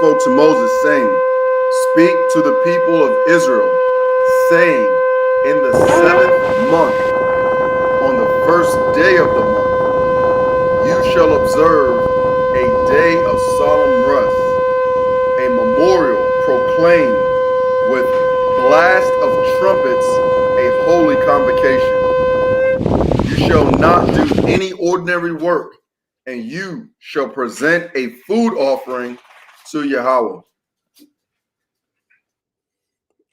spoke to Moses, saying, Speak to the people of Israel, saying, In the seventh month, on the first day of the month, you shall observe a day of solemn rest, a memorial proclaimed with blast of trumpets, a holy convocation. You shall not do any ordinary work, and you shall present a food offering to Yahweh.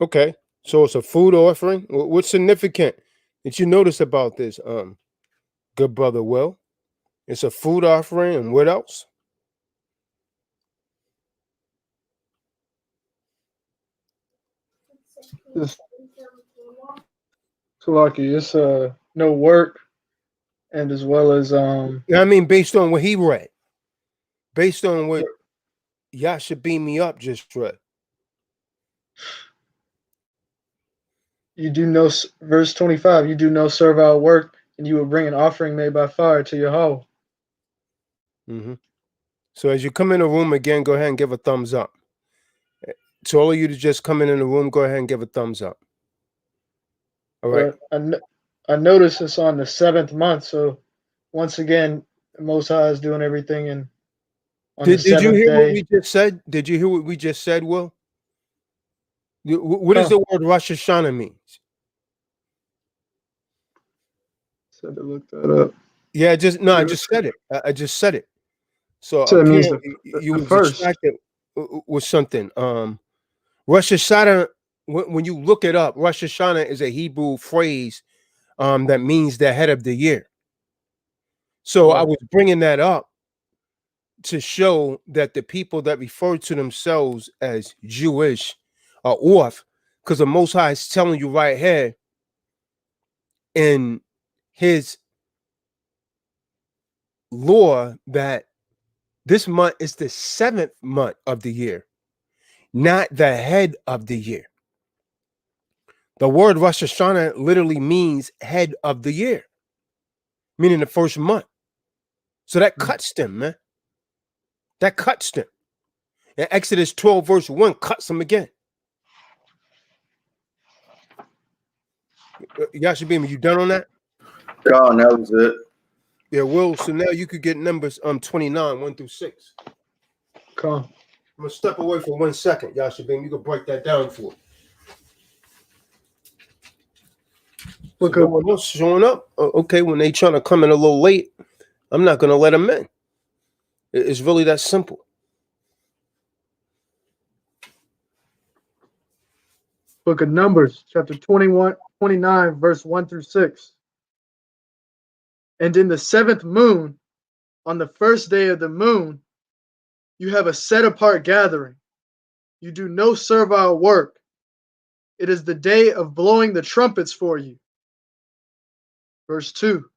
Okay, so it's a food offering. What's significant that you notice about this, good brother Will? It's a food offering, and what else? It's lucky. It's no work, and as well as I mean, based on what he read, based on what Yasha beam me up just read. you do no verse 25. You do no servile work, and you will bring an offering made by fire to Yahweh. Mm-hmm. So as you come in the room again, go ahead and give a thumbs up. To all of you to just come in the room, go ahead and give a thumbs up. All right. But I noticed it's on the 7th month, so once again, the Most High is doing everything. And on the Did you seventh hear day, what we just said? Did you hear what we just said, Will? What does the word Rosh Hashanah means? said to look that up. Yeah, I just said it. I just said it. So So it means apparently you the was first. distracted with something. Rosh Hashanah, when you look it up, Rosh Hashanah is a Hebrew phrase that means the head of the year. So I was bringing that up to show that the people that refer to themselves as Jewish are off, because the Most High is telling you right here in his law that this month is the 7th month of the year, not the head of the year. The word Rosh Hashanah literally means head of the year, meaning the first month. So that cuts them, man. That cuts them. And Exodus 12, verse 1 cuts them again. Yashabim, you done on that? God, that was it. Yeah, Will. So now you could get numbers 29, 1 through 6. Come. I'm gonna step away for 1 second, Yashabim. You can break that down for me. So no one else showing up. Okay, when they trying to come in a little late, I'm not gonna let them in. It's really that simple. Book of Numbers, chapter 29, verse 1 through 6. And in the 7th moon, on the first day of the moon, you have a set apart gathering. You do no servile work. It is the day of blowing the trumpets for you. Verse 2.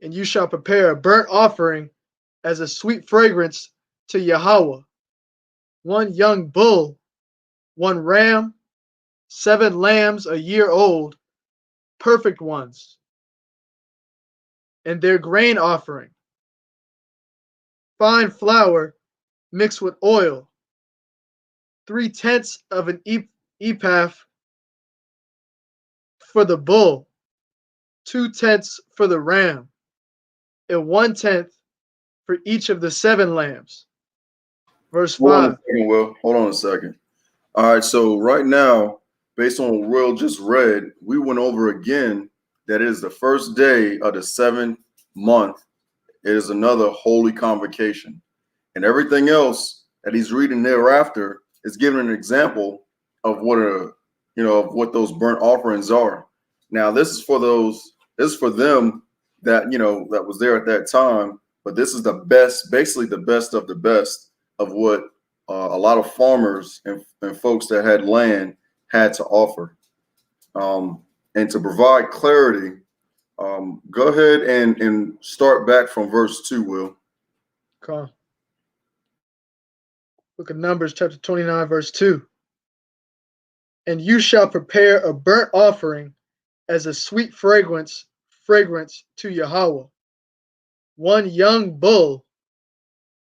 And you shall prepare a burnt offering as a sweet fragrance to Yahweh. 1 young bull, 1 ram, 7 lambs a year old, perfect ones. And their grain offering, fine flour mixed with oil, 3/10 of an ephah for the bull, 2/10 for the ram, and 1/10 for each of the 7 lambs. Verse 5. Hold on a second, Will. Hold on a second. All right, so right now, based on what Will just read, we went over again that it is the first day of the 7th month. It is another holy convocation. And everything else that he's reading thereafter is giving an example of what of what those burnt offerings are. Now, this is for them that that was there at that time, but this is the best, basically the best of the best of what a lot of farmers and folks that had land had to offer. And to provide clarity, go ahead and start back from verse 2, Will. Okay. Book of Numbers, chapter 29, verse 2. And you shall prepare a burnt offering as a sweet fragrance to Yahweh. 1 young bull,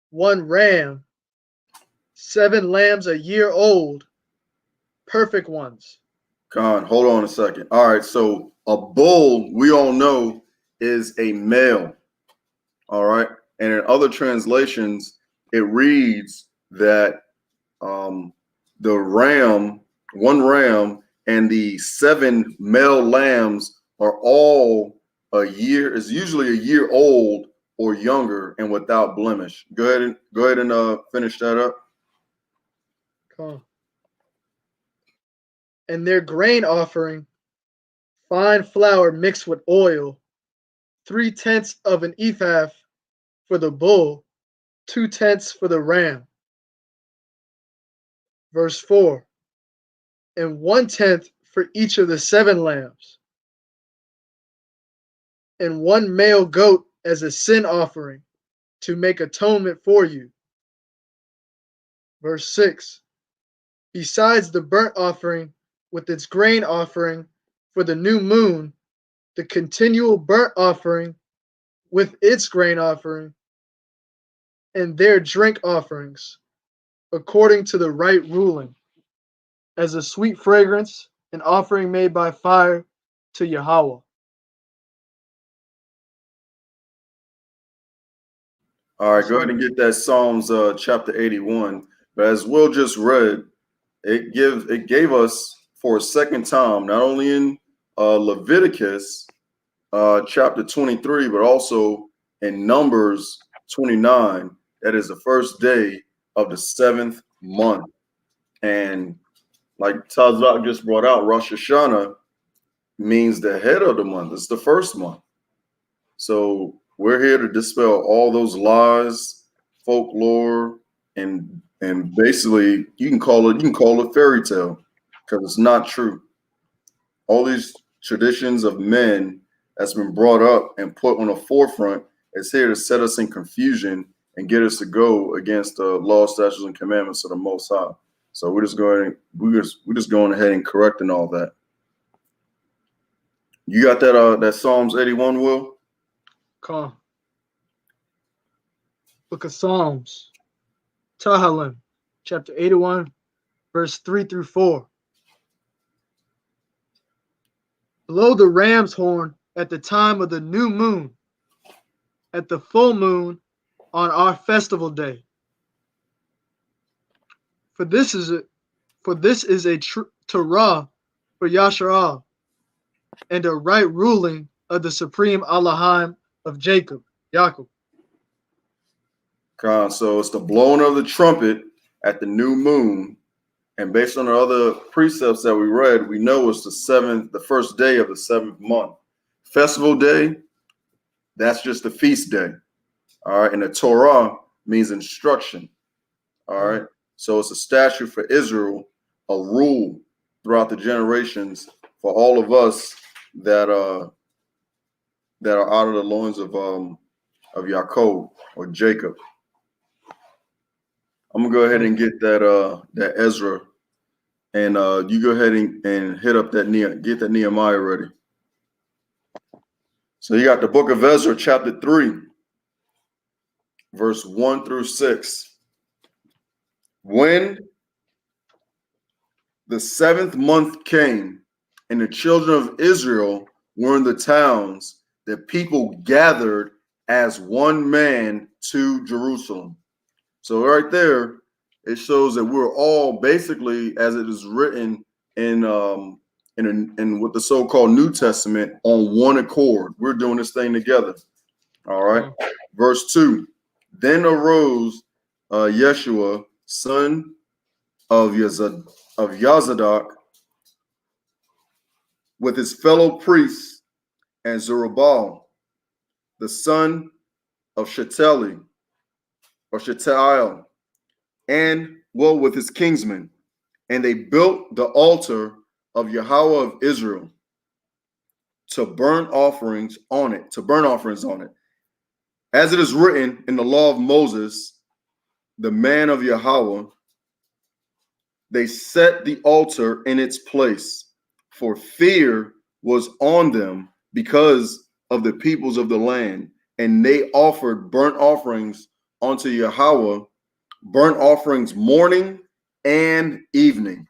1 ram, 7 lambs a year old, perfect ones. Con, hold on a second. All right, so a bull, we all know, is a male. All right, and in other translations, it reads that the ram, one ram, and the 7 male lambs are all a year, is usually a year old or younger and without blemish. Go ahead and finish that up. Come. And their grain offering, fine flour mixed with oil, 3/10 of an ephah for the bull, 2/10 for the ram. Verse 4. And 1/10 for each of the 7 lambs, and 1 male goat as a sin offering to make atonement for you. Verse 6. Besides the burnt offering with its grain offering for the new moon, the continual burnt offering with its grain offering, and their drink offerings, according to the right ruling, as a sweet fragrance, an offering made by fire to Yahweh. All right, go ahead and get that Psalms chapter 81. But as Will just read, it gave us for a second time, not only in Leviticus chapter 23, but also in Numbers 29. That is the first day of the 7th month. And like Tazadaq just brought out, Rosh Hashanah means the head of the month. It's the first month. So we're here to dispel all those lies, folklore, and basically you can call it fairy tale because it's not true. All these traditions of men that's been brought up and put on the forefront is here to set us in confusion and get us to go against the law, statutes, and commandments of the Most High. So we're just going ahead and correcting all that. You got that Psalms 81, Will? Come. Book of Psalms, Tehillim, chapter 81, verse 3 through 4. Blow the ram's horn at the time of the new moon, at the full moon on our festival day. For this is a Teruah for Yasharah, and a right ruling of the supreme Elohim of Jacob, Yaakov. So it's the blowing of the trumpet at the new moon. And based on the other precepts that we read, we know it's the first day of the 7th month. Festival day, that's just the feast day. All right. And the Torah means instruction. All right. So it's a statute for Israel, a rule throughout the generations for all of us that are out of the loins of Yaakov or Jacob. I'm gonna go ahead and get that Ezra, and you go ahead and hit up that Nehemiah ready. So you got the book of Ezra, chapter 3, verse 1 through 6. When the 7th month came, and the children of Israel were in the towns, the people gathered as one man to Jerusalem. So right there, it shows that we're all basically, as it is written in what the so-called New Testament, on one accord. We're doing this thing together. All right. Verse 2. Then arose Yeshua, son of Tazadaq, with his fellow priests, and Zerubbabel, the son of Shealtiel, and with his kinsmen, and they built the altar of Yahweh of Israel to burn offerings on it, As it is written in the law of Moses, the man of Yahweh, they set the altar in its place, for fear was on them because of the peoples of the land, and they offered burnt offerings unto Yahweh burnt offerings morning and evening.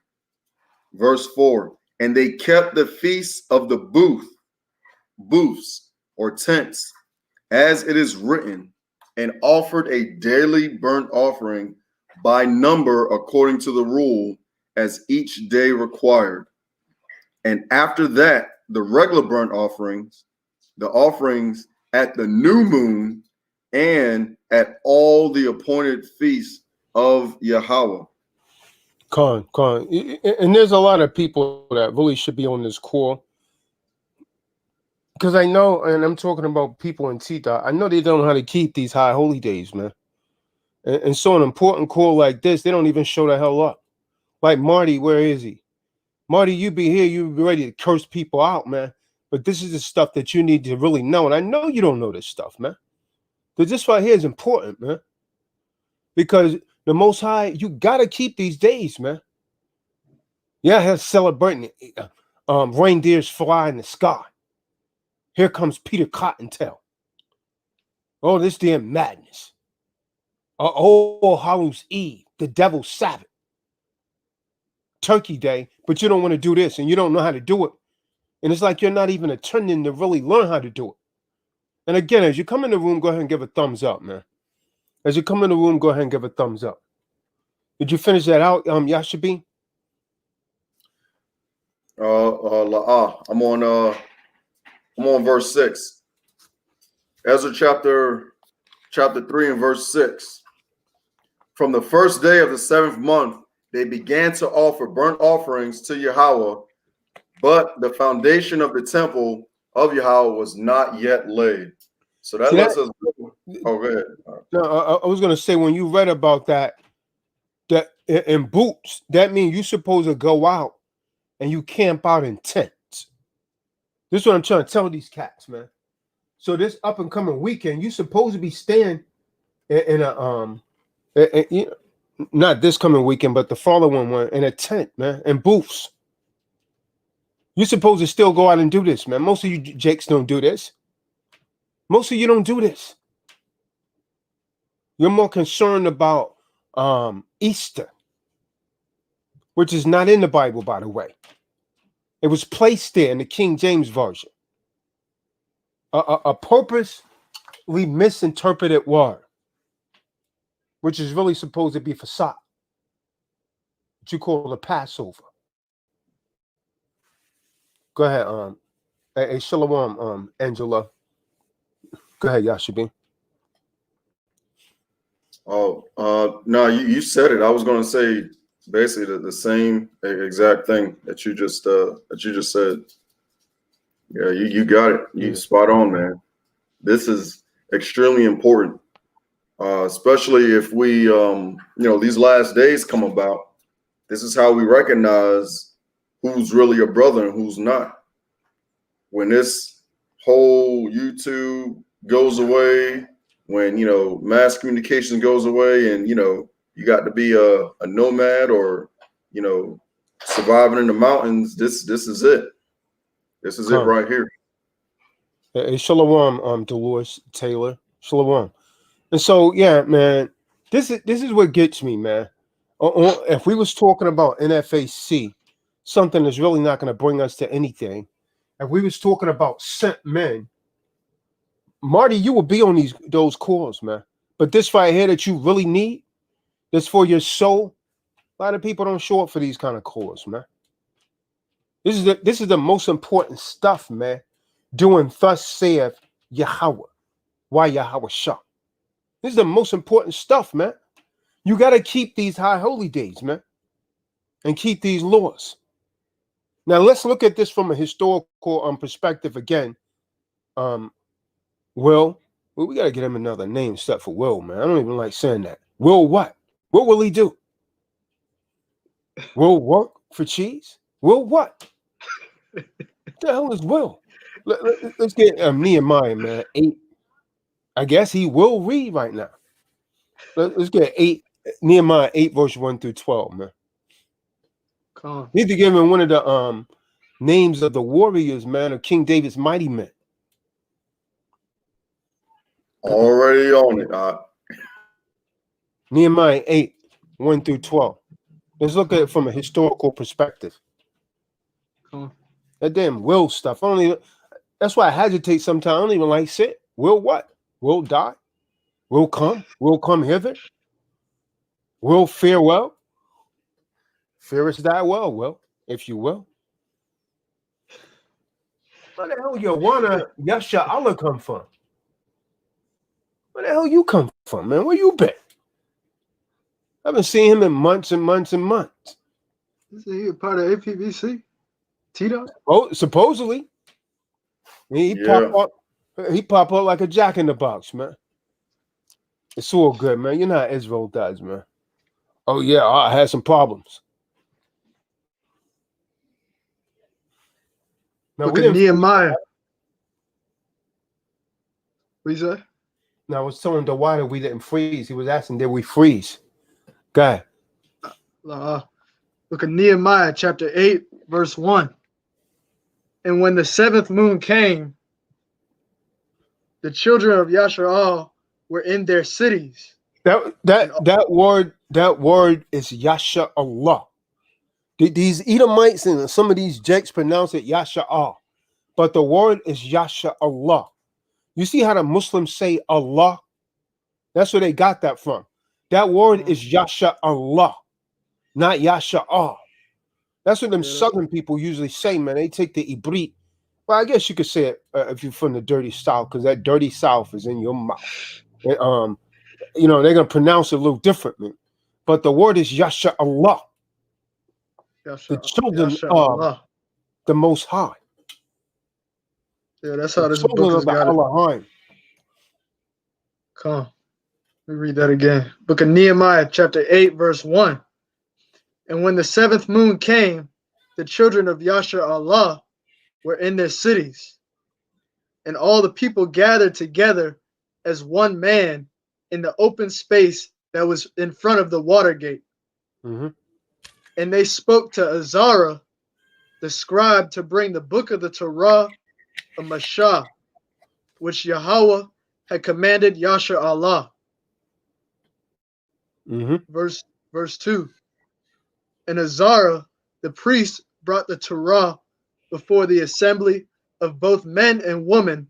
Verse 4, and they kept the feast of the booths or tents, as it is written, and offered a daily burnt offering by number according to the rule as each day required. And after that, the regular burnt offerings, the offerings at the new moon, and at all the appointed feasts of Yahweh. Con. And there's a lot of people that really should be on this call. Because I know, and I'm talking about people in Tita, I know they don't know how to keep these high holy days, man. And so an important call like this, they don't even show the hell up. Like Marty, where is he? Marty, you be here, you be ready to curse people out, man. But this is the stuff that you need to really know. And I know you don't know this stuff, man. Because this right here is important, man. Because the Most High, you got to keep these days, man. Yeah, he's celebrating reindeers fly in the sky. Here comes Peter Cottontail. Oh, this damn madness. Oh, Hallows Eve, the devil's Sabbath. Turkey Day, but you don't want to do this and you don't know how to do it. And it's like you're not even attending to really learn how to do it. And again, as you come in the room, go ahead and give a thumbs up, man. As you come in the room, go ahead and give a thumbs up. Did you finish that out, Yashabin? I'm on verse 6. Ezra chapter 3 and verse 6. From the first day of the 7th month, they began to offer burnt offerings to Yahweh, but the foundation of the temple of Yahweh was not yet laid. So that lets us. Oh, go ahead. No, I was gonna say when you read about that in boots, that means you're supposed to go out and you camp out in tents. This is what I'm trying to tell these cats, man. So this up and coming weekend, you're supposed to be staying in a not this coming weekend, but the following one in a tent, man, in booths. You're supposed to still go out and do this, man. Most of you Jakes don't do this. Most of you don't do this. You're more concerned about Easter, which is not in the Bible, by the way. It was placed there in the King James Version. A purposely misinterpreted word, which is really supposed to be facade, what you call the Passover. Go ahead, hey, Shalom, Angela. Go ahead, Yashabin. Oh, no, you said it. I was going to say basically the same exact thing that you just said. Yeah, you got it. You spot on, man. This is extremely important, especially if we, these last days come about. This is how we recognize who's really a brother and who's not. When this whole YouTube goes away, when mass communication goes away, and you got to be a nomad or surviving in the mountains, this is it. This is it right here. Hey, Shalom, Dolores Taylor. Shalom. And so, yeah, man, this is what gets me, man. If we was talking about NFAC, something that's really not going to bring us to anything. If we was talking about sent men, Marty, you would be on those calls, man. But this right here that you really need, that's for your soul. A lot of people don't show up for these kind of calls, man. This is the most important stuff, man. Doing thus saith Yahweh. Why Yahweh Shah? This is the most important stuff, man. You got to keep these high holy days, man, and keep these laws. Now let's look at this from a historical perspective again. Will, we got to get him another name except for Will, man. I don't even like saying that. Will what? What will he do? Will work for cheese? Will what? What the hell is Will? Let's get Nehemiah, man. 8. I guess he will read right now. Let's get 8. Nehemiah 8, verse 1 through 12, man. Need to give him one of the names of the warriors, man, of King David's mighty men. Already on it. Nehemiah 8, 1 through 12. Let's look at it from a historical perspective. Come on. That damn will stuff. I don't even, that's why I hesitate sometimes. I don't even like sit. Will what? Will die? Will come? Will come hither? Will farewell? Fearest thy well, if you will. Where the hell you wanna Yasha Allah come from? Where the hell you come from, man? Where you been? I haven't seen him in months and months and months. Is he a part of APBC? Tito? Oh, supposedly. He Yeah. pop up like a jack in the box, man. It's all good, man. You know how Israel does, man. Oh yeah, I had some problems. No, Look we at didn't. Nehemiah. What you say? No, I was telling the why we didn't freeze. He was asking, did we freeze? Guy. Look at Nehemiah chapter 8, verse 1. And when the 7th moon came, the children of Yasharal were in their cities. That word is Yasha Allah. These Edomites and some of these jakes pronounce it Yasha Allah, but the word is Yasha Allah. You see how the Muslims say Allah? That's where they got that from. That word is Yasha Allah, not Yasha Allah. That's what them Southern people usually say, man. They take the Ibrit. Well, I guess you could say it if you're from the dirty South, because that dirty South is in your mouth. And, you know, they're going to pronounce it a little differently. But the word is Yasha Allah. The children of the Most High. Yeah, that's how The this book children has of the got it. Elohim. Come on. Let me read that again. Book of Nehemiah, chapter 8, verse 1. And when the 7th moon came, the children of Yasha Allah were in their cities, and all the people gathered together as one man in the open space that was in front of the water gate. Mm-hmm. And they spoke to Azara, the scribe, to bring the book of the Teruah of Mashah, which Yahweh had commanded Yasha Allah. Mm-hmm. Verse 2. And Azara, the priest, brought the Teruah before the assembly of both men and women,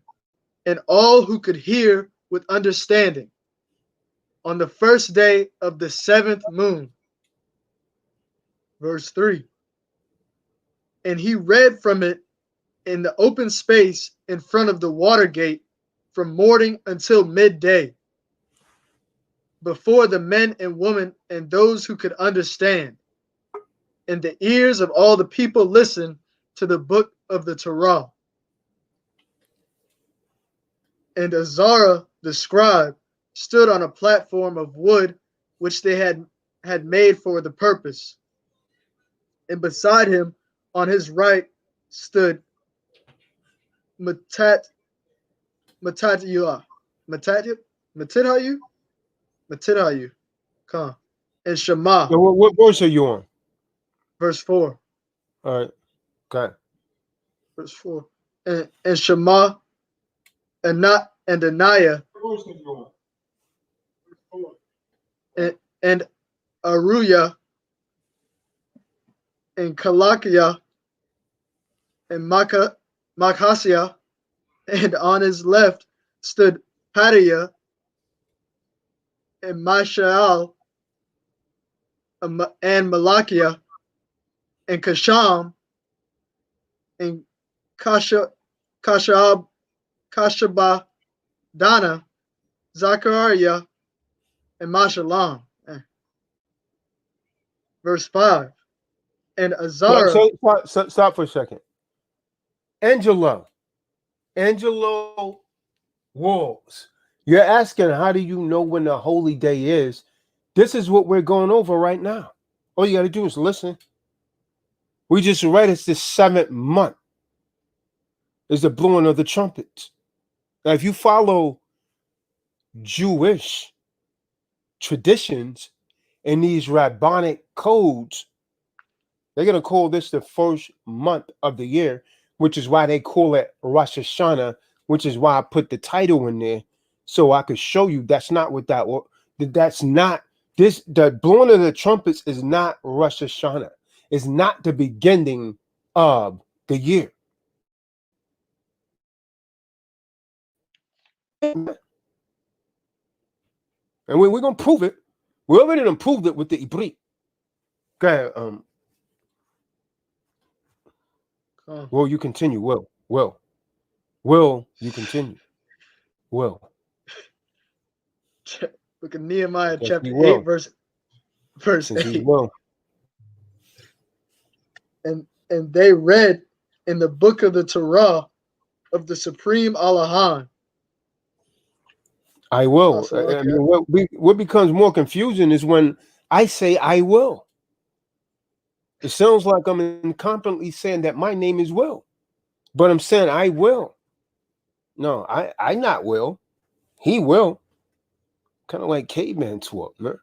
and all who could hear with understanding, on the first day of the 7th moon. Verse 3. And he read from it in the open space in front of the water gate from morning until midday, before the men and women and those who could understand. And the ears of all the people listened to the book of the Torah. And Azara, the scribe, stood on a platform of wood which they had made for the purpose. And beside him, on his right, stood Mattatyahu, come, and Shema. So what verse are you on? Verse 4. All right. Okay. Verse 4. And Shema and Ananiah and Aruya and Kalakiah and Makhasiah, and on his left stood Padiah and Mishael and Malachiah and Kasham and Kashabadana, Zachariah, and Mashallam. Verse 5. And Azara. Stop for a second. Angelo Walls. You're asking, how do you know when the holy day is? This is what we're going over right now. All you got to do is listen. We just read it's the 7th month. It's the blowing of the trumpets. Now, if you follow Jewish traditions and these rabbinic codes, they're going to call this the first month of the year, which is why they call it Rosh Hashanah, which is why I put the title in there so I could show you that's not what that's not The blowing of the trumpets is not Rosh Hashanah. It's not the beginning of the year. And we're going to prove it. We already done proved it with the Ibrit. Go ahead. Will you continue? Will you continue? Will. Look at Nehemiah Yes, chapter he 8, will. verse Since he 8. will. And they read in the book of the Teruah of the Supreme Allahan. I will. So, okay. I mean, what becomes more confusing is when I say I will. It sounds like I'm incompetently saying that my name is Will, but I'm saying I will. No, I not will. He will. Kind of like caveman talk, man.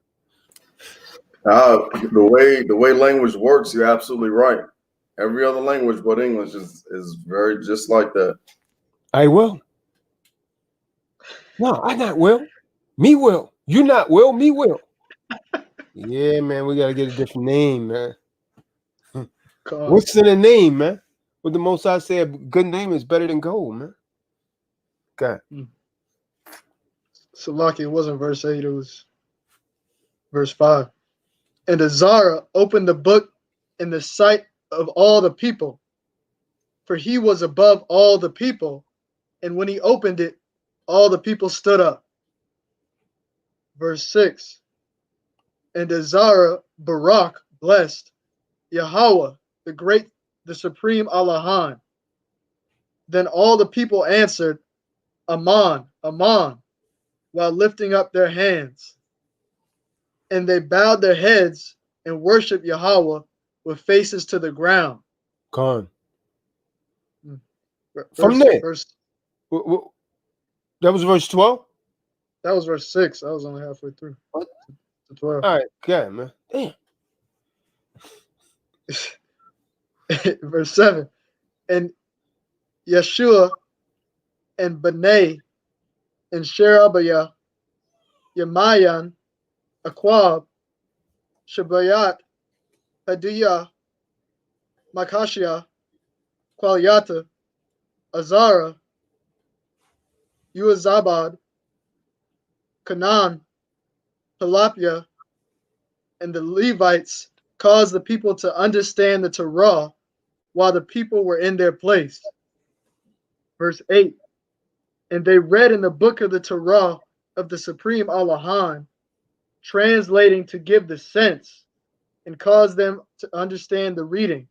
The way language works, you're absolutely right. Every other language but English is very just like that. I will. No, I not will. Me will. You not will. Me will. Yeah, man. We gotta get a different name, man. What's in a name, man? What the Most High say? A good name is better than gold, man. Okay. So lucky it wasn't verse 8, it was verse 5. And Azara opened the book in the sight of all the people, for he was above all the people. And when he opened it, all the people stood up. Verse 6. And Azara Barak blessed Yahweh, the great, the supreme Allahan. Then all the people answered, Aman, Aman, while lifting up their hands. And they bowed their heads and worshiped Yahweh with faces to the ground. Con. From there. That was verse 12? That was verse 6. I was only halfway through. What? To 12. All right, okay, man. Damn. Verse 7. And Yeshua and Benay and Sherebiah, Yamayan, Aquab, Shabayat, Hadiyah, Makashia, Qualiata, Azara, Uazabad, Canaan, Pelapia, and the Levites caused the people to understand the Torah while the people were in their place. Verse 8. And they read in the book of the Torah of the Supreme Allahan, translating to give the sense and cause them to understand the reading.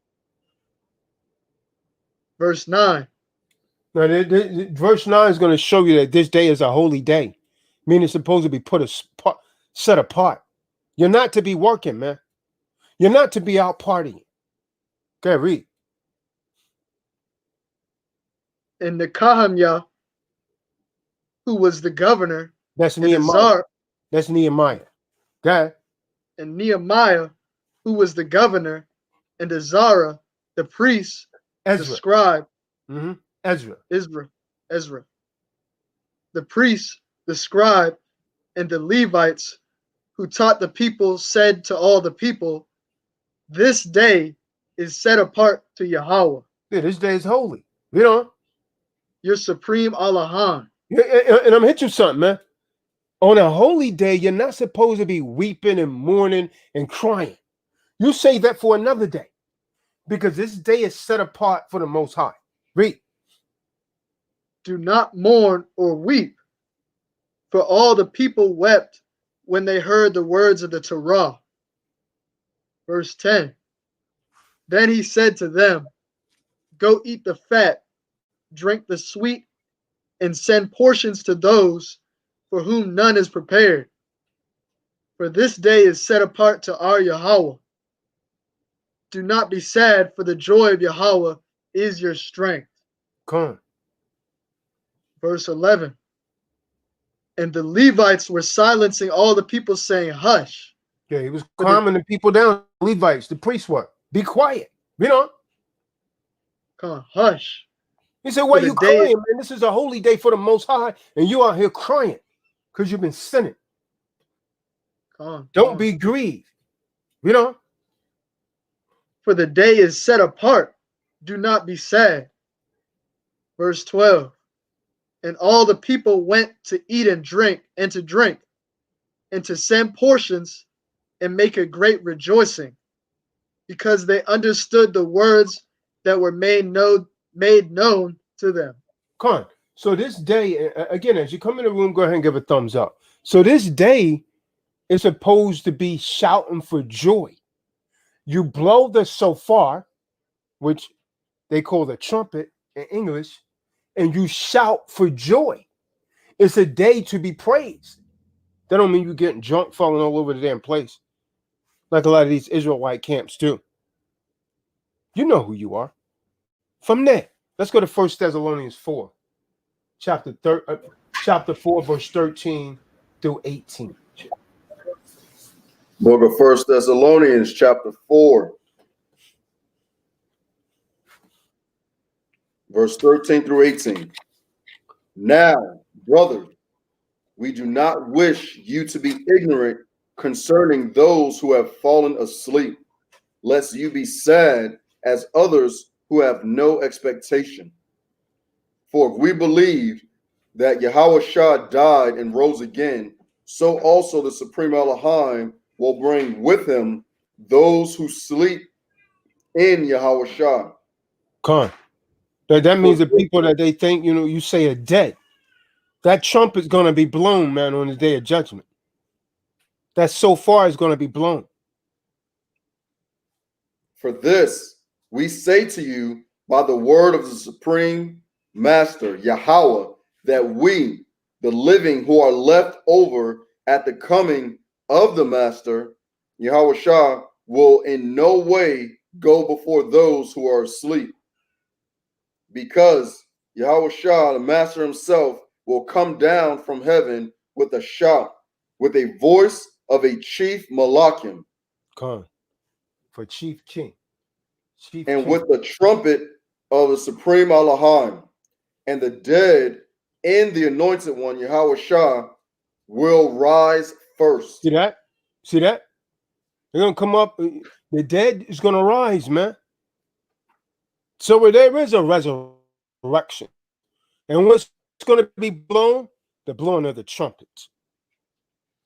Verse 9. Now, verse 9 is going to show you that this day is a holy day, meaning it's supposed to be set apart. You're not to be working, man. You're not to be out partying. Okay, read. And Nekahamiah, who was the governor, That's and Nehemiah. That's Nehemiah. Okay. And Nehemiah, who was the governor, and Azara, the priest, the scribe, Ezra. The priest, the scribe, and the Levites who taught the people said to all the people, this day is set apart to Yahweh. Yeah, this day is holy. You know? Your supreme Allahan. Yeah, and I'm going to hit you something, man. On a holy day, you're not supposed to be weeping and mourning and crying. You say that for another day, because this day is set apart for the Most High. Read. Do not mourn or weep, for all the people wept when they heard the words of the Torah. Verse 10. Then he said to them, go eat the fat, drink the sweet, and send portions to those for whom none is prepared. For this day is set apart to our Yahweh. Do not be sad, for the joy of Yahweh is your strength. Come on. Verse 11. And the Levites were silencing all the people, saying, hush. Yeah, he was calming the people down. Levites, the priests were. Be quiet. You know? Come on, hush. He said, why are you crying, man? This is a holy day for the Most High, and you out here crying because you've been sinning. Don't be grieved. You know? For the day is set apart. Do not be sad. Verse 12. And all the people went to eat and drink, and to send portions, and make a great rejoicing, because they understood the words that were made known to them. Come on. So this day, again, as you come in the room, go ahead and give a thumbs up. So this day is supposed to be shouting for joy. You blow the shofar, which they call the trumpet in English, and you shout for joy. It's a day to be praised. That don't mean you getting drunk, falling all over the damn place, like a lot of these Israelite camps do. You know who you are. From there, let's go to 1 Thessalonians 4, chapter 4, verse 13 through 18. Book of 1 Thessalonians, chapter 4, verse 13 through 18. Now, brothers, we do not wish you to be ignorant concerning those who have fallen asleep, lest you be sad as others who have no expectation. For if we believe that Yahweh died and rose again, so also the Supreme Elohim will bring with him those who sleep in Yahweh. Con. That means the people that they think, you say are dead. That trumpet's going to be blown, man, on the day of judgment. That shofar is going to be blown. For this, we say to you by the word of the Supreme Master, Yahweh, that we, the living who are left over at the coming of the Master, Yahweh Shah, will in no way go before those who are asleep. Because Yahweh Shah, the Master himself, will come down from heaven with a shout, with a voice of a chief Malakim. Con. For chief king. And with the trumpet of the Supreme Elohim, and the dead and the anointed one, Yahweh Shah, will rise first. See that? See that? They're going to come up. The dead is going to rise, man. So where there is a resurrection. And what's going to be blown? The blowing of the trumpets.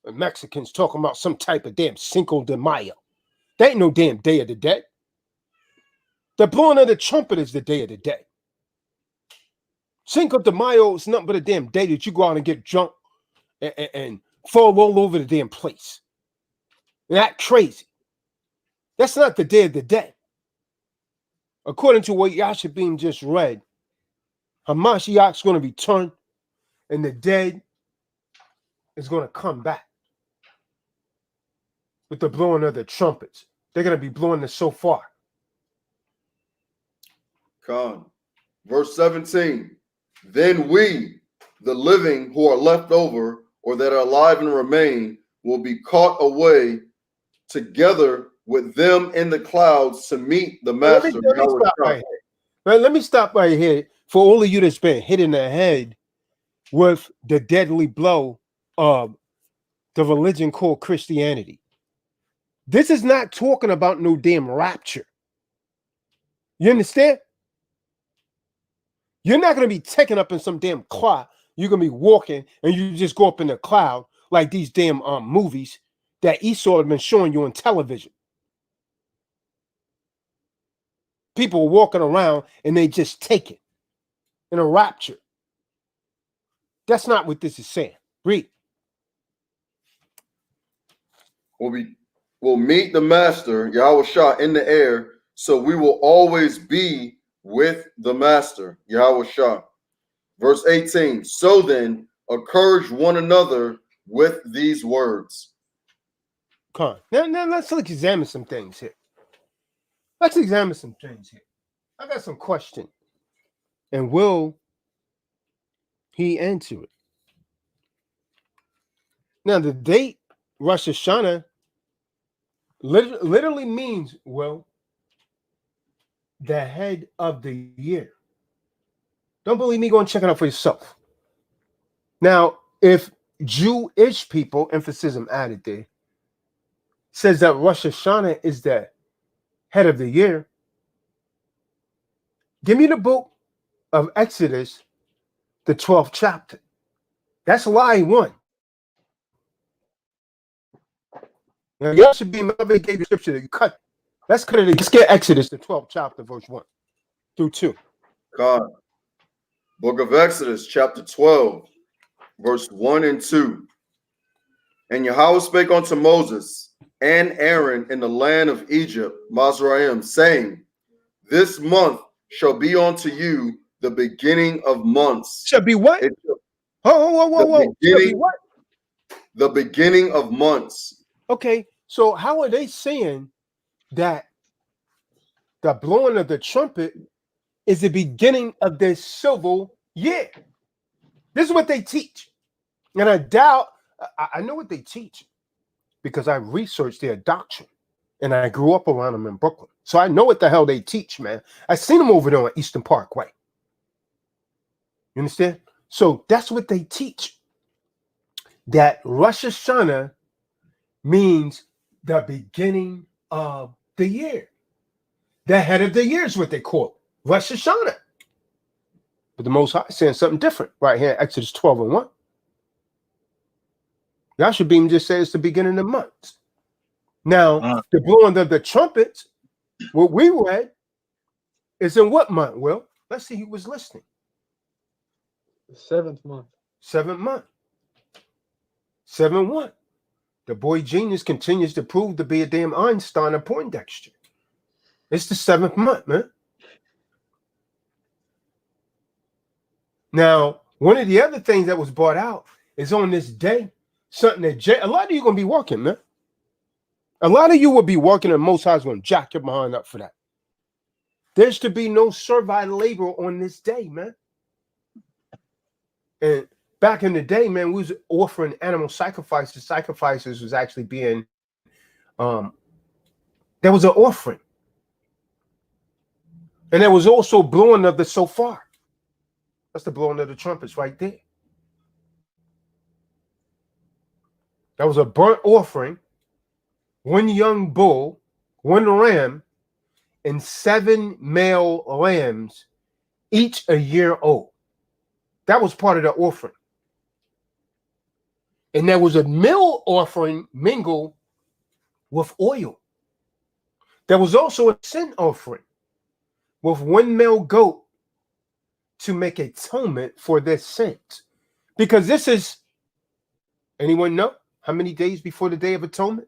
The Mexicans talking about some type of damn Cinco de Mayo. There ain't no damn Day of the Dead. The blowing of the trumpet is the Day of the Dead. Cinco de Mayo is nothing but a damn day that you go out and get drunk and fall all over the damn place. And act crazy. That's not the Day of the Dead. According to what Yashabim just read, Hamashiach's going to be turned and the dead is going to come back with the blowing of the trumpets. They're going to be blowing the shofar. Con. Verse 17. Then we, the living who are left over, or that are alive and remain, will be caught away together with them in the clouds to meet the Master. Let me stop right here for all of you that's been hit in the head with the deadly blow of the religion called Christianity. This is not talking about no damn rapture. You understand? You're not going to be taken up in some damn cloud. You're going to be walking and you just go up in the cloud like these damn movies that Esau had been showing you on television. People are walking around and they just take it in a rapture. That's not what this is saying. Read. We'll meet the Master, Yahweh Shah, in the air, so we will always be with the Master, Yahweh Shah. Verse 18. So then, encourage one another with these words. Come on. Now let's examine some things here. Let's examine some things here. I got some question. And will he answer it? Now, the date Rosh Hashanah literally means, well, the head of the year. Don't believe me? Go and check it out for yourself. Now, if Jewish people, emphasis added there, says that Rosh Hashanah is the head of the year, give me the book of Exodus, the 12th chapter. That's lie one. Now, y'all should be Melvin gave the scripture that you cut. Let's cut it. Let's get Exodus, the 12th chapter, verse 1 through 2. God. Book of Exodus, chapter 12, verse 1 and 2. And Yahweh spake unto Moses and Aaron in the land of Egypt, Mizraim, saying, This month shall be unto you the beginning of months. Shall be what? Whoa. Shall be what? The beginning of months. Okay, so how are they saying that the blowing of the trumpet is the beginning of their civil year? This is what they teach. And I doubt, I know what they teach because I researched their doctrine and I grew up around them in Brooklyn. So I know what the hell they teach, man. I seen them over there on Eastern Parkway. You understand? So that's what they teach. That Rosh Hashanah means the beginning of the year. The head of the year is what they call it, Rosh Hashanah. But the Most High is saying something different right here in Exodus 12 and 1. Yashabim just says it's the beginning of the month. Now, the blowing of the trumpets, what we read, is in what month, Will? Let's see who was listening. The 7th month. 7th month. 7-1. The boy genius continues to prove to be a damn Einstein or Poindexter. It's the 7th month, man. Now, one of the other things that was brought out is on this day, something that a lot of you going to be working, man. A lot of you will be working, and Most High's going to jack your behind up for that. There's to be no servile labor on this day, man. And back in the day, man, we was offering animal sacrifices. Sacrifices was actually being, there was an offering. And there was also blowing of the shofar. That's the blowing of the trumpets right there. That was a burnt offering, 1 young bull, 1 ram, and 7 male lambs, each a year old. That was part of the offering. And there was a meal offering mingled with oil. There was also a sin offering with 1 male goat to make atonement for their sins. Because this is, anyone know how many days before the Day of Atonement?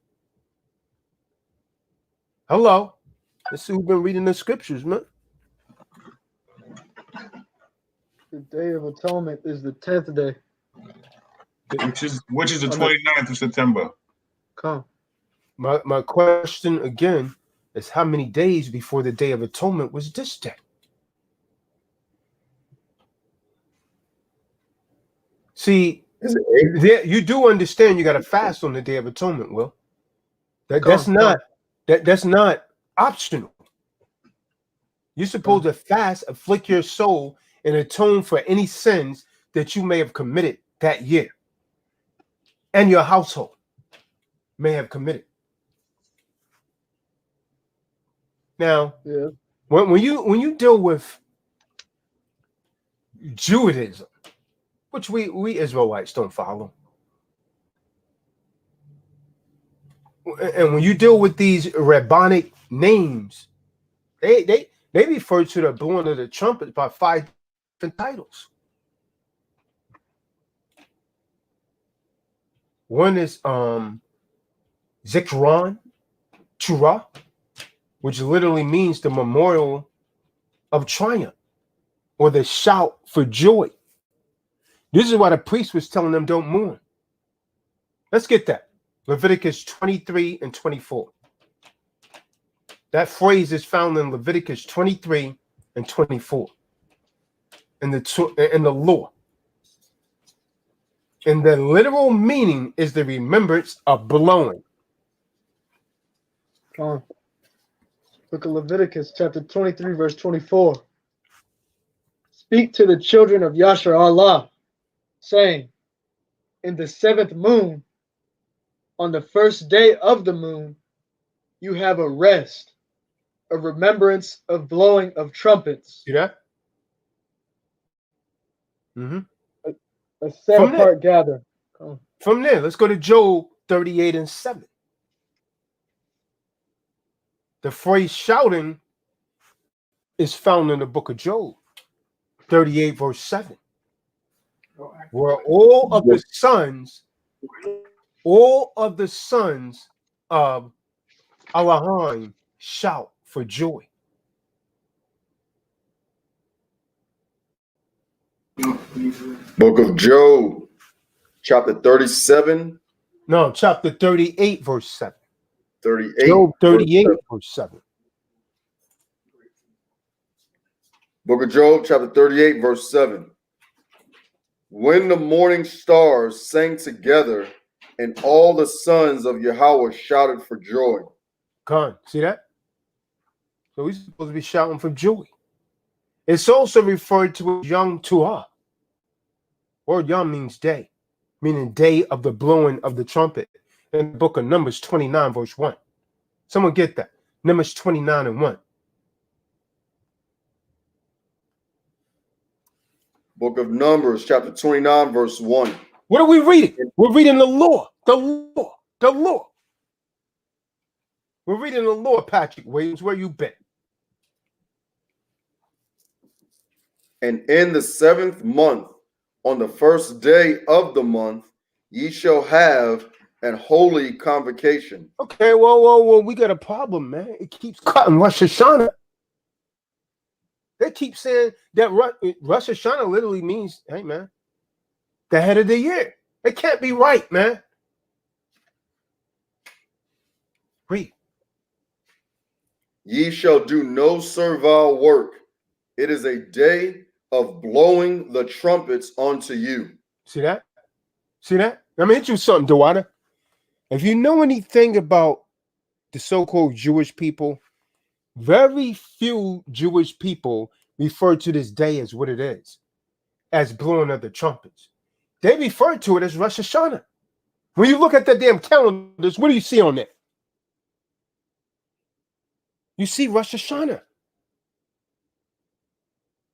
Hello. Let's see who's been reading the scriptures, man. The Day of Atonement is the 10th day. Which is the 29th of September. Come. My question again is how many days before the Day of Atonement was this day? See, you do understand you got to fast on the Day of Atonement, Will. That's not optional. You're supposed to fast, afflict your soul, and atone for any sins that you may have committed that year, and your household may have committed. Now, when you deal with Judaism, which we Israelites don't follow, and when you deal with these rabbinic names, they refer to the blowing of the trumpet by 5 different titles. One is Zikron, Teruah, which literally means the memorial of triumph or the shout for joy. This is why the priest was telling them don't mourn. Let's get that. Leviticus 23 and 24. That phrase is found in Leviticus 23 and 24 in the law. And the literal meaning is the remembrance of blowing. Come on. Look at Leviticus chapter 23, verse 24. Speak to the children of Yashar Allah, saying, in the 7th moon, on the first day of the moon, you have a rest, a remembrance of blowing of trumpets, See that? Mm-hmm. a set From there, apart gathering. Oh, let's go to Job 38 and 7. The phrase shouting is found in the book of Job 38, verse 7, where all of the sons of Elohim shout for joy. Book of Job, chapter 37, No, chapter 38, verse 7. 38. Job verse 38, 7. verse 7. Book of Job, chapter 38, verse 7. When the morning stars sang together, and all the sons of Yahweh shouted for joy. Con, see that? So we're supposed to be shouting for joy. It's also referred to as Yom Teruah. Word Yom means day, meaning day of the blowing of the trumpet. In the book of Numbers 29, verse 1. Someone get that? Numbers 29 and 1. Book of Numbers, chapter 29, verse 1. What are we reading? We're reading the law. The law. The law. We're reading the law, Patrick Williams. Where you been? And in the 7th month, on the first day of the month, ye shall have an holy convocation. Okay, well, we got a problem, man. It keeps cutting Rosh Hashanah. They keep saying that Rosh Hashanah literally means, hey, man, the head of the year. It can't be right, man. Read. Ye shall do no servile work. It is a day of blowing the trumpets unto you. See that? See that? I'm gonna hit you with something, Dewada. If you know anything about the so-called Jewish people, very few Jewish people refer to this day as what it is, as blowing of the trumpets. They refer to it as Rosh Hashanah. When you look at the damn calendars, what do you see on there? You see Rosh Hashanah.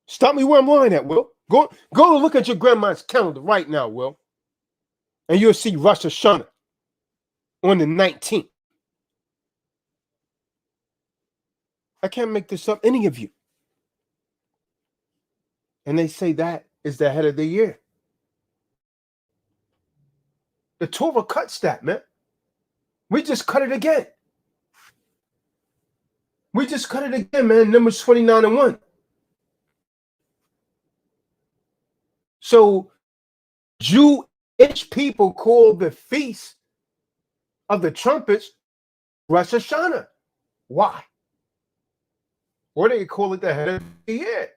Stop me where I'm lying at, Will. Go look at your grandma's calendar right now, Will. And you'll see Rosh Hashanah on the 19th. I can't make this up, any of you. And they say that is the head of the year. The Torah cuts that, man. We just cut it again. We just cut it again, man. Numbers 29 and 1. So Jewish people call the feast of the trumpets Rosh Hashanah. Why? Or they call it the head of the year.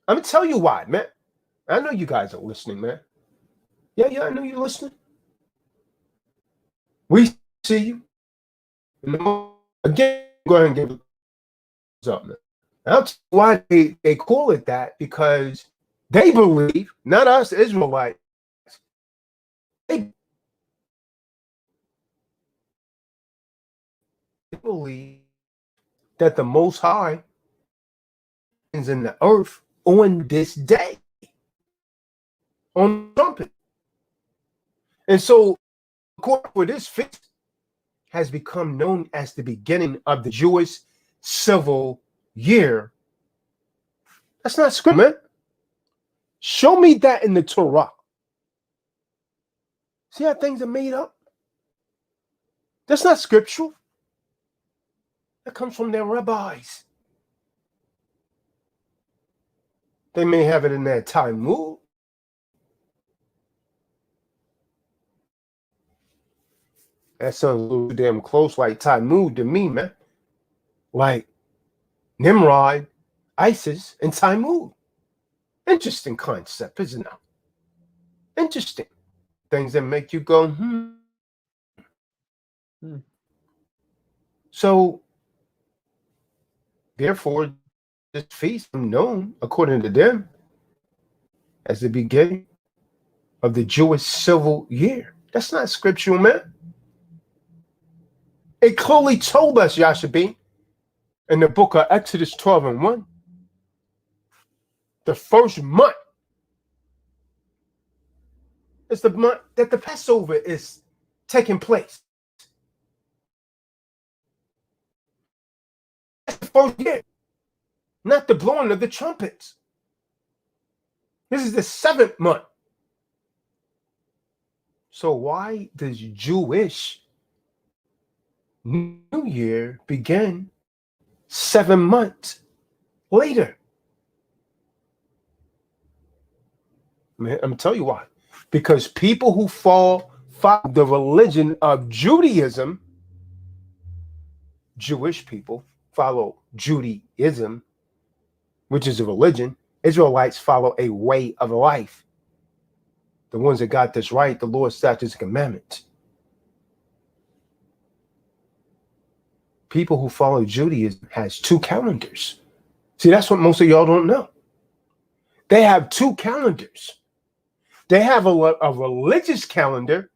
I'm gonna tell you why, man. I know you guys are listening, man. Yeah, I know you're listening. We see you. Again, go ahead and give it up, man. I'll tell you why they call it that, because they believe, not us Israelites, they believe that the Most High is in the earth on this day, on the trumpet. And so, according to this feast, has become known as the beginning of the Jewish civil year. That's not scripture, man. Show me that in the Torah. See how things are made up? That's not scriptural. That comes from their rabbis. They may have it in their Talmud. That sounds a little damn close like Talmud to me, man. Like Nimrod, Isis, and Talmud. Interesting concept, isn't it? Interesting. Things that make you go, So, therefore, this feast is known, according to them, as the beginning of the Jewish civil year. That's not scriptural, man. It clearly told us, Yashabin, in the book of Exodus 12:1, the first month is the month that the Passover is taking place. That's the first year, not the blowing of the trumpets. This is the 7th month. So why does Jewish New Year begin 7 months later? Man, I'm telling you why. Because people who follow the religion of Judaism, Jewish people follow Judaism, which is a religion. Israelites follow a way of life. The ones that got this right, the Lord's statutes and commandments. People who follow Judaism has 2 calendars. See, that's what most of y'all don't know. They have 2 calendars. They have a religious calendar,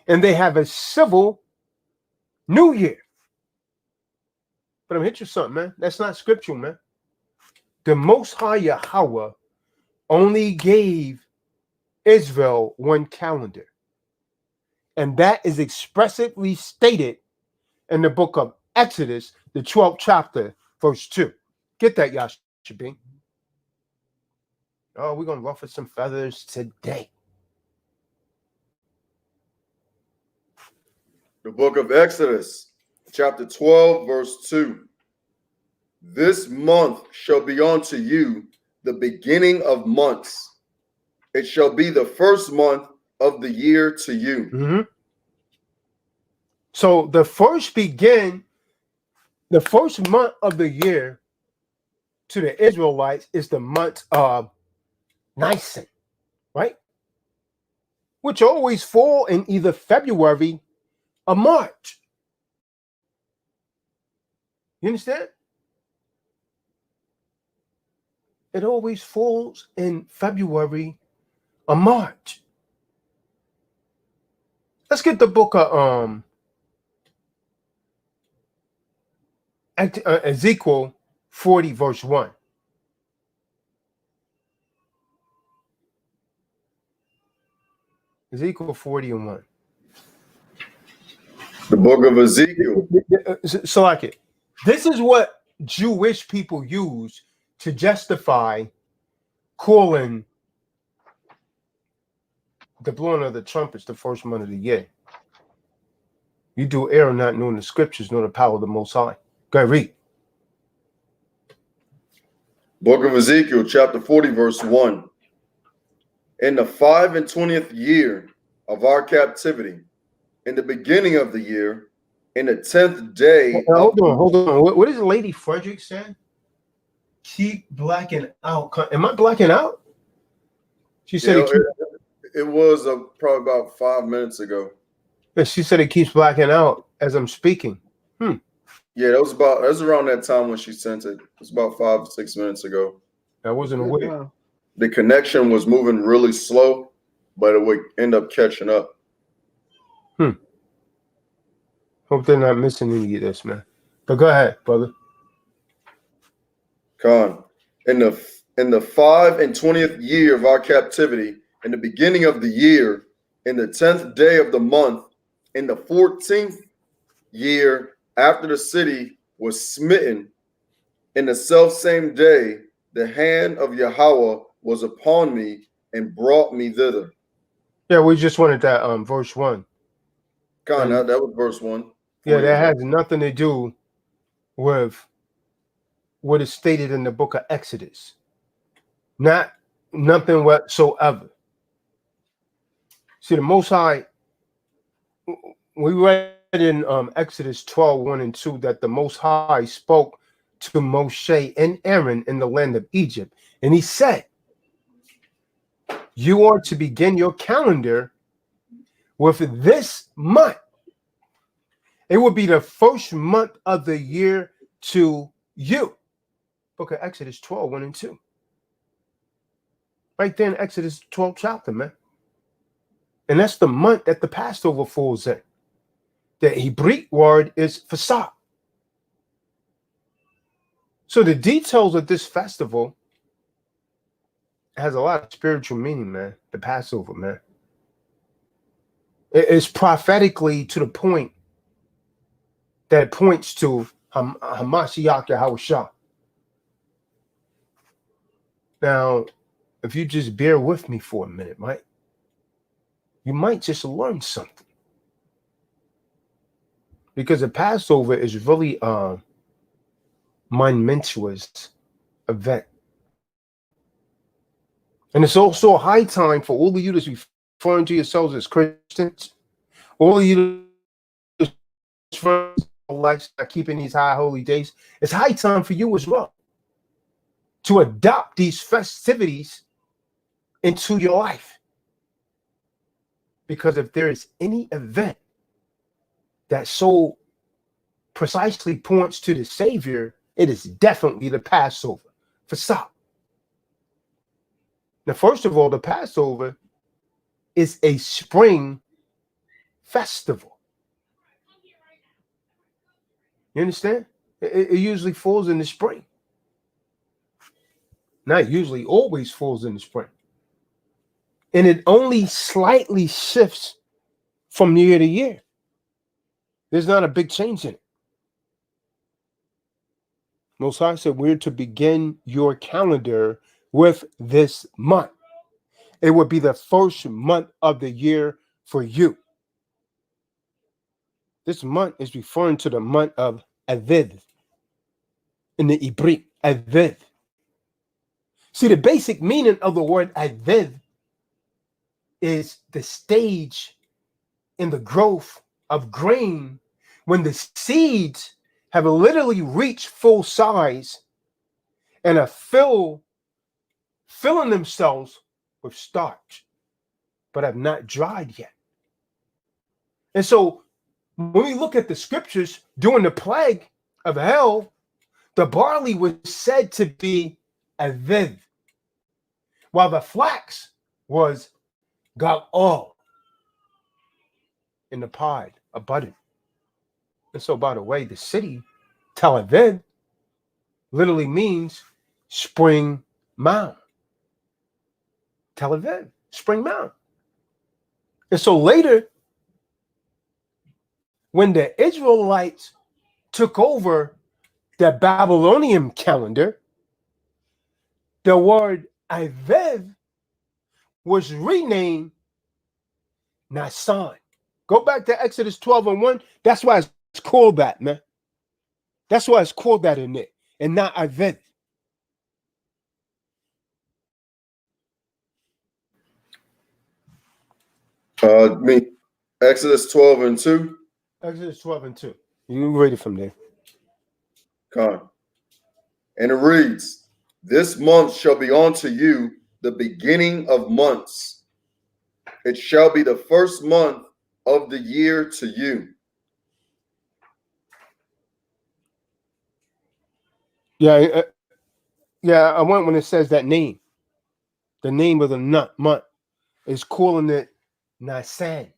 and they have a civil New Year. But I'm hit you something, man. That's not scriptural, man. The Most High Yahweh only gave Israel 1 calendar. And that is expressly stated in the book of Exodus, the 12th chapter, verse 2. Get that, Yashabin. Oh, we're going to ruffle some feathers today. The book of Exodus, chapter 12, verse 2. This month shall be unto you the beginning of months. It shall be the first month of the year to you. Mm-hmm. So the first month of the year to the Israelites is the month of Nisan, right? Which always fall in either February or March. You understand? It always falls in February or March. Let's get the book of Ezekiel 40, verse 1. Ezekiel 40 and 1. The book of Ezekiel. So like it. This is what Jewish people use to justify calling the blowing of the trumpets the first month of the year. You do error not knowing the scriptures, nor the power of the Most High. Go ahead, read. Book of Ezekiel, chapter 40, verse 1. In the 25th year of our captivity, in the beginning of the year, in the 10th day. Hold on. What is Lady Frederick saying? Keep blacking out. Am I blacking out? She said it was probably about 5 minutes ago. She said it keeps blacking out as I'm speaking. Yeah, that was around that time when she sent it. It was about 5 or 6 minutes ago. I wasn't aware. The connection was moving really slow, but it would end up catching up. Hope they're not missing any of this, man. But go ahead, brother. Khan, in the 25th year of our captivity, in the beginning of the year, in the 10th day of the month, in the 14th year after the city was smitten, in the selfsame day, the hand of Yahweh was upon me and brought me thither. Yeah, we just wanted that verse 1. Khan, that was verse 1. Yeah, that has nothing to do with what is stated in the book of Exodus. Nothing whatsoever. See, the Most High, we read in Exodus 12, 1 and 2, that the Most High spoke to Moshe and Aaron in the land of Egypt. And he said, you are to begin your calendar with this month. It will be the first month of the year to you. Book of Exodus 12, 1 and 2. Right there in Exodus 12 chapter, man. And that's the month that the Passover falls in. The Hebrew word is fasad. So the details of this festival has a lot of spiritual meaning, man. The Passover, man. It's prophetically to the point that it points to Hamashiach Yahushua. Now, if you just bear with me for a minute, right? You might just learn something. Because the Passover is really a monumentous event. And it's also a high time for all of you that's referring to yourselves as Christians, all of you that's keeping these high holy days. It's high time for you as well to adopt these festivities into your life. Because if there is any event that so precisely points to the Savior, it is definitely the Passover. Fasad. Now, first of all, the Passover is a spring festival. You understand? It usually falls in the spring. Not usually, always falls in the spring. And it only slightly shifts from year to year. There's not a big change in it. Most High said we're to begin your calendar with this month. It would be the first month of the year for you. This month is referring to the month of Aviv in the Hebrew, Aviv. See, the basic meaning of the word Aviv is the stage in the growth of grain when the seeds have literally reached full size and are filling themselves with starch, but have not dried yet. And so when we look at the scriptures during the plague of hell, the barley was said to be Aviv, while the flax was Gal'al in the pod, abundant. And so, by the way, the city, Tel Aviv, literally means spring mound. Tel Aviv, spring mound. And so later, when the Israelites took over the Babylonian calendar, the word Aviv was renamed Nisan. Go back to Exodus 12:1. That's why it's called that, man. That's why it's called that in it, and not Aviv. Me, Exodus 12:2. Exodus 12:2. You can read it from there. Con. And it reads, "This month shall be unto you the beginning of months. It shall be the first month of the year to you." Yeah, I want when it says that name, the name of the month is calling it Nisan.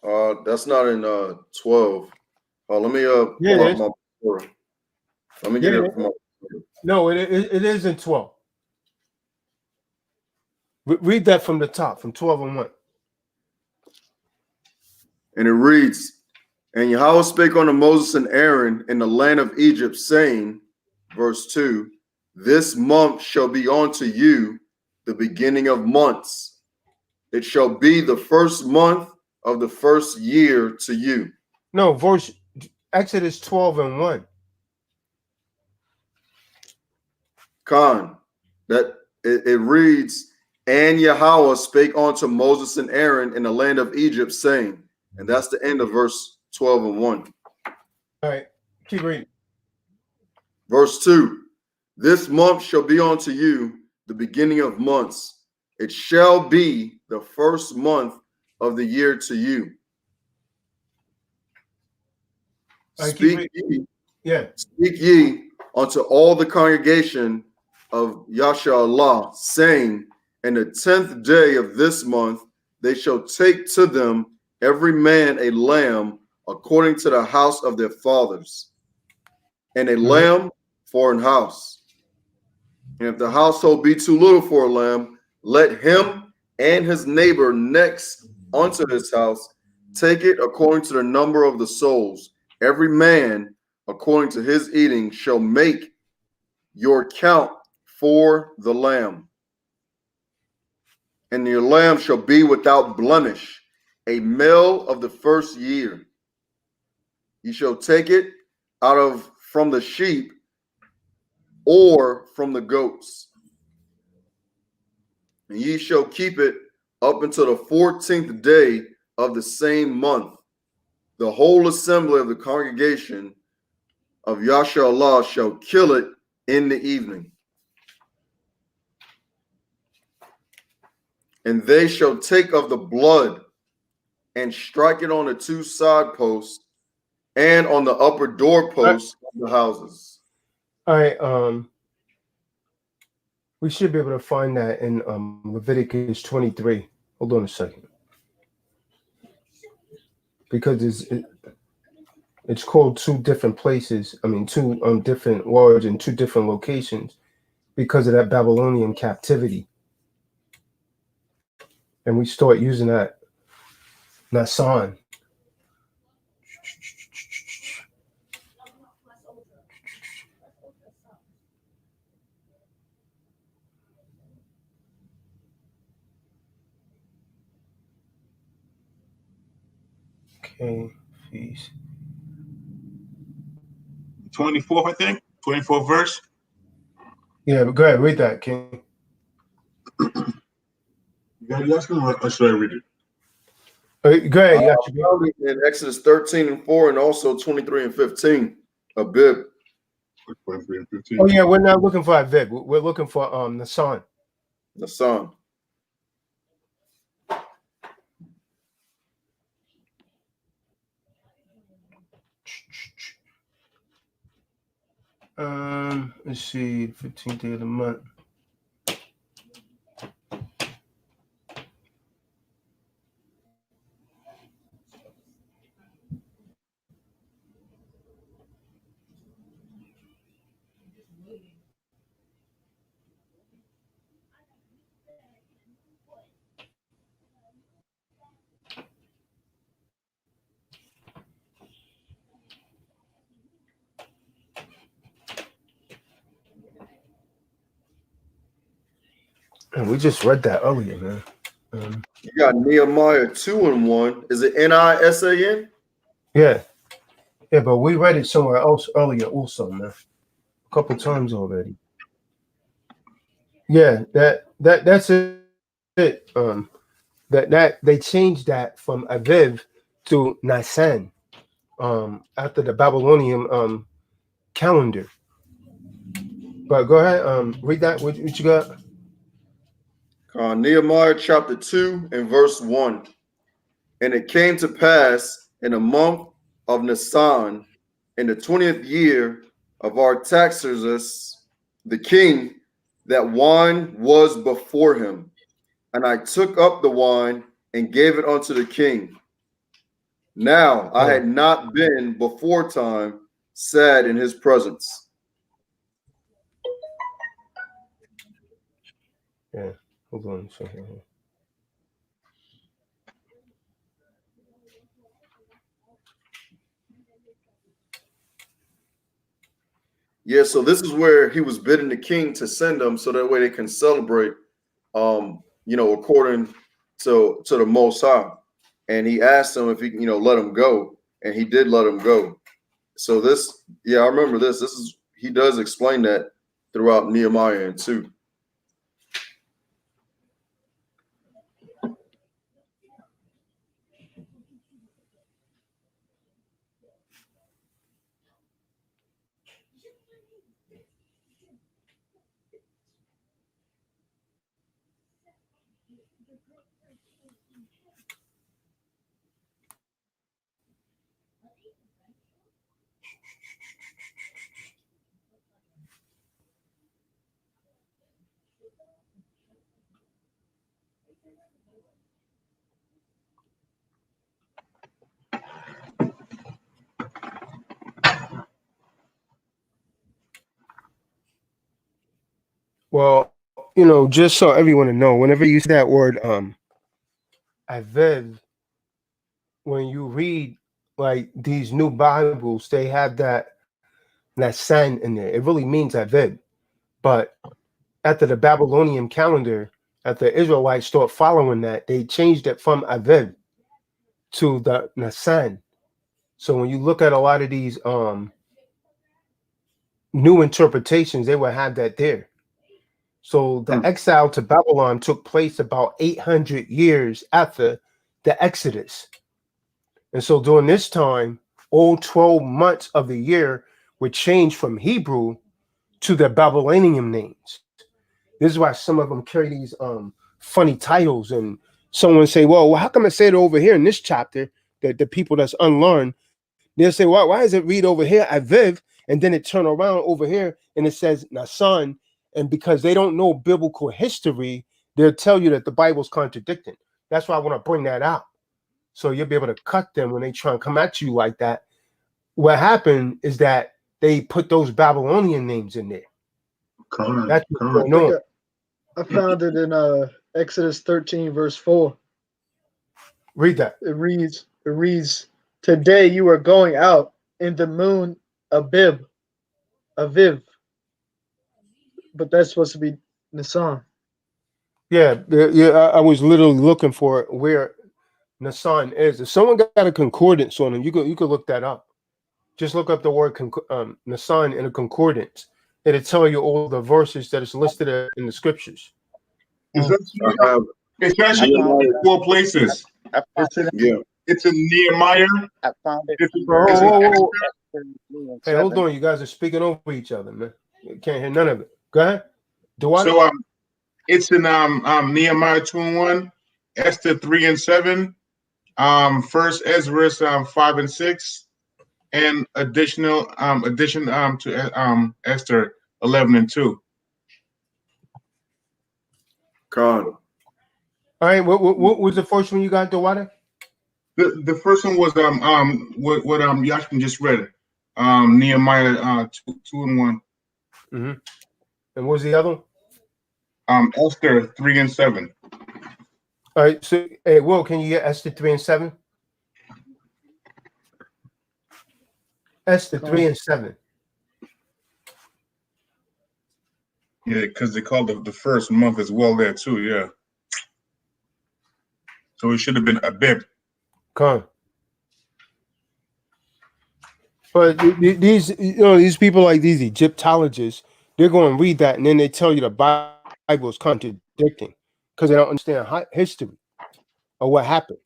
That's not in 12. Let me Yeah, pull it up is. my story. Let me Yeah, get it from my no, it is in 12. Read that from the top, from 12:1. And it reads, "And Yahweh spake unto Moses and Aaron in the land of Egypt, saying," verse 2, "This month shall be unto you the beginning of months. It shall be the first month of the first year to you." No, verse Exodus 12:1. Con, that it reads, "And Yahweh spake unto Moses and Aaron in the land of Egypt, saying," and that's the end of verse 12:1. All right, keep reading. Verse 2, "This month shall be unto you the beginning of months. It shall be the first month of the year to you. All right, keep Speak reading. ye, Yeah. speak ye unto all the congregation of Yasharallah, saying, In the 10th day of this month they shall take to them every man a lamb according to the house of their fathers, and a lamb for an house. And if the household be too little for a lamb, let him and his neighbor next unto his house take it according to the number of the souls. Every man according to his eating shall make your count for the lamb. And your lamb shall be without blemish, a male of the first year. You shall take it out of from the sheep or from the goats. And ye shall keep it up until the 14th day of the same month. The whole assembly of the congregation of Yasha shall kill it in the evening. And they shall take of the blood and strike it on the two side posts and on the upper doorposts of the houses. All right. We should be able to find that in Leviticus 23. Hold on a second. Because it's called two different places. I mean, two different words in two different locations because of that Babylonian captivity. And we start using that Nasan. Okay, feast. 24th, I think. 24th verse. Yeah, but go ahead, read that, King. You got it, Justin, or should I read it? Go ahead, you got your In Exodus 13 and 4 and also 23 and 15, a bib. 23 and 15. Oh yeah, we're not looking for Aviv. We're looking for Nasan. The son. Let's see, 15th day of the month. And we just read that earlier, man. You got Nehemiah 2 and 1. Is it Nisan? Yeah, but we read it somewhere else earlier, also, man. A couple times already. Yeah, that's it. That they changed that from Aviv to Nisan, after the Babylonian calendar. But go ahead, read that. What you got? Nehemiah chapter 2 and verse 1. And it came to pass in the month of Nisan, in the 20th year of Artaxerxes, the king, that wine was before him. And I took up the wine and gave it unto the king. Now I had not been before time sad in his presence. Yeah, hold on a second. Yeah, so this is where he was bidding the king to send them so that way they can celebrate, according to the Most High. And he asked him if he, let him go, and he did let him go. So this, I remember this. He does explain that throughout Nehemiah and 2. Well, just so everyone to know, whenever you see that word Aviv, when you read like these new Bibles, they have that sign in there. It really means Aviv. But after the Babylonian calendar, after the Israelites start following that, they changed it from Aviv to the Nisan. So when you look at a lot of these new interpretations, they will have that there. So the exile to Babylon took place about 800 years after the Exodus. And so during this time, all 12 months of the year would change from Hebrew to the Babylonian names. This is why some of them carry these funny titles, and someone say, well, how come I say it over here in this chapter that the people that's unlearned, they'll say, why does it read over here Aviv, and then it turn around over here and it says Nasan? And because they don't know biblical history, they'll tell you that the Bible's contradicting. That's why I want to bring that out. So you'll be able to cut them when they try and come at you like that. What happened is that they put those Babylonian names in there. That's what's going on. I found it in Exodus 13, verse 4. Read that. It reads, today you are going out in the moon Aviv. But that's supposed to be Nisan. Yeah. I was literally looking for where Nisan is. If someone got a concordance on them, you could look that up. Just look up the word Nisan in a concordance. It'll tell you all the verses that is listed in the scriptures. It's actually in 4 places. It's in Nehemiah. I found it. Whoa. Hey, hold on. You guys are speaking over each other, man. You can't hear none of it. Go ahead. So it's in Nehemiah 2:1, Esther 3:7, First Ezra 5 and 6, and addition to Esther 11 and 2. Con. All right. What was the first one you got, Dewada? The first one was what Yashkin just read, Nehemiah 2:1. Mm-hmm. And what was the other one? Esther 3 and 7. All right. So, hey, Will, can you get Esther 3 and 7? Esther 3 and 7. Yeah, because they called the first month as well there too. Yeah. So it should have been Abib. Come. But these people like these Egyptologists, they're going to read that and then they tell you the Bible is contradicting because they don't understand history or what happened.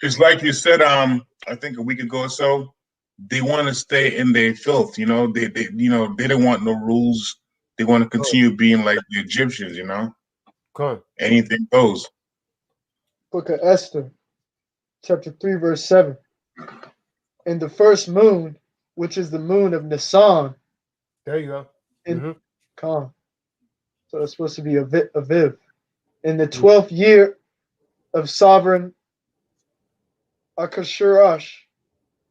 It's like you said, I think a week ago or so, they want to stay in their filth. They don't want no rules. They want to continue being like the Egyptians. Anything goes. Book of Esther, chapter 3, verse 7. In the first moon, which is the moon of Nisan. There you go. So that's supposed to be Aviv. In the 12th year of sovereign Akashurash,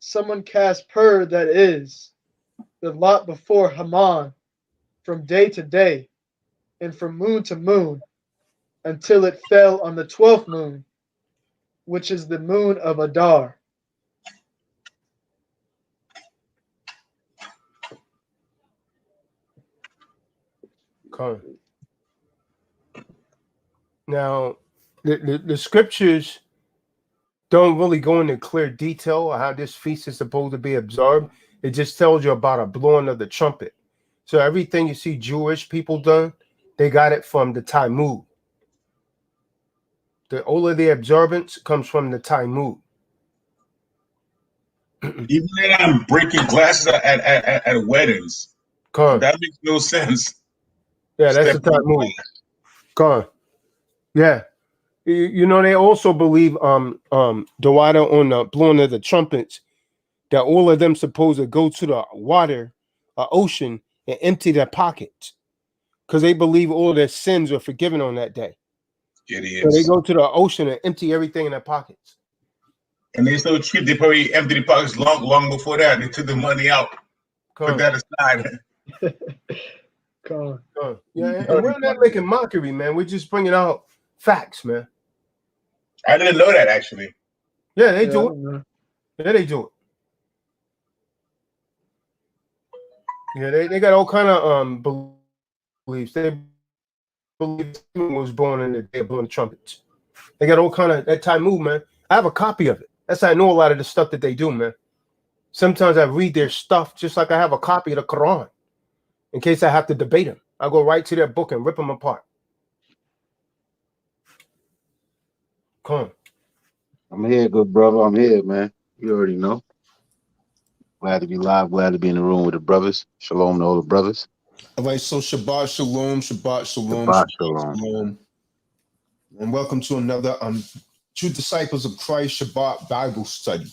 someone cast that is, the lot before Haman, from day to day, and from moon to moon, until it fell on the 12th moon, which is the moon of Adar. Okay. Now, the scriptures don't really go into clear detail of how this feast is supposed to be observed. It just tells you about a blowing of the trumpet. So everything you see Jewish people done, they got it from the Talmud. All of the observance comes from the Talmud. Even then, I'm breaking glasses at weddings. That makes no sense. Yeah, that's the Talmud. Yeah. They also believe Dewada on the blowing of the trumpets, that all of them supposed to go to the water, ocean, and empty their pockets, because they believe all their sins are forgiven on that day. Idiots. So they go to the ocean and empty everything in their pockets. And they're so cheap, they probably emptied the pockets long before that. They took the money out, put that aside. God. Yeah, and we're not making mockery, man. We're just bringing out facts, man. I didn't know that actually. Yeah, they Yeah, I do it. don't know. Yeah, they do it. Yeah, they got all kind of beliefs. They believe was born in the day of blowing trumpets. They got all kind of that time move, man. I have a copy of it. That's how I know a lot of the stuff that they do, man. Sometimes I read their stuff just like I have a copy of the Quran in case I have to debate them. I go right to their book and rip them apart. Come on. I'm here, good brother. I'm here, man. You already know. Glad to be live. Glad to be in the room with the brothers. Shalom to all the brothers. All right, so Shabbat Shalom, Shabbat Shalom, Shabbat Shabbat shalom. Shalom. And welcome to another True Disciples of Christ Shabbat Bible study.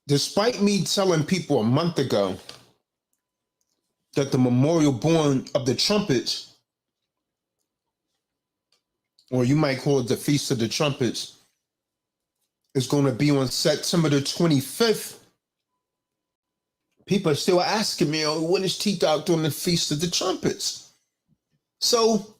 Despite me telling people a month ago that the memorial born of the trumpets, or you might call it the Feast of the Trumpets, is going to be on September the 25th, people are still asking me, oh, when is T-Doc doing the Feast of the Trumpets? So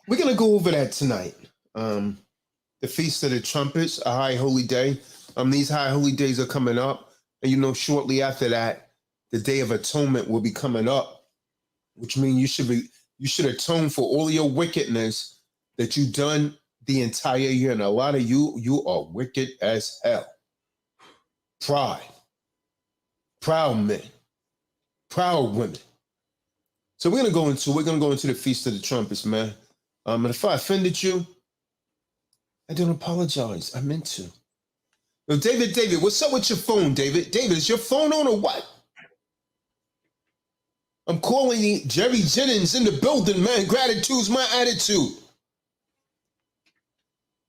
we're going to go over that tonight. The Feast of the Trumpets, a high holy day. These high holy days are coming up. And shortly after that, the Day of Atonement will be coming up, which means you should atone for all your wickedness that you've done the entire year. And a lot of you are wicked as hell. Pride. Proud men. Proud women. So we're gonna go into the Feast of the Trumpets, man. And if I offended you, I don't apologize. I meant to. Yo, David, what's up with your phone, David? David, is your phone on or what? I'm calling you Jerry Jennings in the building, man. Gratitude's my attitude.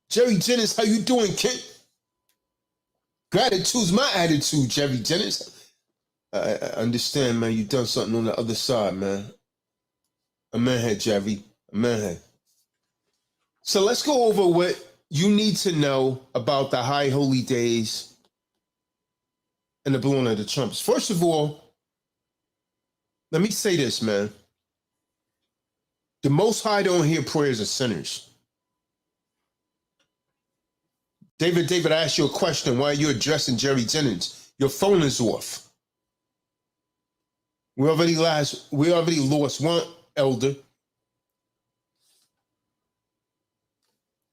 Jerry Jennings, how you doing, kid? Gratitude's my attitude, Jerry Jennings. I understand, man. You done something on the other side, man. Amen, head, Jerry. Amen, head. So let's go over what you need to know about the high holy days and the blowing of the trumpets. First of all, let me say this, man. The Most High don't hear prayers of sinners. David, I asked you a question. Why are you addressing Jerry Jennings? Your phone is off. We already lost one elder.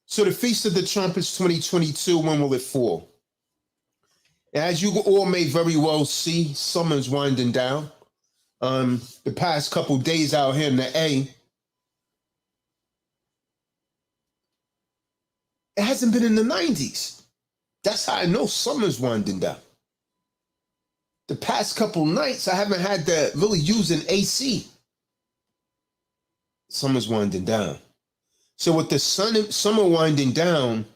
So the Feast of the Trumpets 2022, when will it fall? As you all may very well see, summer's winding down. The past couple days out here in the A, it hasn't been in the 90s. That's how I know summer's winding down. The past couple nights, I haven't had to really use an AC. Summer's winding down. So with the summer winding down,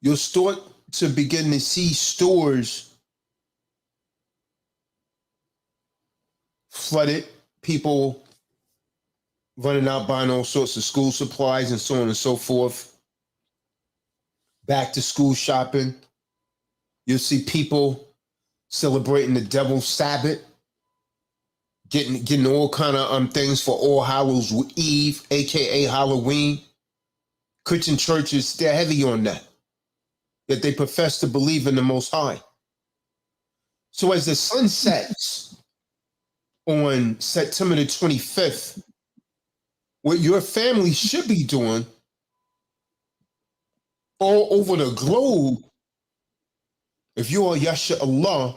you'll start to begin to see stores flooded, people running out buying all sorts of school supplies and so on and so forth. Back to school shopping. You'll see people celebrating the devil's Sabbath, getting all kind of things for All Hallows Eve, aka Halloween. Christian churches, they're heavy on that. That they profess to believe in the Most High. So as the sun sets on September the 25th, what your family should be doing all over the globe, if you are Yasha Allah,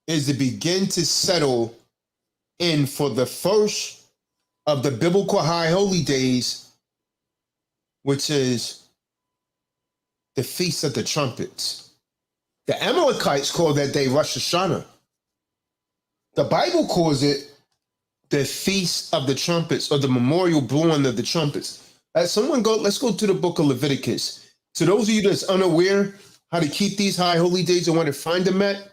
is to begin to settle in for the first of the biblical high holy days, which is the Feast of the Trumpets. The Amalekites call that day Rosh Hashanah. The Bible calls it the Feast of the Trumpets, or the memorial blowing of the trumpets. Let's go to the book of Leviticus. To those of you that's unaware how to keep these high holy days and want to find them at,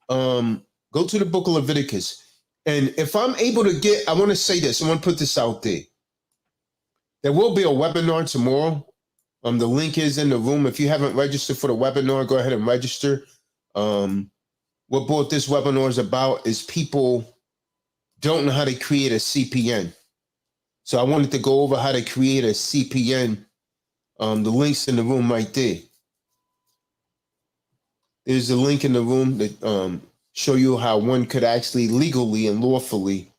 go to the book of Leviticus. And if I'm able to I want to say this, I want to put this out there. There will be a webinar tomorrow. The link is in the room. If you haven't registered for the webinar, go ahead and register. What brought this webinar is about is people don't know how to create a CPN. So I wanted to go over how to create a CPN. The link's in the room right there. There's a link in the room that show you how one could actually legally and lawfully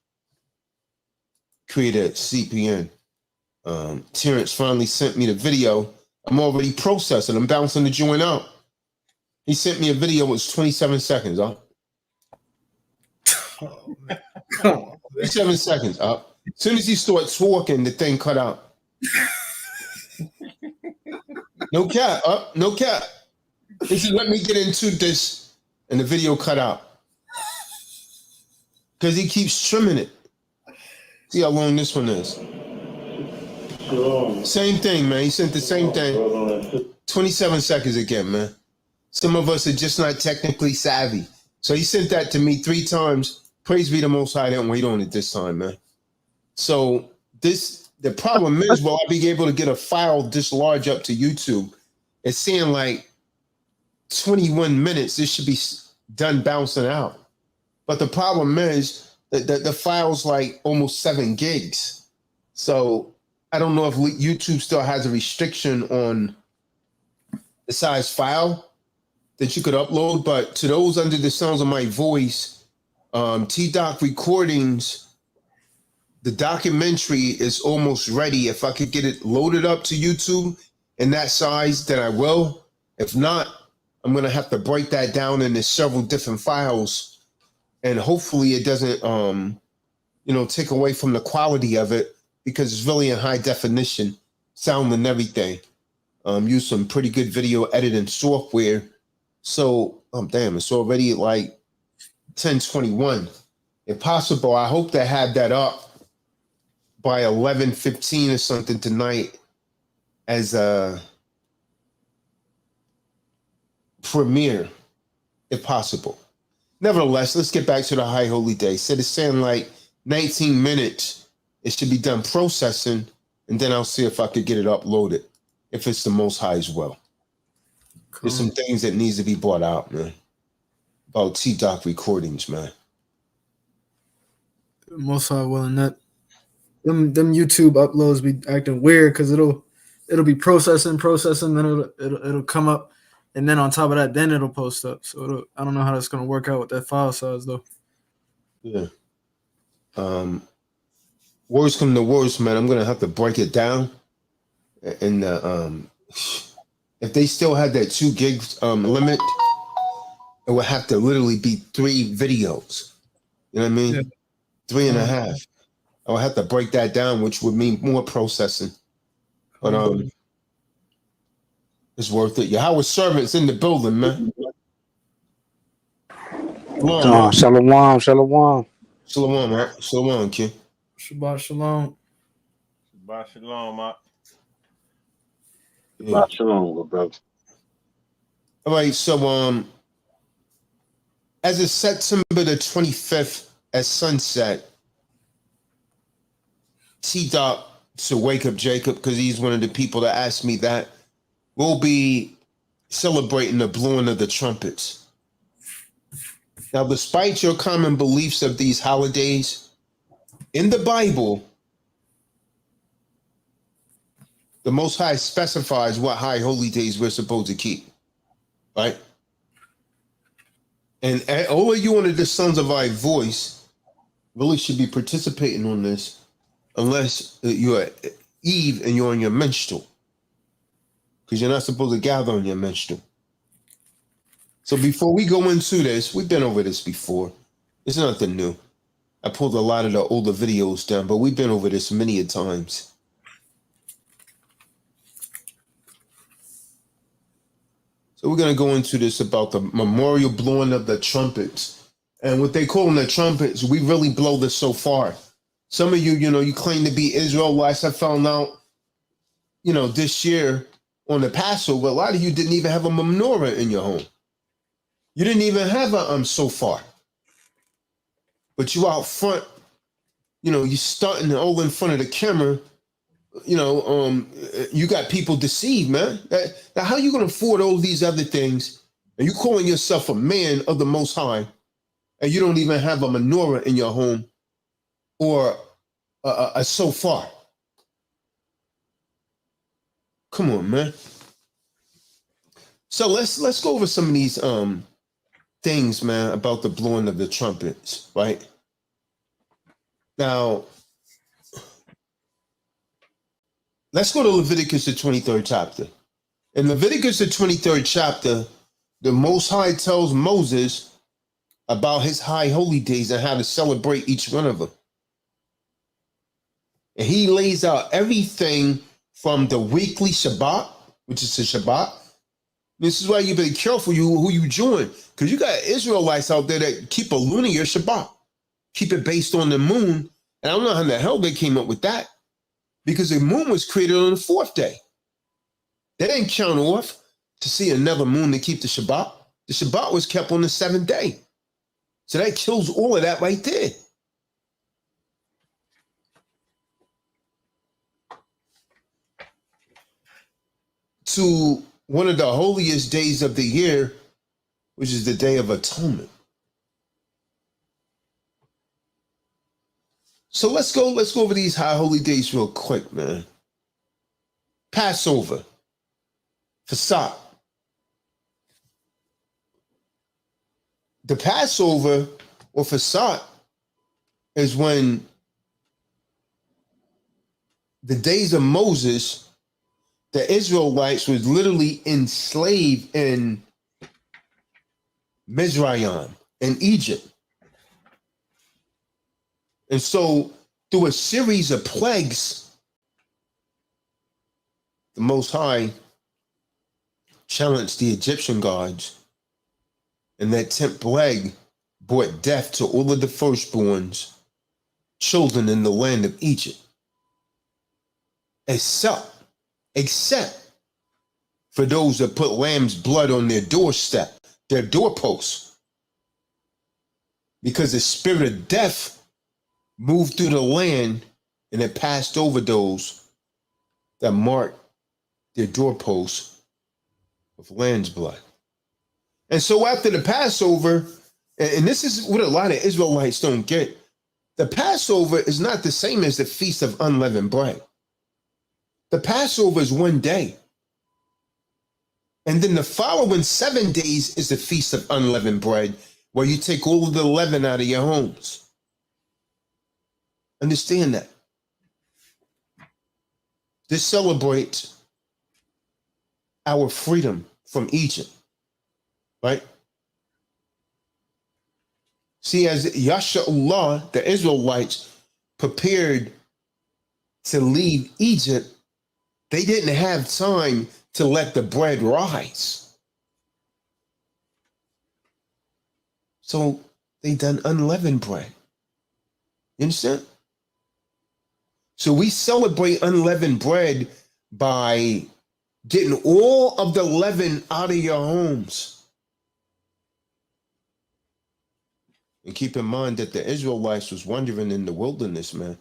create a CPN. Terrence finally sent me the video. I'm already processing. I'm bouncing the joint out. He sent me a video. It was 27 seconds. Huh? Oh, man. Come on, man. 27 seconds. As soon as he starts talking, the thing cut out. No cap. No cap. He said, let me get into this. And the video cut out. Because he keeps trimming it. See how long this one is. Same thing, man. He sent the same thing. 27 seconds again, man. Some of us are just not technically savvy. So he sent that to me 3 times. Praise be the Most High. I didn't wait on it this time, man. So the problem is, will I be able to get a file this large up to YouTube? It's saying like 21 minutes. This should be done bouncing out. But the problem is that the file's like almost 7 gigs. So I don't know if YouTube still has a restriction on the size file that you could upload. But to those under the sounds of my voice, Tazadaq Recordings, the documentary is almost ready. If I could get it loaded up to YouTube in that size, then I will. If not, I'm going to have to break that down into several different files. And hopefully it doesn't, take away from the quality of it, because it's really in high definition, sound and everything. Use some pretty good video editing software. So, damn, it's already like 10:21. If possible, I hope to have that up by 11:15 or something tonight as a premiere, if possible. Nevertheless, let's get back to the High Holy Day. Said it's saying like 19 minutes. It should be done processing, and then I'll see if I could get it uploaded, if it's the Most High as well. Cool. There's some things that needs to be brought out, man, about Tazadaq Recordings, man. Most High willing that. Them YouTube uploads be acting weird because it'll be processing, then it'll come up, and then on top of that, then it'll post up. So I don't know how that's gonna work out with that file size though. Yeah. Worst come to worst, man, I'm gonna have to break it down. And if they still had that 2 gigs limit, it would have to literally be 3 videos. You know what I mean? Yeah. 3.5. I would have to break that down, which would mean more processing. But it's worth it. Yahweh's servants in the building, man. Shalom, shalom. Shalom, man. Shalom, kid. Shabbat shalom. Shabbat shalom, Mark. Shabbat shalom, good brother. All right, so as of September the 25th at sunset, Tazadaq, to wake up Jacob, because he's one of the people that asked me that, we'll be celebrating the blowing of the trumpets. Now, despite your common beliefs of these holidays, in the Bible, the Most High specifies what high holy days we're supposed to keep, right? And all of you under the sons of our voice really should be participating on this, unless you're Eve and you're on your menstrual, because you're not supposed to gather on your menstrual. So before we go into this, we've been over this before. It's nothing new. I pulled a lot of the older videos down, but we've been over this many a times. So we're going to go into this about the memorial blowing of the trumpets. And what they call them the trumpets, we really blow this so far. Some of you, you claim to be Israelites. I found out, this year on the Passover, a lot of you didn't even have a menorah in your home. You didn't even have a shofar. But you out front, you starting all in front of the camera. You got people deceived, man. Now, how you going to afford all these other things And you calling yourself a man of the Most High, and you don't even have a menorah in your home or a shofar. Come on, man. So let's go over some of these things, man, about the blowing of the trumpets, right? Now, let's go to Leviticus, the 23rd chapter. In Leviticus, the 23rd chapter, the Most High tells Moses about his high holy days and how to celebrate each one of them. And he lays out everything from the weekly Shabbat, which is the Shabbat. This is why you better be careful who you join, because you got Israelites out there that keep a lunar Shabbat, keep it based on the moon. And I don't know how the hell they came up with that, because the moon was created on the fourth day. They didn't count off to see another moon to keep the Shabbat. The Shabbat was kept on the seventh day. So that kills all of that right there. To one of the holiest days of the year, which is the Day of Atonement. So let's go over these high holy days real quick, man. Passover, Fasad. The Passover or Fasad is when the days of Moses, the Israelites was literally enslaved in Mizraim in Egypt. And so through a series of plagues, the Most High challenged the Egyptian gods, and that 10th plague brought death to all of the firstborns, children in the land of Egypt, except for those that put lamb's blood on their doorstep, their doorposts, because the spirit of death moved through the land and it passed over those that marked their doorposts with lamb's blood. And so after the Passover, and this is what a lot of Israelites don't get, the Passover is not the same as the Feast of Unleavened Bread. The Passover is one day. And then the following 7 days is the Feast of Unleavened Bread, where you take all of the leaven out of your homes. Understand that. This celebrates our freedom from Egypt, right? See, as h.o.i, the Israelites prepared to leave Egypt, they didn't have time to let the bread rise. So they done unleavened bread. You understand? So we celebrate unleavened bread by getting all of the leaven out of your homes. And keep in mind that the Israelites was wandering in the wilderness, man,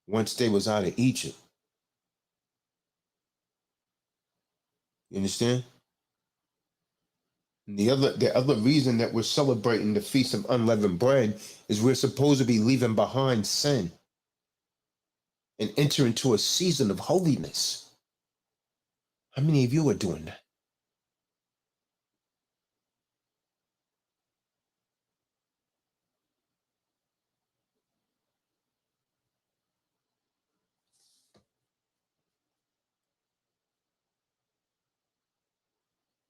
once they was out of Egypt. You understand? And the other reason that we're celebrating the Feast of Unleavened Bread is we're supposed to be leaving behind sin and enter into a season of holiness. How many of you are doing that?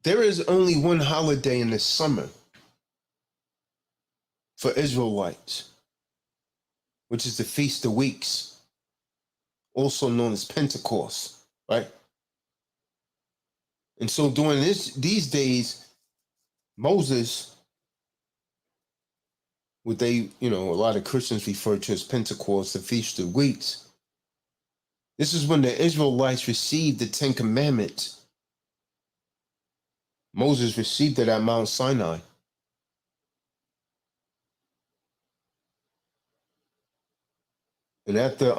There is only one holiday in the summer for Israelites, which is the Feast of Weeks, also known as Pentecost, right? And so during these days, Moses, what they, a lot of Christians refer to as Pentecost, the Feast of Weeks. This is when the Israelites received the 10 Commandments. Moses received it at Mount Sinai. And after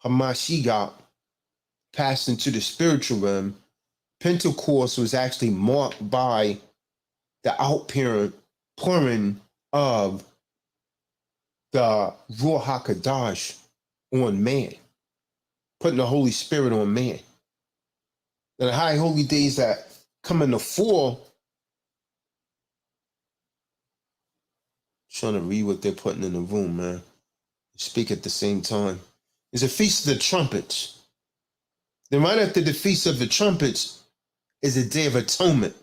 Hamashiach passed into the spiritual realm, Pentecost was actually marked by the outpouring of the Ruach HaKodesh on man, putting the Holy Spirit on man. And the high holy days that come in the fall, trying to read what they're putting in the room, man. Speak at the same time. It's a Feast of the Trumpets. Then right after the Feast of the Trumpets is a Day of Atonement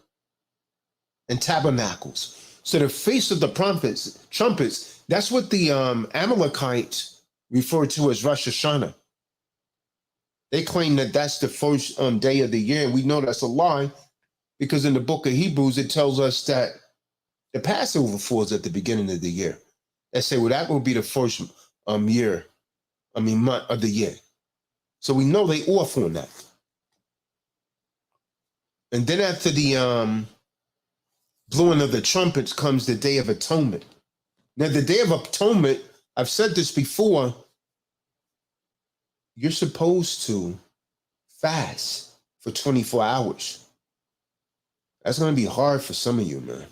and Tabernacles. So the Feast of the Trumpets, that's what the Amalekites refer to as Rosh Hashanah. They claim that that's the first day of the year, and we know that's a lie because in the book of Hebrews, it tells us that the Passover falls at the beginning of the year. They say, well, that will be the first month of the year. So we know they off on that. And then after the blowing of the trumpets comes the Day of Atonement. Now, the Day of Atonement, I've said this before, you're supposed to fast for 24 hours. That's going to be hard for some of you, man,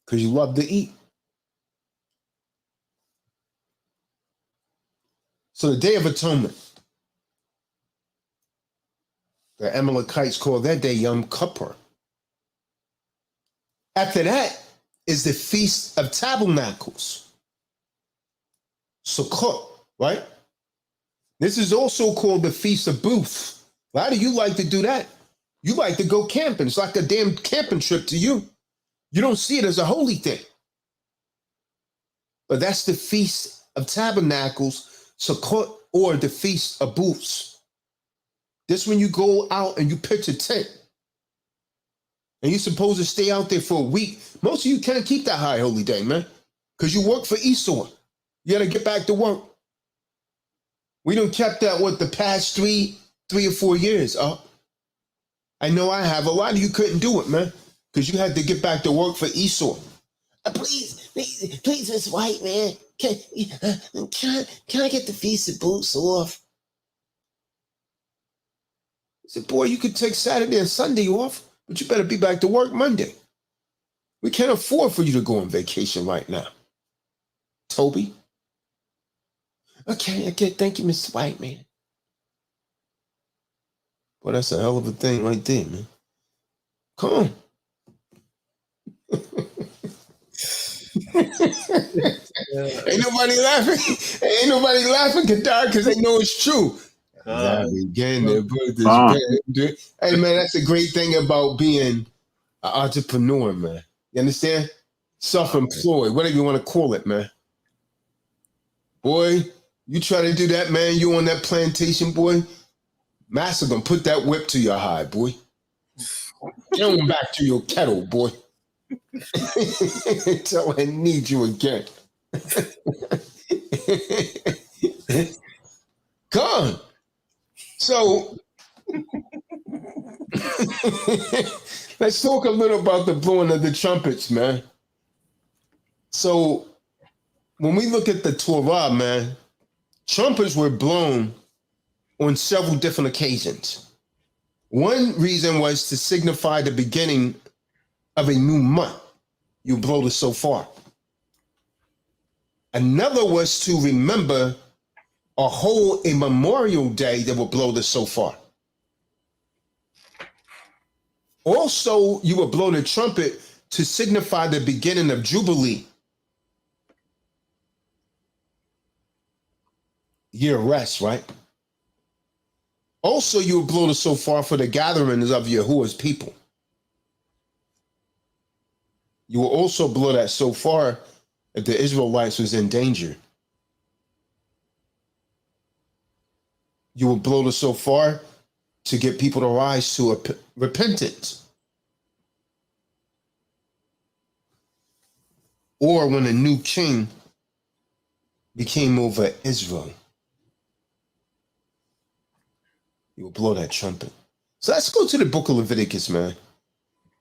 because you love to eat. So the Day of Atonement, the Amalekites call that day Yom Kippur. After that is the Feast of Tabernacles, Sukkot, right? This is also called the Feast of Booths. A lot of you like to do that. You like to go camping. It's like a damn camping trip to you. You don't see it as a holy thing. But that's the Feast of Tabernacles, Sukkot, or the Feast of Booths. This when you go out and you pitch a tent. And you're supposed to stay out there for a week. Most of you can't keep that high holy day, man. Because you work for Esau. You got to get back to work. We done kept that, the past three or 4 years up. I know I have. A lot of you couldn't do it, man. Because you had to get back to work for Esau. Please, Miss White, man. Can I get the Feast of Booths off? I said, boy, you could take Saturday and Sunday off, but you better be back to work Monday. We can't afford for you to go on vacation right now. Toby? Okay, thank you, Mr. White, man. Boy, that's a hell of a thing right there, man. Come on. Ain't nobody laughing, Kadar, because they know it's true. Again, hey, man, that's a great thing about being an entrepreneur, man. You understand? Self-employed, whatever you want to call it, man. Boy, you try to do that, man, you on that plantation, boy, Master gonna put that whip to your hide, boy. Get on back to your kettle, boy. Until I need you again. Come on. So let's talk a little about the blowing of the trumpets, man. So when we look at the Torah, man, trumpets were blown on several different occasions. One reason was to signify the beginning of a new month. You blow the shofar. Another was to remember a memorial day that will blow the shofar. Also, you will blow the trumpet to signify the beginning of Jubilee. Year rest, right? Also, you will blow the shofar for the gatherings of Yahuwah's people. You will also blow that shofar if the Israelites was in danger. You will blow the shofar to get people to rise to repentance. Or when a new king became over Israel, you will blow that trumpet. So let's go to the book of Leviticus, man.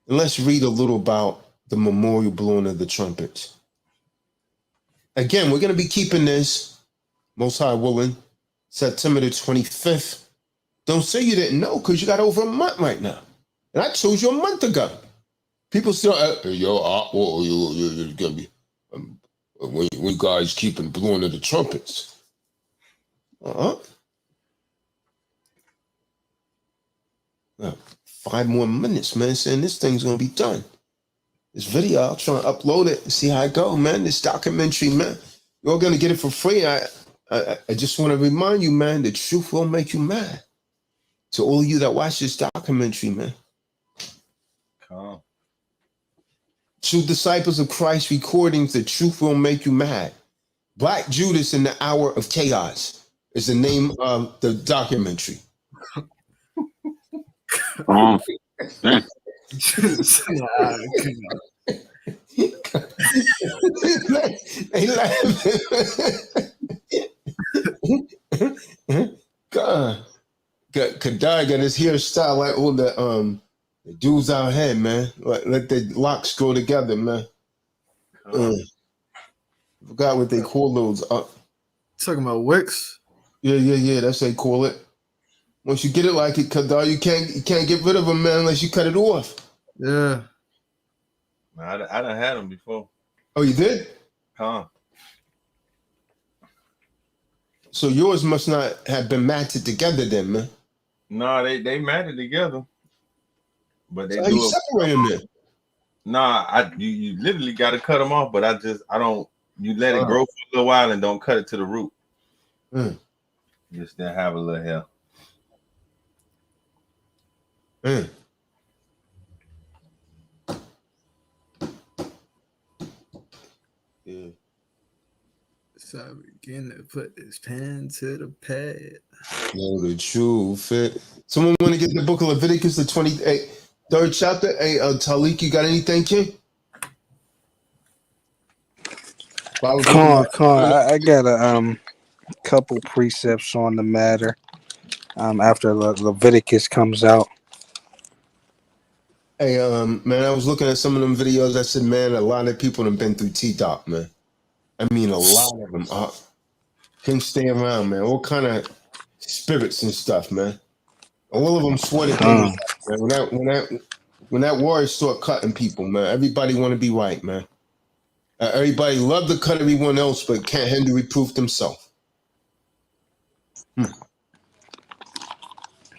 And let's read a little about the memorial blowing of the trumpets. Again, we're going to be keeping this, most high willing, September the 25th, Don't say you didn't know because you got over a month right now. And I told you a month ago. People still, you're going to be, when you guys keeping blowing of the trumpets. 5 more minutes, man, saying this thing's going to be done. This video, I'll try to upload it and see how it go, man. This documentary, man. You're all going to get it for free. I just want to remind you, man, the truth will make you mad. To all of you that watch this documentary, man. Calm. True Disciples of Christ recordings, the truth will make you mad. Black Judas in the Hour of Chaos is the name of the documentary. God. Kadai got his hairstyle like all the dudes out here, man. Let the locks go together, man. Forgot what they call those. Talking about wicks? Yeah. That's what they call it. Once you get it like it, Kadai, you can't get rid of them, man, unless you cut it off. Yeah. I done had them before. Oh, you did? Calm. So yours must not have been matted together then, man. No, they matted together. But they So how you separate them then? Nah, you literally got to cut them off, but you let it grow for a little while and don't cut it to the root. Just then have a little hair. Yeah. So I begin to put this pen to the pad. No, the truth. Someone want to get the book of Leviticus, the 23rd chapter? Hey, Talik, you got anything, King? I got a couple precepts on the matter after Leviticus comes out. Hey, man, I was looking at some of them videos. I said, man, a lot of people have been through T-Doc, man. I mean, a lot of them can stay around, man. All kind of spirits and stuff, man. All of them swore that they was, man. When that war start cutting people, man, everybody want to be right, man. Everybody love to cut everyone else, but can't handle reproof themselves.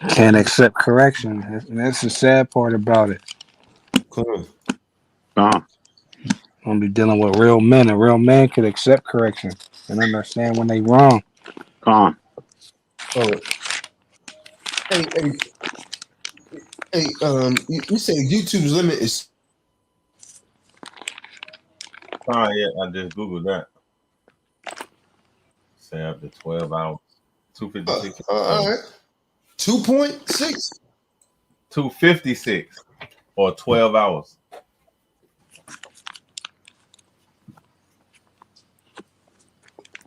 Can't accept correction. That's the sad part about it. Come on. I'm be dealing with real men, and real men could accept correction and understand when they wrong. Oh. Hey, you say YouTube's limit is. Oh yeah, I just googled that. Say up to 12 hours. 256. All right. 2.6. 256 or 12 hours.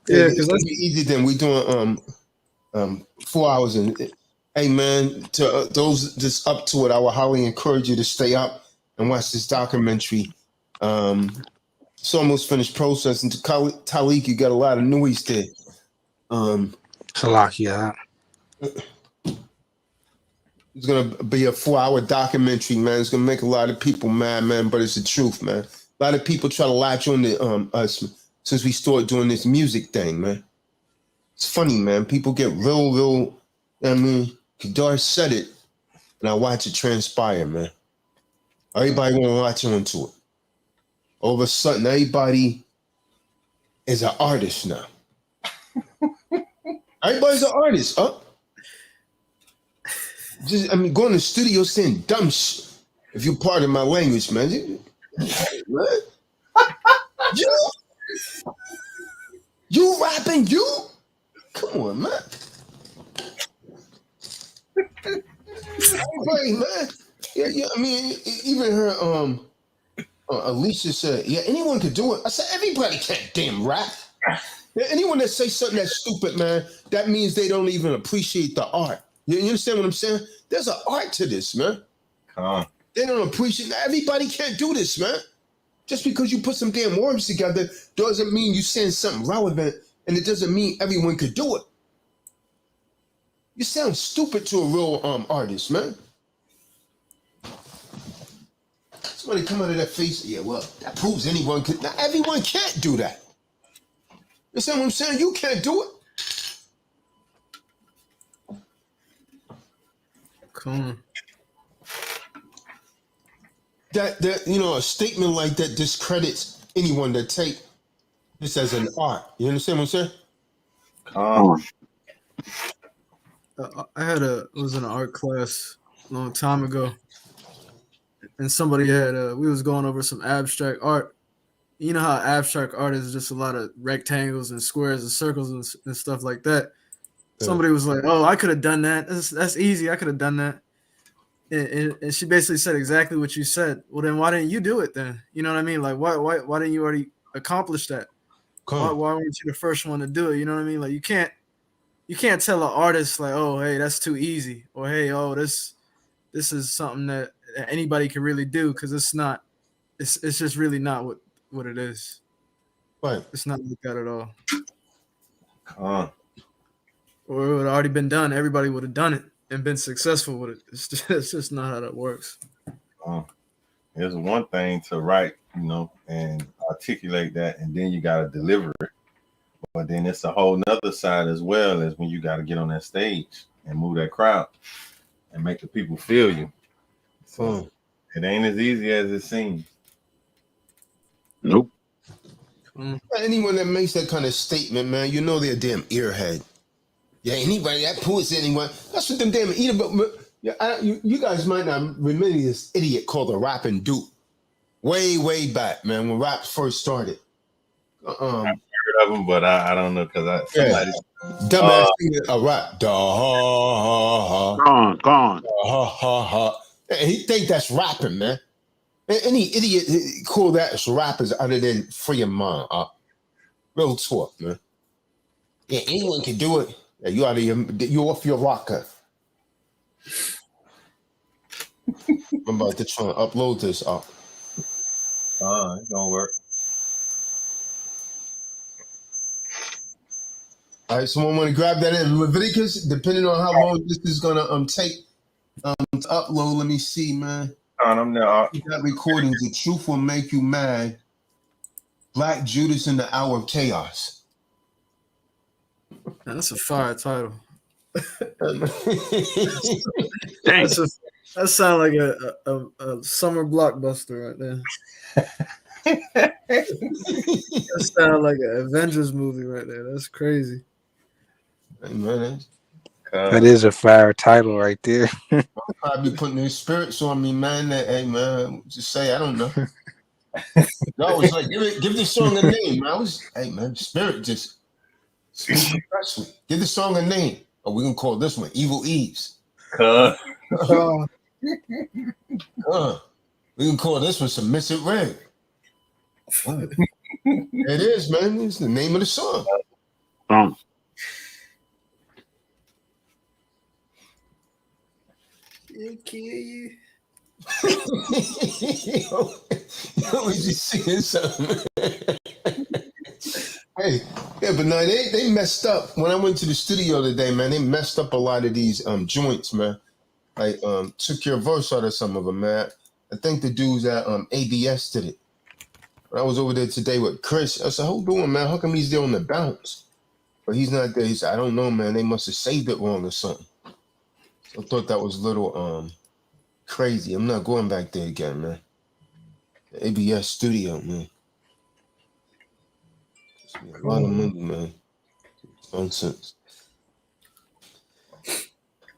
Yeah, because that's easy. Then we doing 4 hours and. Hey man, to those just up to it, I would highly encourage you to stay up and watch this documentary. It's almost finished processing. To Talik, you got a lot of noise there. Salakia. It's gonna be a 4-hour documentary, man. It's gonna make a lot of people mad, man. But it's the truth, man. A lot of people try to latch on to us since we started doing this music thing, man. It's funny, man. People get real. I mean, Kadar said it, and I watch it transpire, man. Everybody want to latch onto it. All of a sudden, everybody is an artist now. Everybody's an artist, huh? Going to the studio saying dumb shit. If you're part of my language, man. You rapping, you? Come on, man. Everybody, man. Yeah. I mean, even her, Alicia said, yeah, anyone could do it. I said, everybody can't damn rap. Anyone that say something that's stupid, man, that means they don't even appreciate the art. You understand what I'm saying? There's an art to this, man. They don't appreciate it. Everybody can't do this, man. Just because you put some damn words together doesn't mean you're saying something relevant, and it doesn't mean everyone could do it. You sound stupid to a real artist, man. Somebody come out of that face. Yeah, well, that proves anyone could. Now, everyone can't do that. You see what I'm saying? You can't do it. Come on. That you know, a statement like that discredits anyone that take this as an art. You understand what I'm saying? I was in an art class a long time ago, and somebody had we was going over some abstract art. You know how abstract art is just a lot of rectangles and squares and circles and stuff like that. Yeah. Somebody was like, "Oh, I could have done that. That's easy. I could have done that." And she basically said exactly what you said. Well, then why didn't you do it then? You know what I mean? Like, why didn't you already accomplish that? Why weren't you the first one to do it? You know what I mean? Like, you can't tell an artist like, oh, hey, that's too easy, or hey, oh, this is something that anybody can really do, because it's not. It's just really not what it is. Right. It's not like that at all. Or it would have already been done. Everybody would have done it and been successful with it. It's just not how that works. It's one thing to write, and articulate that, and then you got to deliver it. But then it's a whole nother side as well, as when you got to get on that stage and move that crowd and make the people feel you. So it ain't as easy as it seems. Nope. Anyone that makes that kind of statement, man, you know they're a damn earhead. Yeah, anybody that puts anyone, that's what them damn eater. But yeah, you guys might not remember this idiot called the rapping dude. Way back, man, when rap first started. I've heard of them, but I don't know, because somebody dumbass a rap. Gone. And he think that's rapping, man. Any idiot call that as rappers other than free your mind. Real talk, man. Yeah, anyone can do it. Yeah, you off your rocker. I'm about to try and upload this up. It's gonna work. All right, someone want to grab that in Leviticus, depending on how long this is gonna take to upload. Let me see, man. I'm there. That recordings, the truth will make you mad. Black Judas in the hour of chaos. Man, that's a fire title. Dang. That sounds like a summer blockbuster right there. That sounds like an Avengers movie right there. That's crazy. Hey, man, that is a fire title right there. I'll probably be putting their spirits on me, man. Hey, man, just say I don't know. No, it's like give the song a name. Hey, man, spirit just give the song a name. Oh, we're gonna call this one Evil Eves. We can call this one Submissive Red. It is, man. It's the name of the song. Kill you. I was just singing something. Hey, yeah, but no, they messed up. When I went to the studio today, man, they messed up a lot of these joints, man. Like took your verse out of some of them, man. I think the dudes at ABS did it. When I was over there today with Chris, I said, "How doing, man? How come he's there on the bounce?" But he's not there. He said, "I don't know, man. They must have saved it wrong or something." So I thought that was a little crazy. I'm not going back there again, man. The ABS studio, man. Just me a lot of money, man. Nonsense. All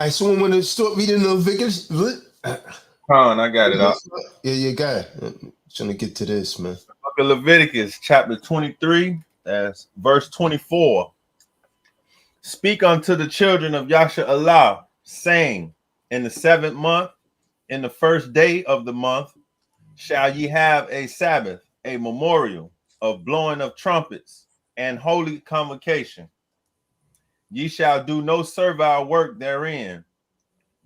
right, someone want to start reading Leviticus? I got it up. Yeah, you got it. I'm trying to get to this, man. Book of Leviticus, chapter 23, that's verse 24. Speak unto the children of Yasha-Allah, saying, in the 7th month, in the 1st day of the month, shall ye have a Sabbath, a memorial of blowing of trumpets and holy convocation. Ye shall do no servile work therein,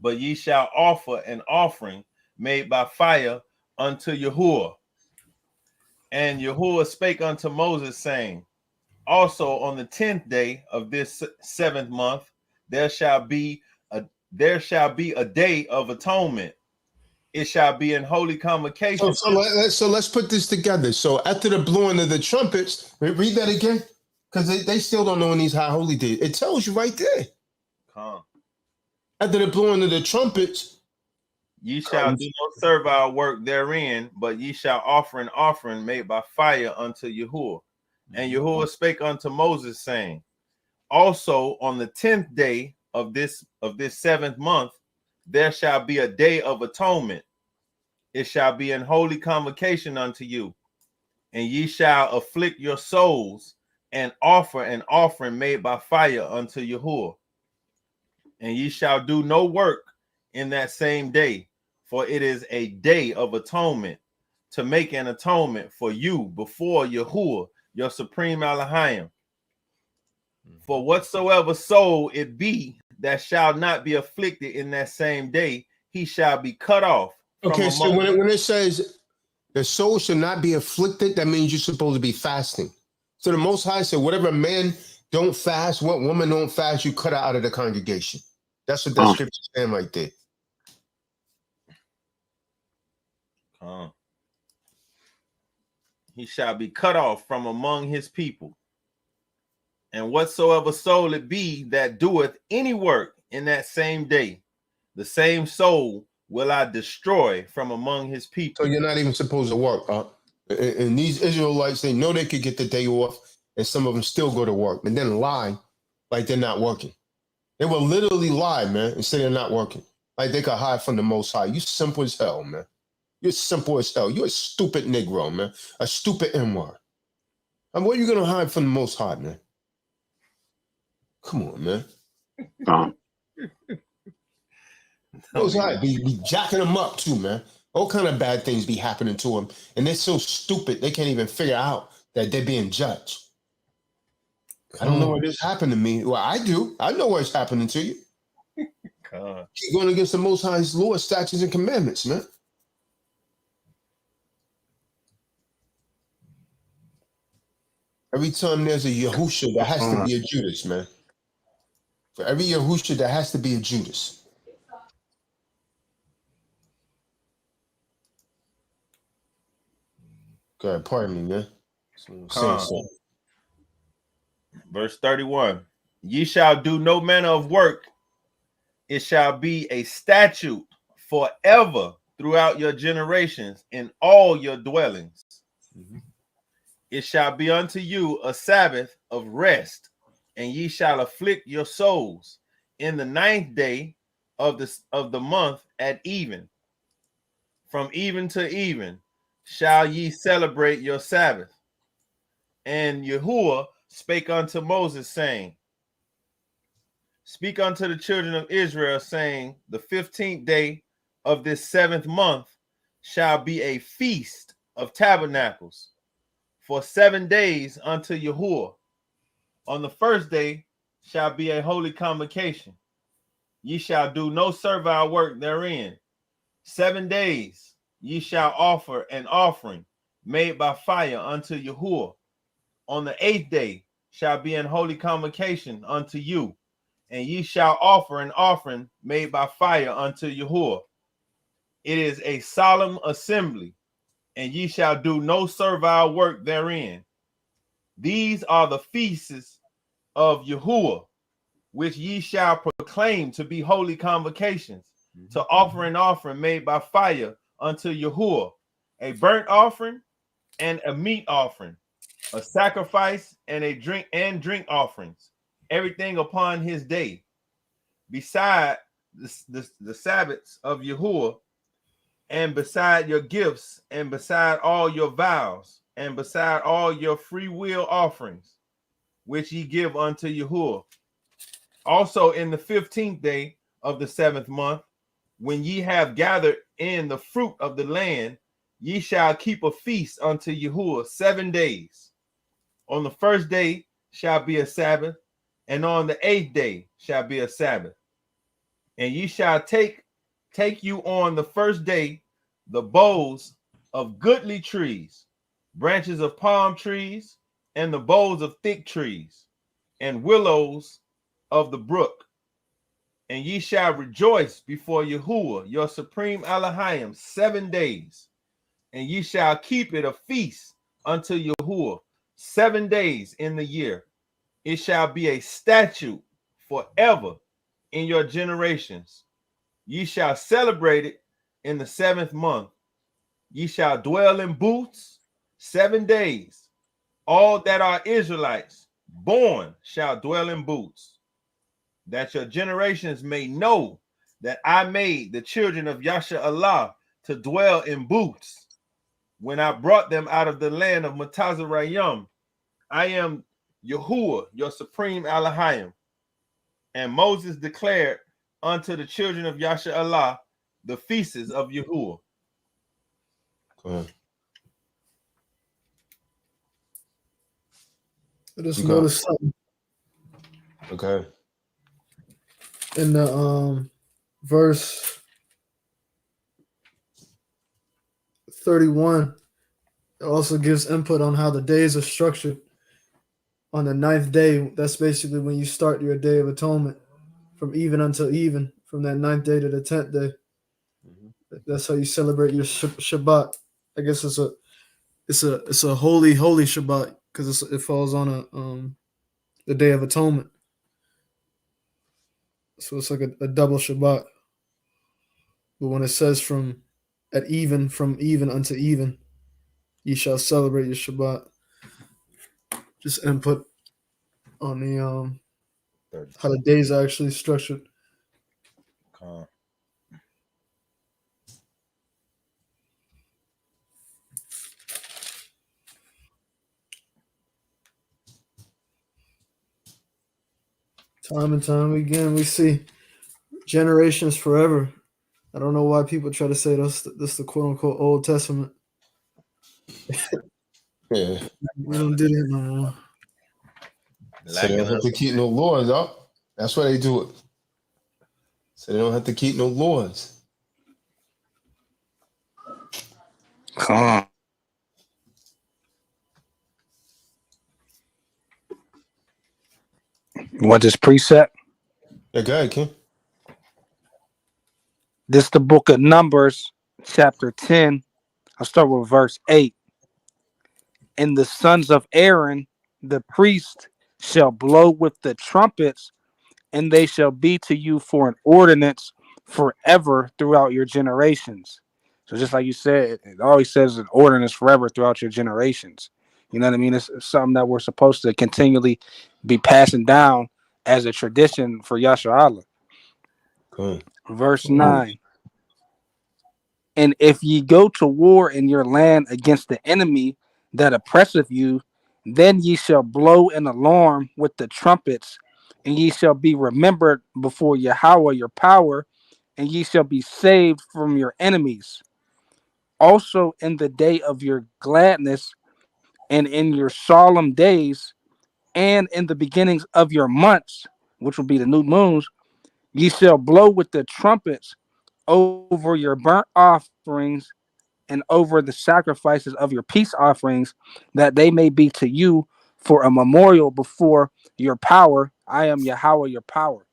but ye shall offer an offering made by fire unto Yahuwah. And Yahuwah spake unto Moses, saying, also on the 10th day of this 7th month, there shall be a day of atonement. It shall be in holy convocation. So let's put this together. So after the blowing of the trumpets, read that again, because they still don't know when these high holy days. It tells you right there. After the blowing of the trumpets, ye shall do no servile work therein, but ye shall offer an offering made by fire unto Yahuwah. And Yahuwah spake unto Moses, saying, also on the 10th day of this 7th month, there shall be a day of atonement. It shall be an holy convocation unto you, and ye shall afflict your souls and offer an offering made by fire unto Yahuwah. And ye shall do no work in that same day, for it is a day of atonement, to make an atonement for you before Yahuwah, your supreme Elohim. For whatsoever soul it be that shall not be afflicted in that same day, he shall be cut off. Okay, so when it says the soul should not be afflicted, that means you're supposed to be fasting. So the Most High said, whatever man don't fast, what woman don't fast, you cut her out of the congregation. That's what that scripture's saying right there. He shall be cut off from among his people. And whatsoever soul it be that doeth any work in that same day, the same soul will I destroy from among his people. So you're not even supposed to work, huh? And these Israelites, they know they could get the day off, and some of them still go to work, and then lie like they're not working. They will literally lie, man, and say they're not working. Like they could hide from the Most High. You simple as hell, man. You're simple as hell. You're a stupid Negro, man. A stupid N-word. And what are you going to hide from the Most High, man? Come on, man. Most High be jacking them up too, man. All kind of bad things be happening to them. And they're so stupid, they can't even figure out that they're being judged. I don't know what this happened to me. Well, I do. I know what's happening to you. Keep going against the Most High's law, statutes, and commandments, man. Every time there's a Yahusha, there has to be a Judas, man. For every Yahusha, there has to be a Judas. God, pardon me, man. Verse 31. Ye shall do no manner of work. It shall be a statute forever throughout your generations in all your dwellings. It shall be unto you a Sabbath of rest, and ye shall afflict your souls in the 9th day of the month at even. From even to even shall ye celebrate your Sabbath. And Yahuwah spake unto Moses, saying, speak unto the children of Israel, saying, the 15th day of this 7th month shall be a feast of tabernacles for 7 days unto Yahuwah. On the 1st day shall be a holy convocation. Ye shall do no servile work therein. 7 days ye shall offer an offering made by fire unto Yahuwah. On the 8th day shall be an holy convocation unto you, and ye shall offer an offering made by fire unto Yahuwah. It is a solemn assembly, and ye shall do no servile work therein. These are the feasts of Yahuwah, which ye shall proclaim to be holy convocations, to offer an offering made by fire unto Yahuwah, a burnt offering and a meat offering, a sacrifice and a drink offerings, everything upon his day, beside the Sabbaths of Yahuwah, and beside your gifts, and beside all your vows, and beside all your free will offerings, which ye give unto Yahuwah. Also in the 15th day of the 7th month, when ye have gathered in the fruit of the land, ye shall keep a feast unto Yahuwah 7 days. On the 1st day shall be a Sabbath, and on the 8th day shall be a Sabbath. And ye shall take you on the 1st day the boughs of goodly trees, branches of palm trees, and the boughs of thick trees, and willows of the brook, And ye shall rejoice before Yahuwah, your supreme Elohim, 7 days. And ye shall keep it a feast unto Yahuwah 7 days in the year. It shall be a statute forever in your generations. Ye shall celebrate it in the 7th month. Ye shall dwell in booths 7 days. All that are Israelites born shall dwell in booths, that your generations may know that I made the children of Yasha Allah to dwell in booths when I brought them out of the land of Matazarayim. I am Yahuwah, your supreme Elohim. And Moses declared unto the children of Yasha Allah the feasts of Yahuwah. I just noticed something Okay. in the verse 31. It also gives input on how the days are structured. On the 9th day, that's basically when you start your Day of Atonement, from even until even, from that 9th day to the 10th day. That's how you celebrate your Shabbat. I guess it's a holy Shabbat because it falls on the Day of Atonement. So it's like a double Shabbat. But when it says from even unto even, ye shall celebrate your Shabbat. Just input on the how the days are actually structured. Time and time again, we see generations forever. I don't know why people try to say this the quote unquote Old Testament. Yeah. We don't do that no more. So they don't have to keep no laws, up. That's why they do it. So they don't have to keep no laws. Come. You want this precept? Yeah, go ahead, Kim. This the book of Numbers, chapter 10. I'll start with verse 8. And the sons of Aaron, the priest, shall blow with the trumpets, and they shall be to you for an ordinance forever throughout your generations. So just like you said, it always says an ordinance forever throughout your generations. You know what I mean? It's something that we're supposed to continually be passing down as a tradition for Yasha Allah. Good. Verse 9. And if ye go to war in your land against the enemy that oppresseth you, then ye shall blow an alarm with the trumpets, and ye shall be remembered before Yahweh your power, and ye shall be saved from your enemies. Also in the day of your gladness, and in your solemn days, and in the beginnings of your months, which will be the new moons, ye shall blow with the trumpets over your burnt offerings and over the sacrifices of your peace offerings, that they may be to you for a memorial before your power. I am Yahweh, your power.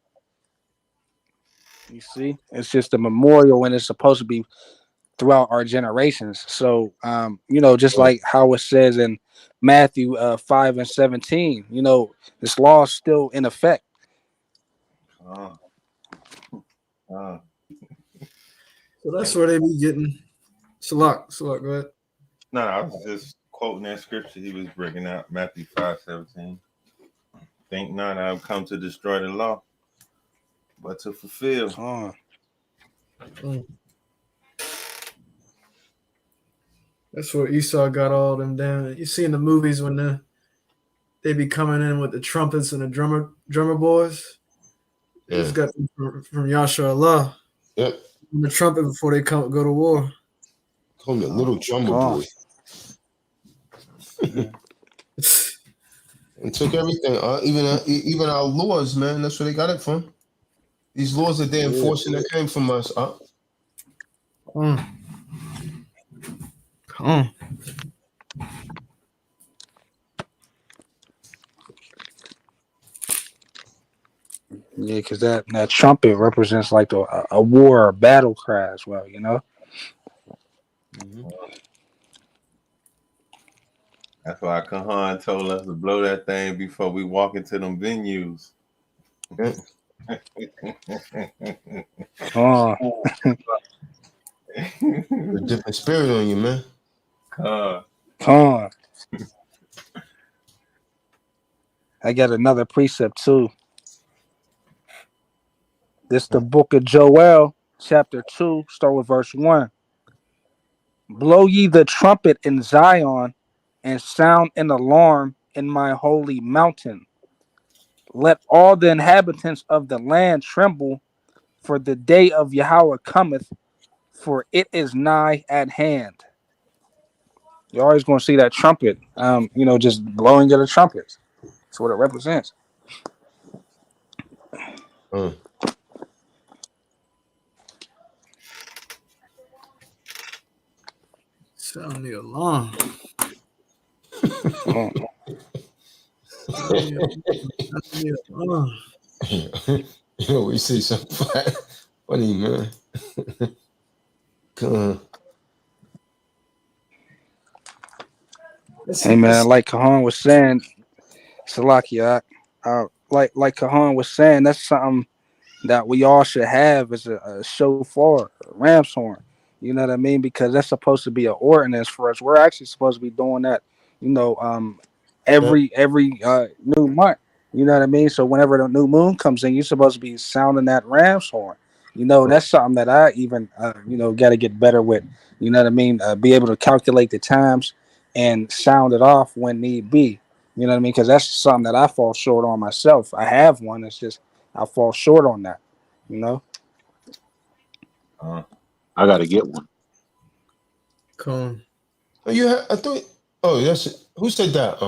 You see, it's just a memorial, and it's supposed to be throughout our generations. So, just like how it says in Matthew 5:17, this law is still in effect. So that's where they be getting. Salak, go ahead. No, I was just quoting that scripture he was bringing out, Matthew 5:17. Think not I have come to destroy the law, but to fulfill. That's where Esau got all them down. You see in the movies when they be coming in with the trumpets and the drummer boys. They just got them from Yasha Allah. Yep. And the trumpet before they go to war. Call me a little drummer boy. And took everything. Even our laws, man. That's where they got it from. These laws that they're enforcing that came from us. Yeah, because that trumpet represents like a war or battle cry as well, you know? Mhm. That's why Kahan told us to blow that thing before we walk into them venues. Yeah. Come on. A different spirit on you, man. Con. Come on. I got another precept too. This the book of Joel, chapter 2, start with verse 1. Blow ye the trumpet in Zion and sound an alarm in my holy mountain. Let all the inhabitants of the land tremble, for the day of Yahweh cometh, for it is nigh at hand. You're always going to see that trumpet, just blowing of the trumpets. That's what it represents. Sound the alarm. Oh, Sound the alarm. We see something funny, man. hey man, like Kahan was saying, Salakia, like Kahan was saying, that's something that we all should have as a shofar, a ram's horn. You know what I mean? Because that's supposed to be an ordinance for us. We're actually supposed to be doing that, every new month. You know what I mean? So whenever the new moon comes in, you're supposed to be sounding that ram's horn. That's something that I even got to get better with. You know what I mean? Be able to calculate the times and sound it off when need be. You know what I mean? Because that's something that I fall short on myself. I have one. It's just I fall short on that, you know. I gotta get one. Cool. Oh, I thought. Oh, that's who said that?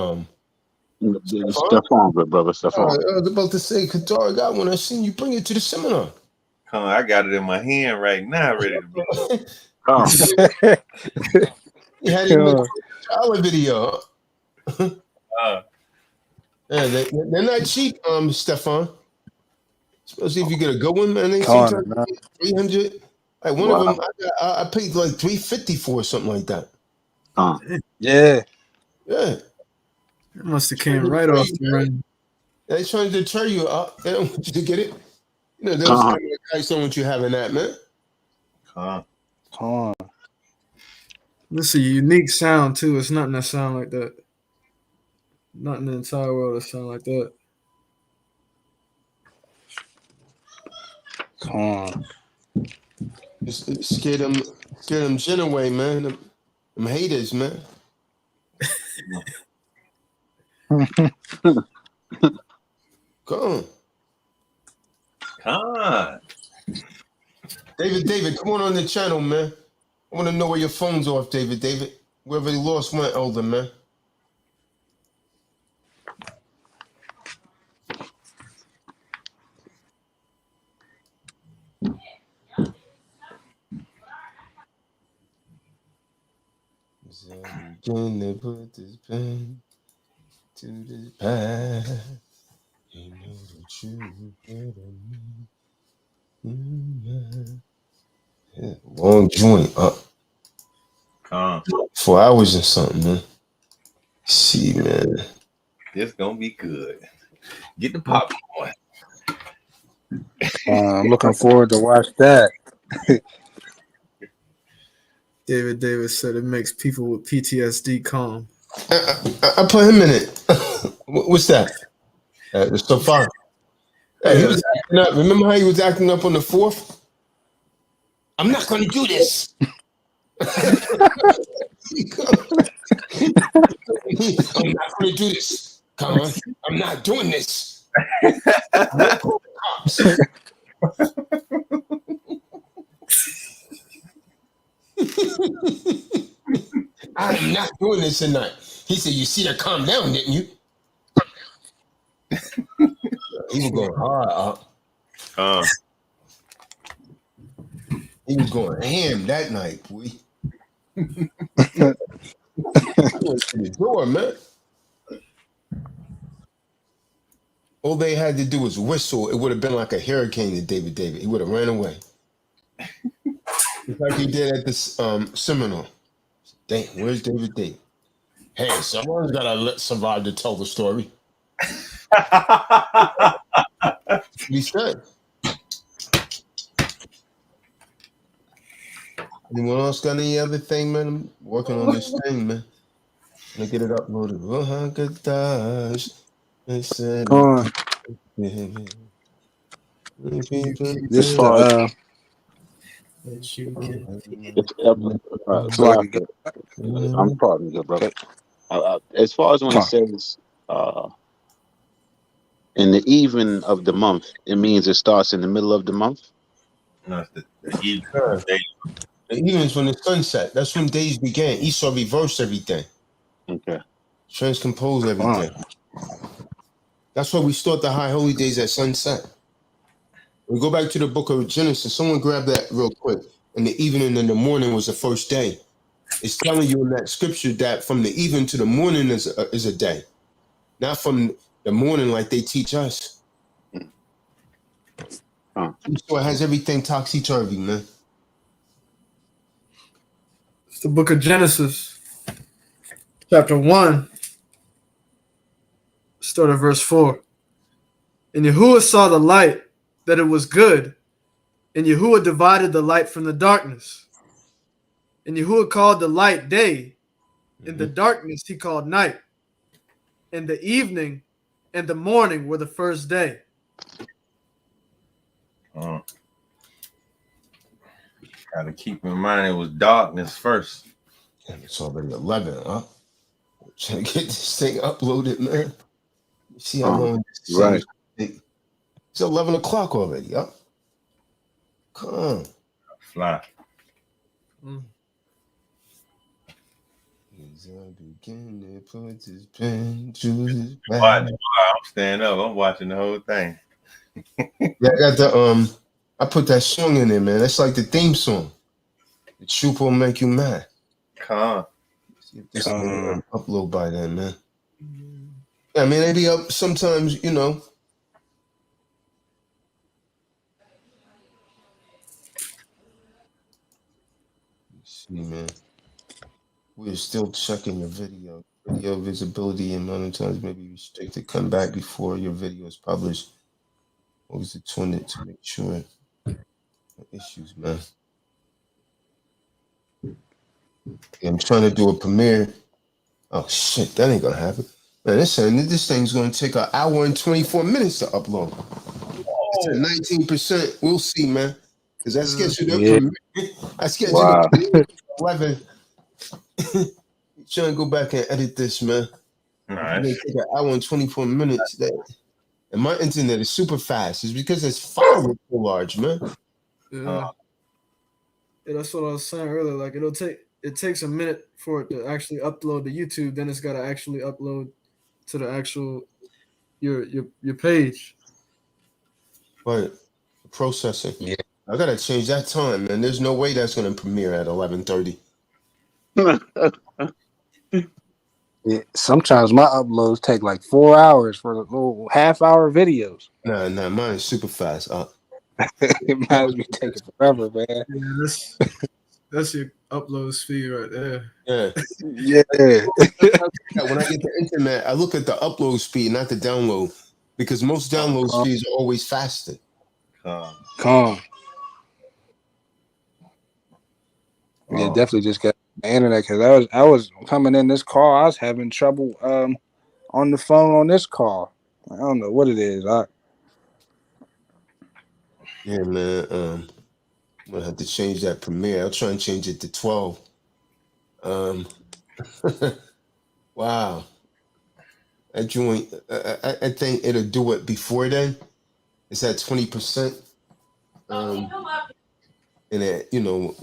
Stefan, good brother, Stefan. I was about to say, Qatar got one. I seen you bring it to the seminar. Con, I got it in my hand right now, ready to be. You had it in the dollar video. Yeah, they're not cheap, Stefan. Supposed to see if you get a good one, man. They sometimes 300. Like one of them, I paid like $350 for or something like that. Yeah. Yeah. It must have came right off the run. They're trying to deter you. They don't want you to get it. They'll find a guy don't want you having that, man. This is a unique sound too. It's nothing that sound like that. Not in the entire world that sound like that. Scare them gin away, man. Them haters, man. Come on. David, come on the channel, man. I want to know where your phone's off, David. Wherever you lost my elder, man. Gonna put this pen to the past. You know the truth better me. Yeah, long joint up. 4 hours or something, man. See, man. This gonna be good. Get the popcorn. I'm looking forward to watch that. David said it makes people with PTSD calm. I put him in it. What's that? It's so far. He was acting up. Remember how he was acting up on the 4th? I'm not going to do this. I'm not going to do this. Come on. I'm not doing this. I am not doing this tonight. He said, you see her calm down, didn't you? He was going hard up. He was going ham that night, boy. I went to the door, man. All they had to do was whistle. It would have been like a hurricane to David. He would have ran away. Just like he did at this seminar. Dang, where's David? Hey, someone's got to survive to tell the story. He said. Anyone else got any other thing, man? I'm working on this thing, man. Trying to get it uploaded. Con. This far as the go like ahead. I'm pardon, good brother. As far as when it says in the even of the month, it means it starts in the middle of the month. No, it's the evening. The evenings when the sun set. That's when days began. Esau reversed everything. Okay. Transcompose everything. That's why we start the high holy days at sunset. We go back to the book of Genesis. Someone grab that real quick. And the evening and the morning was the first day. It's telling you in that scripture that from the evening to the morning is a day. Not from the morning like they teach us. So it has everything topsy-turvy, man. It's the book of Genesis, chapter 1, start at verse 4. And Yahuwah saw the light, that it was good, and Yahuwah divided the light from the darkness. And Yahuwah called the light day, and the darkness he called night. And the evening and the morning were the first day. Gotta keep in mind it was darkness first. Damn, it's already 11, huh? Trying to get this thing uploaded, man. See how long this right. It's 11 o'clock already, huh? Come on. Fly. I'm staying up. I'm watching the whole thing. Yeah, I got the I put that song in there, man. That's like the theme song. The truth will make you mad. Come. See if this can upload by then, man. Yeah, I mean, they be up sometimes, you know. Let's see, man. We're still checking your video. Video visibility and monetize may be restricted. Come back before your video is published. Always the twin it to make sure. No issues, man. Yeah, I'm trying to do a premiere. Oh shit, that ain't gonna happen. Man, this thing's gonna take an hour and 24 minutes to upload. It's at 19%. We'll see, man. Because I scheduled a premiere. I scheduled a premiere at 11. Trying to go back and edit this, man. Nice. It's gonna take an hour and 24 minutes. And my internet is super fast. It's because this file is so large, man. Yeah, that's what I was saying earlier. Like it takes a minute for it to actually upload to YouTube. Then it's got to actually upload to the actual your page. But processing. Yeah. I gotta change that time, man. There's no way that's gonna premiere at 11:30. Yeah, sometimes my uploads take like 4 hours for the little half-hour videos. Nah, mine is super fast. It might be taking forever, man. Yeah, that's your upload speed right there. Yeah. Yeah. When I get the internet, I look at the upload speed, not the download, because most download speeds are always faster. Calm. Yeah, definitely just got the internet because I was coming in this call. I was having trouble on the phone on this call. I don't know what it is. Yeah, man. I'm gonna have to change that premiere. I'll try and change it to 12. Wow. That joint, I think it'll do it before then. It's at 20%. And it, you know,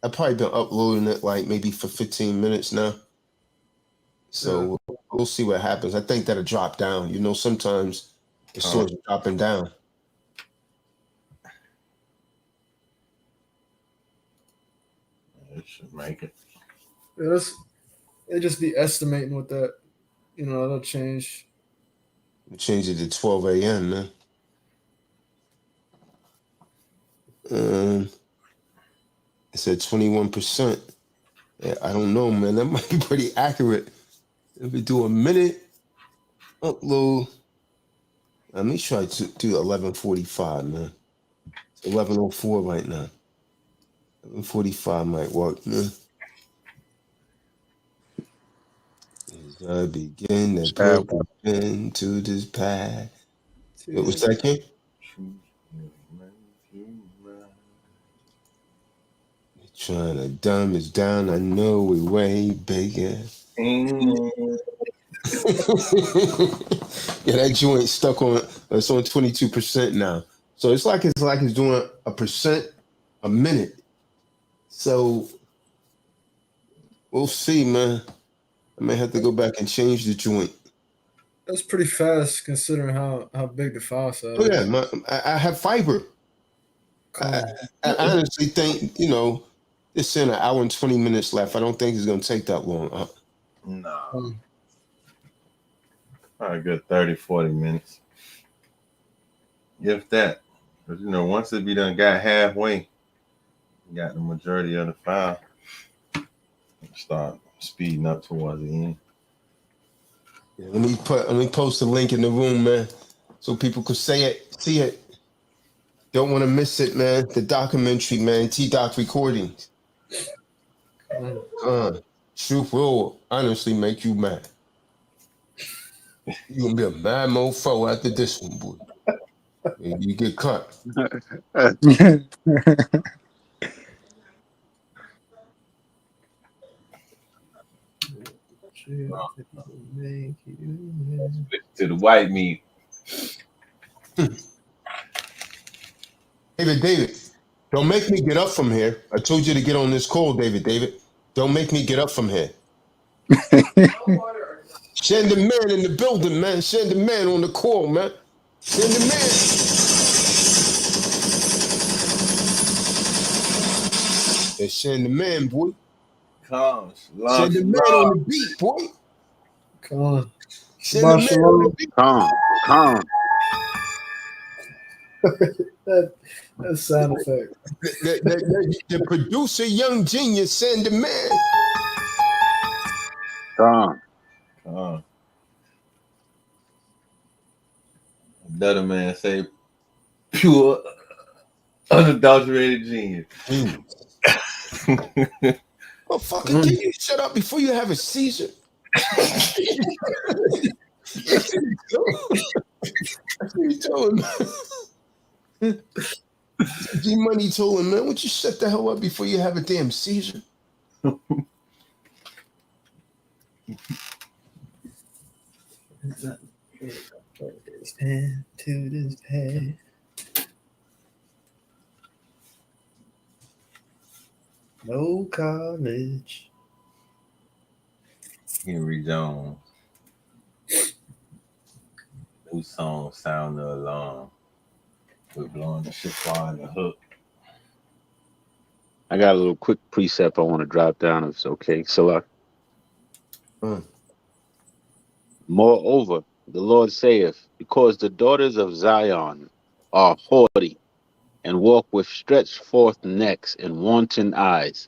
I've probably been uploading it like maybe for 15 minutes now. So we'll see what happens. I think that'll drop down. You know, sometimes it starts dropping down. It should make it. Yeah, they just be estimating with that. You know, it'll change We change it to 12 a.m., man. It said 21%. Yeah, I don't know, man. That might be pretty accurate. If we do a minute upload, let me try to do 11:45, man. It's 11:04 right now. 11:45 might work, man. As I begin to put the pen to this pad. What's that, King? Trying to dumb us down. I know we way bigger. Yeah, that joint stuck on. It's on 22% now. So it's like it's doing a percent a minute. So we'll see, man. I may have to go back and change the joint. That's pretty fast considering how big the file size Oh is. yeah, I have fiber. I honestly think, it's in an hour and 20 minutes left. I don't think it's gonna take that long. No. Probably a good 30, 40 minutes. If that. Because, once it be done got halfway, you got the majority of the file. Start speeding up towards the end. Yeah, let me post a link in the room, man, so people could see it. Don't want to miss it, man. The documentary, man. T-Doc recordings. Truth will honestly make you mad. You gonna be a mad mofo after this one, boy. You get cut. To the white meat. David, don't make me get up from here. I told you to get on this call, David. Don't make me get up from here. Send the man in the building, man. Send the man on the call, man. Send the man. Yeah, send the man, boy. Send the man on the beat, boy. Come on. Send the man on the beat. Calm. That sound effect. The producer, young genius, send the man. Calm. Another man say, pure, unadulterated genius. Motherfucker, can you shut up before you have a seizure? That's what he told him. G Money told him, man, would you shut the hell up before you have a damn seizure? To this pad. No college. Henry Jones. New song, Sound the Alarm. We're blowing the shit fly in the hook. I got a little quick precept I want to drop down if it's okay. Salah. Moreover, the Lord saith, because the daughters of Zion are haughty, and walk with stretched forth necks and wanton eyes,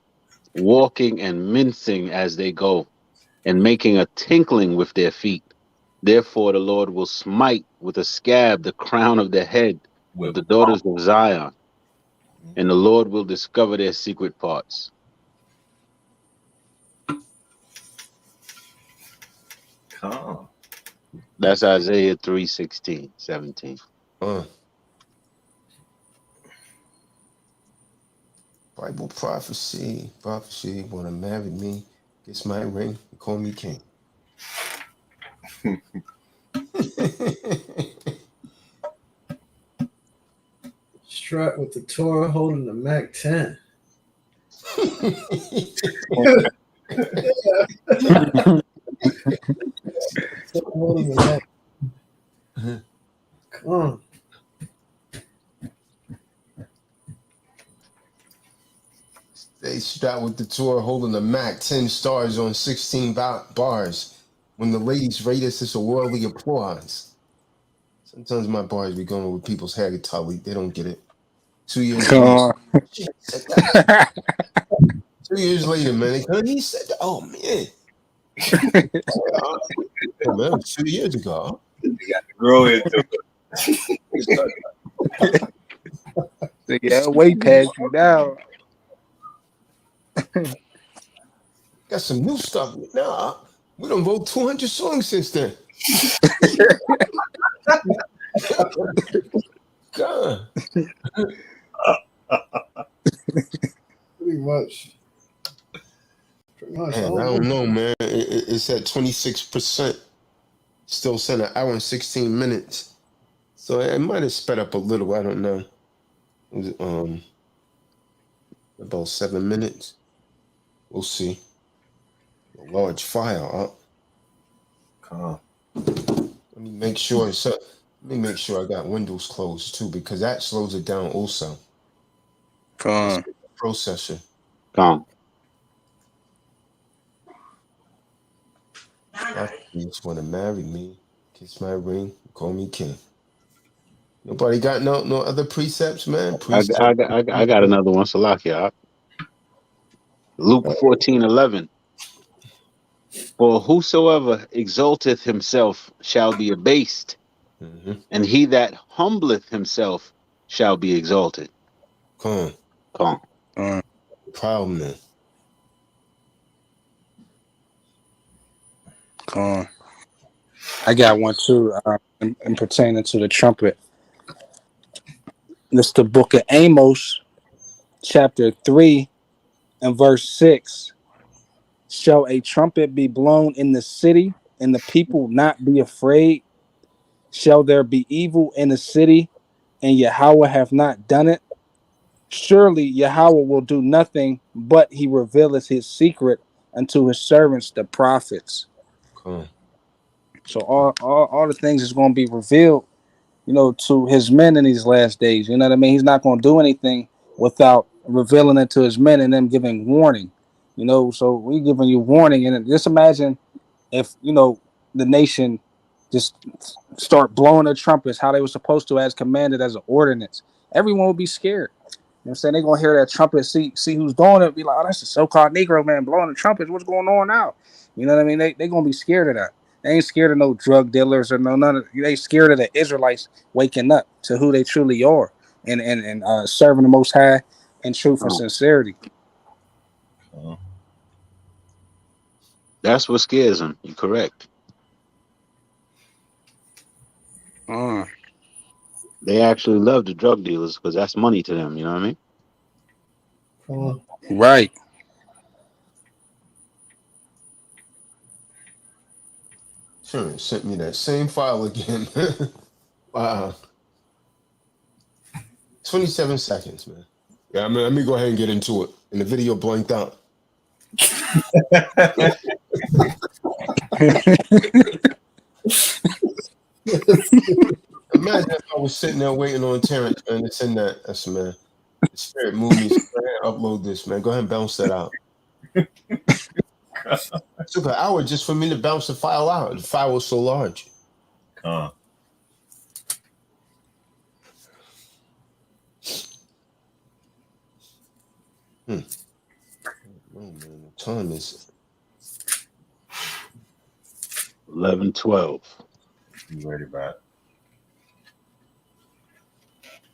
walking and mincing as they go, and making a tinkling with their feet. Therefore the Lord will smite with a scab the crown of the head of the daughters of Zion, and the Lord will discover their secret parts. Calm. That's Isaiah 3:16, 17. Bible prophecy, wanna marry me, kiss my ring, and call me king. Strapped with the Teruah holding the Mac 10. Come on. They strapped with the Teruah holding the Mac 10 stars on 16 bars. When the ladies rate us, it's a worldly applause. Sometimes my boys be going with people's hair guitar week. They don't get it. 2 years Come later, on. shit, said that. 2 years later, man, he said that. Oh man. Yeah, man, that was 2 years ago. You got to grow into it. Yeah, way past you now. Got some new stuff now. We done wrote 200 songs since then. God. Pretty much. Man, I don't know, man. It's at 26%. Still sent an hour and 16 minutes. So it might have sped up a little. I don't know. It was, about 7 minutes. We'll see. A large file up. Let me make sure it's up. Let me make sure I got windows closed too, because that slows it down also. Come on. Processor. Come. I just want to marry me, kiss my ring, call me king. Nobody got no other precepts, man. I got another one, Salakia. Luke 14:11. For whosoever exalteth himself shall be abased, and he that humbleth himself shall be exalted. Come Come. proud man. Come on. I got one too, in pertaining to the trumpet. It's the book of Amos, chapter 3, and verse 6. Shall a trumpet be blown in the city, and the people not be afraid? Shall there be evil in the city, and Yahweh have not done it? Surely Yahweh will do nothing, but he revealeth his secret unto his servants, the prophets. Come. So all the things is going to be revealed, to his men in these last days. You know what I mean? He's not going to do anything without revealing it to his men and them giving warning. So we giving you warning, and just imagine if the nation just start blowing their trumpets how they were supposed to, as commanded as an ordinance. Everyone will be scared. You know what I'm saying? They're gonna hear that trumpet, see who's doing it, be like, oh, that's the so-called Negro man blowing the trumpets. What's going on now? You know what I mean? They gonna be scared of that. They ain't scared of no drug dealers or none of. They scared of the Israelites waking up to who they truly are and serving the Most High in truth and sincerity. That's what scares them. You're correct. They actually love the drug dealers because that's money to them. You know what I mean? Right. Sure, sent me that same file again. Wow. 27 seconds, man. Yeah, let me go ahead and get into it. And the video blanked out. Imagine if I was sitting there waiting on Terrence, man, to send that. That's, man. The spirit moved me. So go ahead and upload this, man. Go ahead and bounce that out. It took an hour just for me to bounce the file out. The file was so large. Oh, man, the time is 11:12. you ready about it?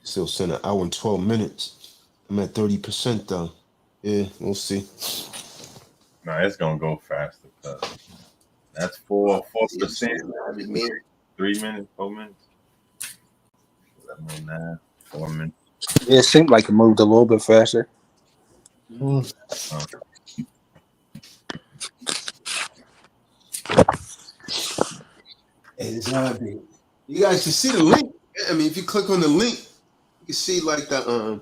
still sent an hour and 12 minutes. I'm at 30% though. Yeah, we'll see. No, it's gonna go faster. That's 4%. 3 minutes, 4 minutes. 11:09, 4 minutes. It seemed like it moved a little bit faster. Hey, it's not big. You guys can see the link. I mean, if you click on the link, you can see like the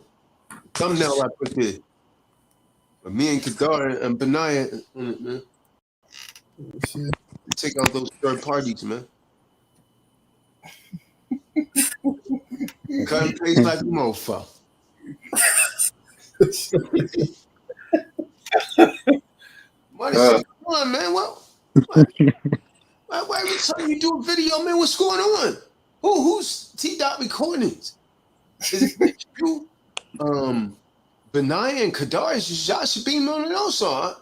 thumbnail I put there. But me and Kadar and Benaya on it, man. Take out those third parties, man. Cut and paste like a mofo. Marty said, come on, man. Why every time you do a video, man, what's going on? Who's T-Dot Recordings? Is it you? Benaya and Kadar, y'all should be on it also.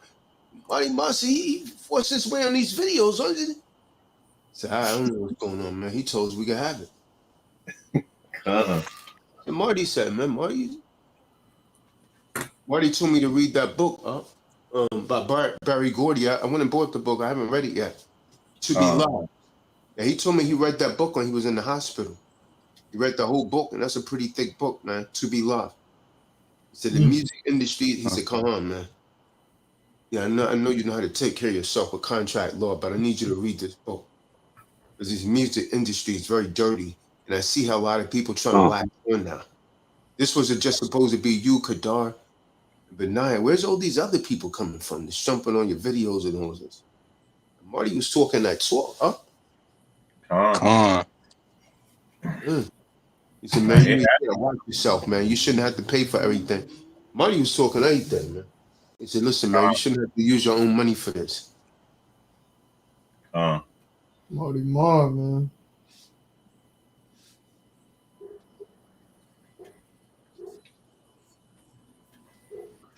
Marty Marcy, he forced his way on these videos, huh? So I don't know what's going on, man. He told us we could have it. And Marty said, man, Marty told me to read that book, by Barry Gordy. I went and bought the book. I haven't read it yet. To Be Loved. Yeah, he told me he read that book when he was in the hospital. He read the whole book, and that's a pretty thick book, man. To Be Loved. He said the music industry. He said, "Come on, man. Yeah, I know you know how to take care of yourself with contract law, but I need you to read this book because this music industry is very dirty, and I see how a lot of people trying to latch on now. This was just supposed to be you, Kadar, but Naya. Where's all these other people coming from? That's jumping on your videos and all this. Marty was talking that talk, huh? He said, man, you need to watch yourself, man. You shouldn't have to pay for everything. Marty was talking everything, man. He said, listen, man, you shouldn't have to use your own money for this. Marty Marr, man.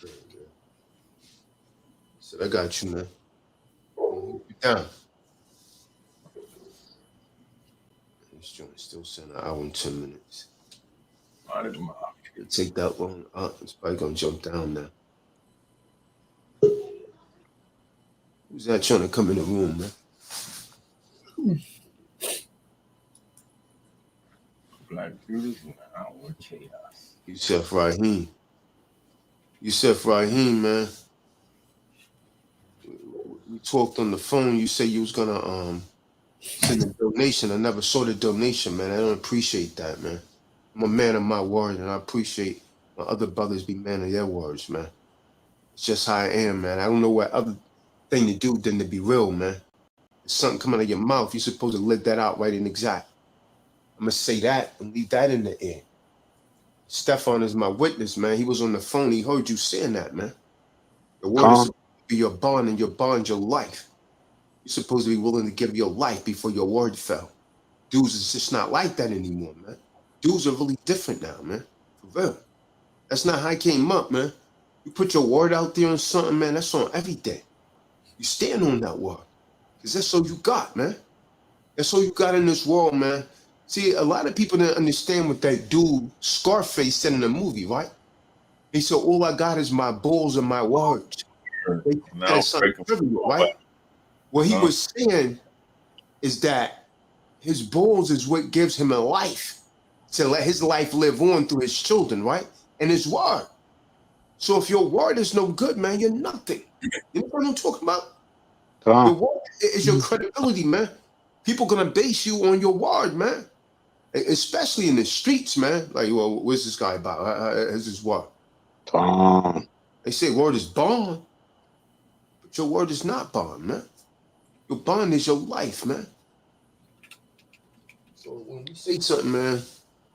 He said, I got you, man. Hold you down. This joint still saying an hour and 10 minutes. It'll take that long. It's probably gonna jump down now. Who's that trying to come in the room, man? Black Judas and our chaos. Yusef Rahim. Yusef Rahim, man. We talked on the phone. You said you was gonna send a donation. I never saw the donation, man. I don't appreciate that, man. I'm a man of my word, and I appreciate my other brothers be man of their words, man. It's just how I am, man. I don't know what other thing to do than to be real, man. If something coming out of your mouth, you're supposed to let that out right and exact. I'm gonna say that and leave that in the air. Stefan is my witness, man. He was on the phone. He heard you saying that, man. The word is supposed to be your bond, and your bond, your life. You're supposed to be willing to give your life before your word fell. Dudes is just not like that anymore, man. Dudes are really different now, man. For real. That's not how I came up, man. You put your word out there on something, man, that's on everything. You stand on that word. Because that's all you got, man. That's all you got in this world, man. See, a lot of people didn't understand what that dude Scarface said in the movie, right? He said, all I got is my balls and my words. That's something trivial, right? What he was saying is that his balls is what gives him a life to let his life live on through his children, right? And his word. So if your word is no good, man, you're nothing. You know what I'm talking about? Your word is your credibility, man. People gonna base you on your word, man. Especially in the streets, man. Like, well, what's this guy about? How's his word? They say word is bond, but your word is not bond, man. Your bond is your life, man. So when we say something, man,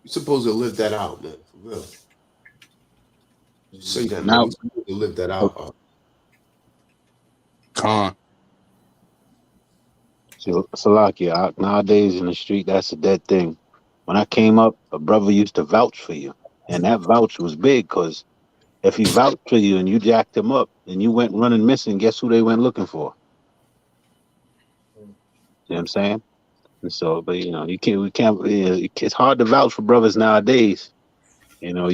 you're supposed to live that out, man, for real. Say that, man. You're supposed to live that out. Salakia, nowadays in the street, that's a dead thing. When I came up, a brother used to vouch for you. And that vouch was big because if he vouched for you and you jacked him up and you went running missing, guess who they went looking for? You know what I'm saying? And so, but it's hard to vouch for brothers nowadays. You know,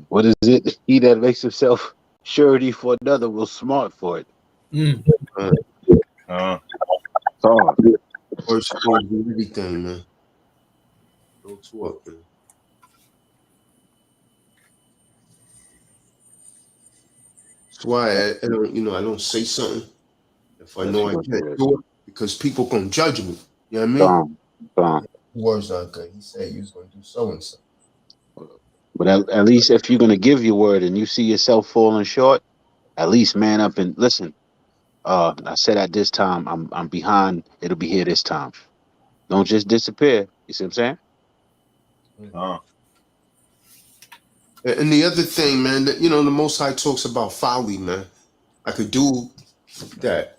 what is it? He that makes himself surety for another will smart for it. Word's supposed to be everything, man. Don't talk, man. That's why I don't say something if I know I can't do it because people gonna judge me. You know what I mean? Words not good. He said you was gonna do so and so. But at least if you're gonna give your word and you see yourself falling short, at least man up and listen. I said at this time I'm behind. It'll be here this time. Don't just disappear. You see what I'm saying? And the other thing, man, that the Most High talks about folly, man. I could do that.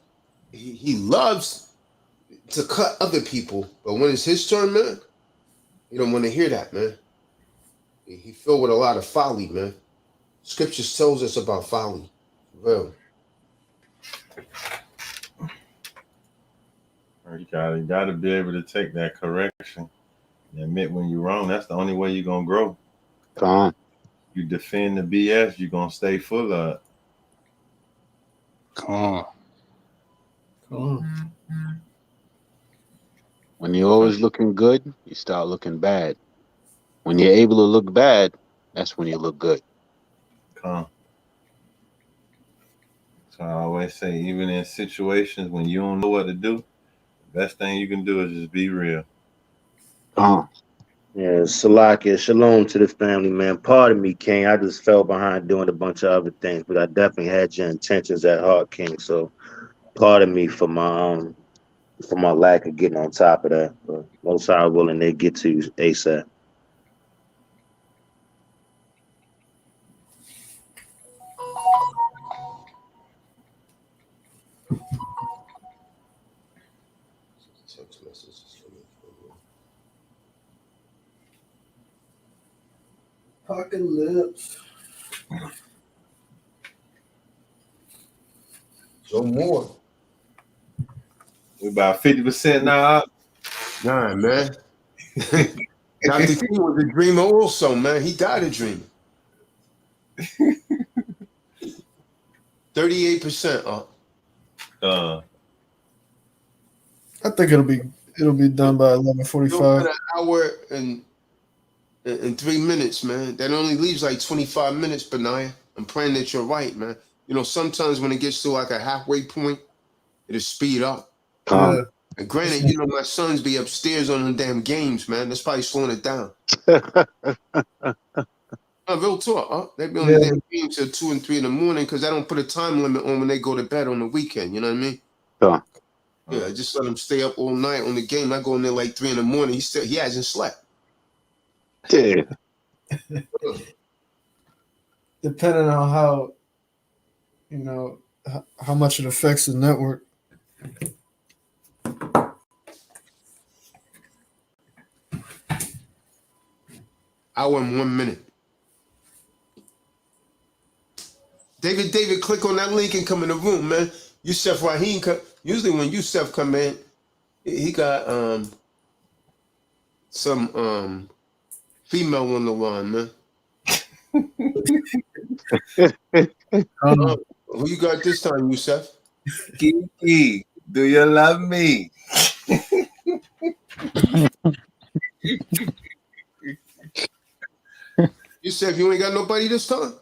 He loves to cut other people, but when it's his turn, man, He don't want to hear that, man. He filled with a lot of folly, man. Scriptures tells us about folly. Well, You gotta be able to take that correction and admit when you're wrong. That's the only way you're gonna grow. You defend the BS, you're gonna stay full of it. Come on. When you're always looking good, you start looking bad. When you're able to look bad, that's when you look good. Come. So I always say, even in situations when you don't know what to do, the best thing you can do is just be real. Yeah, Salakia, shalom to the family, man. Pardon me, King. I just fell behind doing a bunch of other things, but I definitely had your intentions at heart, King. So pardon me for my lack of getting on top of that. But most high willing, they get to you ASAP. text messages coming from Apocalypse. Joe Moore. We about 50% now. Nah, man. Dr. King was a dreamer also, man. He died a dreamer. 38% up. I think it'll be done by 11:45. An hour and 3 minutes, man. That only leaves like 25 minutes, Benaiah. I'm praying that you're right, man. You know, sometimes when it gets to like a halfway point, it'll speed up. Yeah. And granted, you know, my sons be upstairs on the damn games, man. That's probably slowing it down. Real talk, they be on the damn games till 2 and 3 in the morning because I don't put a time limit on when they go to bed on the weekend. You know what I mean? Yeah, I just let him stay up all night on the game. I go in there like 3 in the morning. He hasn't slept. Yeah. Depending on how, how much it affects the network. Hour and 1 minute. David, click on that link and come in the room, man. Yusef Rahim, usually when Yusef come in, he got some female on the line, man. Who you got this time, Yusef? Kiki, do you love me? Yusef, you ain't got nobody this time?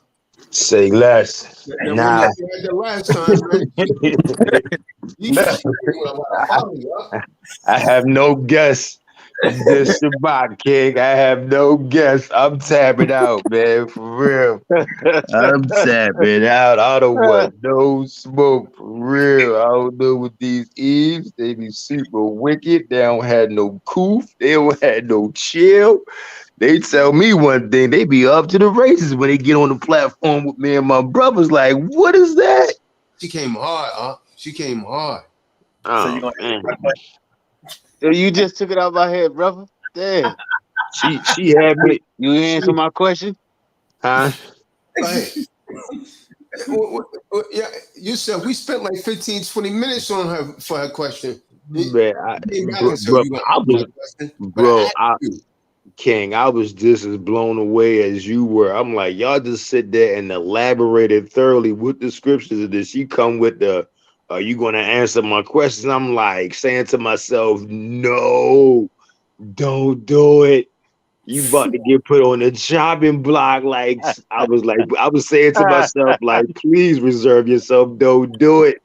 Say less. Nah. You had that last time, man. I have no guess. This Shabbat, King. I have no guess. I'm tapping out, man. For real. I'm tapping out. I don't want no smoke. For real. I don't know what these Eves. They be super wicked. They don't have no coof. They don't have no chill. They tell me one thing. They be up to the races when they get on the platform with me and my brothers. Like, what is that? She came hard, She came hard. Oh, so you gonna you just took it out of my head, brother. Damn. She had me. You answer my question? Huh? Yeah, you said we spent like 15, 20 minutes on her for her question. Man, King, I was just as blown away as you were. I'm like, y'all just sit there and elaborated thoroughly with the scriptures. And then she come with the, are you going to answer my questions? I'm like saying to myself, no, don't do it. You about to get put on the chopping block. Like I was saying to myself, like, please reserve yourself. Don't do it.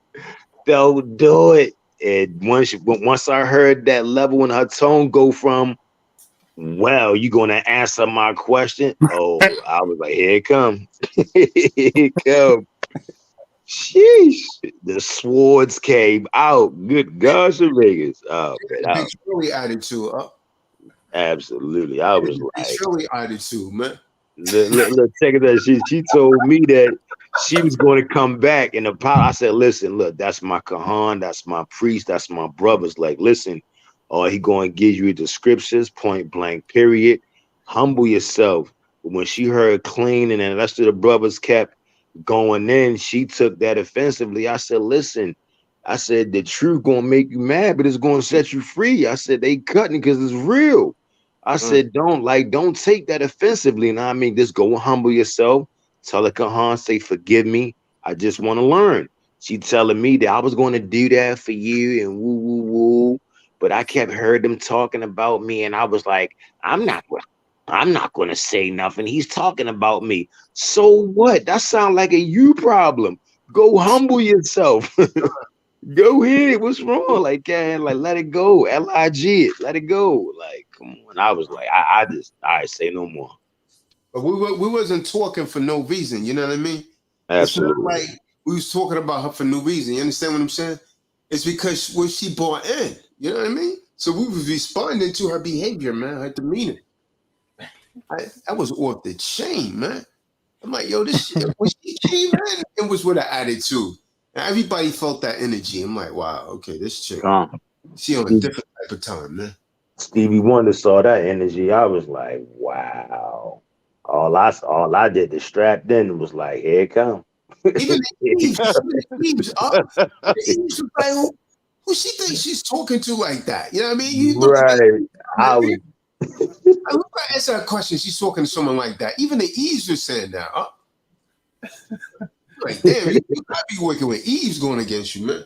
Don't do it. And once I heard that level in her tone go from, well, you gonna answer my question? Oh, I was like, here it come. Here it come. Sheesh. The swords came out. Good gosh, Vegas. Oh, man. Big Shirley attitude, Absolutely. I was like, Shirley attitude, man. Look, check it out. She told me that she was going to come back and apologize. I said, listen, look, that's my Kahan, that's my priest, that's my brothers. Like, listen, or he going to give you the scriptures, point blank, period. Humble yourself. But when she heard clean and the rest of the brothers kept going in, she took that offensively. I said, listen, I said, the truth going to make you mad, but it's going to set you free. I said, they cutting because it's real. I said, don't take that offensively. And I mean, just go and humble yourself. Tell her, Kahan, say, forgive me. I just want to learn. She telling me that I was going to do that for you and woo, woo, woo. But I kept heard them talking about me. And I was like, I'm not going to say nothing. He's talking about me. So what? That sounds like a you problem. Go humble yourself. Go ahead. What's wrong? Like, yeah, like let it go. LIG it. Let it go. Like, come on. I was like, I say no more. But we wasn't talking for no reason. You know what I mean? Absolutely. It's not like we was talking about her for no reason. You understand what I'm saying? It's because what she brought in. You know what I mean? So we was responding to her behavior, man, her demeanor. That was off the chain, man. I'm like, yo, this shit, when she came in, it was with an attitude. And everybody felt that energy. I'm like, wow, okay, this chick, she on a different type of time, man. Stevie Wonder saw that energy. I was like, wow. All I did is strapped in and was like, here it come. Even the Eves up. The Eves was like, who she thinks she's talking to like that? You know what I mean? You look at Right. I was. I look at answer that question. She's talking to someone like that. Even the Eves are saying that. Like, damn, you gotta be working with Eves going against you, man.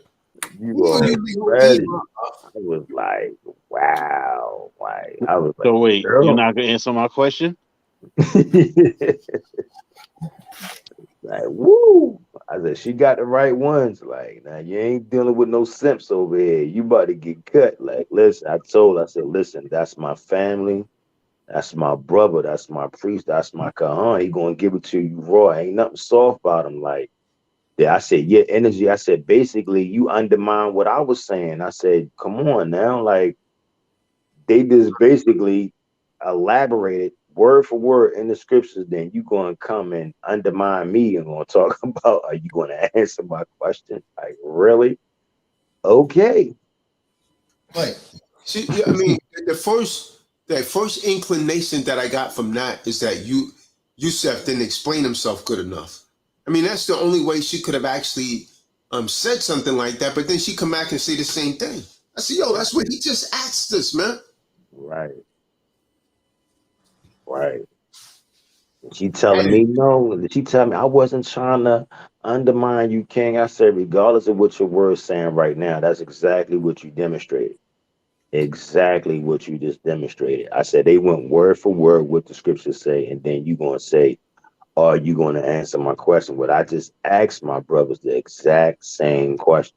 You are ready. I was like, wow. Like, I was like, So wait, girl. you're not gonna answer my question? Like, woo. I said, she got the right ones. Like, now you ain't dealing with no simps over here. You about to get cut. Like, listen, I said, listen, that's my family. That's my brother. That's my priest. That's my Kahan. He gonna give it to you raw. Ain't nothing soft about him. Like, yeah, I said, yeah, energy. I said, basically, you undermine what I was saying. I said, come on now. Like, they just basically elaborated word for word in the scriptures. Then you going to come and undermine me and going to talk about, are you going to answer my question? Like, really? Okay. Right. See, yeah, I mean, that first inclination that I got from that is that Yusef didn't explain himself good enough. I mean, that's the only way she could have actually said something like that. But then she come back and say the same thing. I said, yo, that's what he just asked us, man. Right. Right. She telling me no. She telling me I wasn't trying to undermine you, King. I said, regardless of what your word's saying right now, that's exactly what you demonstrated. Exactly what you just demonstrated. I said they went word for word what the scriptures say, and then you gonna say, are you gonna answer my question? But I just asked my brothers the exact same question.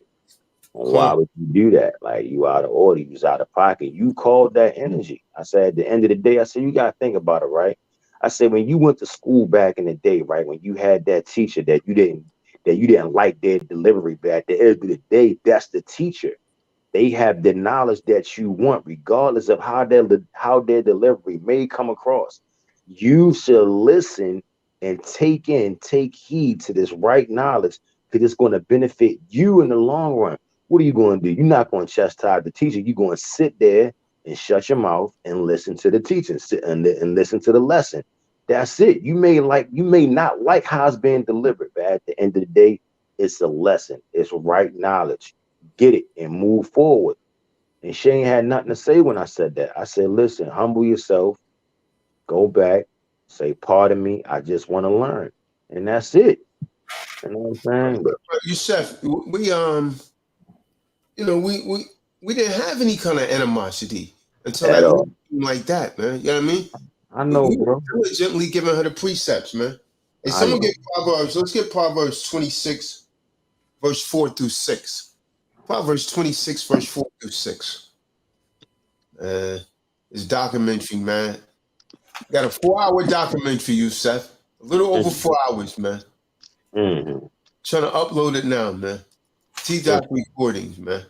Why would you do that? Like, you out of order, you was out of pocket. You called that energy. I said at the end of the day, I said, you gotta think about it, right? I said, when you went to school back in the day, right, when you had that teacher that you didn't like their delivery, but at the end of the day, that's the teacher. They have the knowledge that you want, regardless of how their delivery may come across. You should listen and take heed to this right knowledge, because it's going to benefit you in the long run. What are you going to do? You're not going to chastise the teacher. You're going to sit there and shut your mouth and listen to the teaching, sit and listen to the lesson. That's it. You may not like how it's being delivered, but at the end of the day, it's a lesson. It's right knowledge. Get it and move forward. And she ain't had nothing to say when I said that. I said, listen, humble yourself, go back, say, pardon me, I just want to learn. And that's it. You know what I'm saying? Yusef, we didn't have any kind of animosity until At that all. like that, man. You know what I mean? I know, We bro. were diligently giving her the precepts, man. Hey, I someone know. get Proverbs. Let's get Proverbs 26, verse 4 through 6. Proverbs 26, verse 4 through 6. It's documentary, man. Got a 4-hour documentary, you, Seth. A little over 4 hours, man. Mm-hmm. Trying to upload it now, man. T-Doc recordings, man.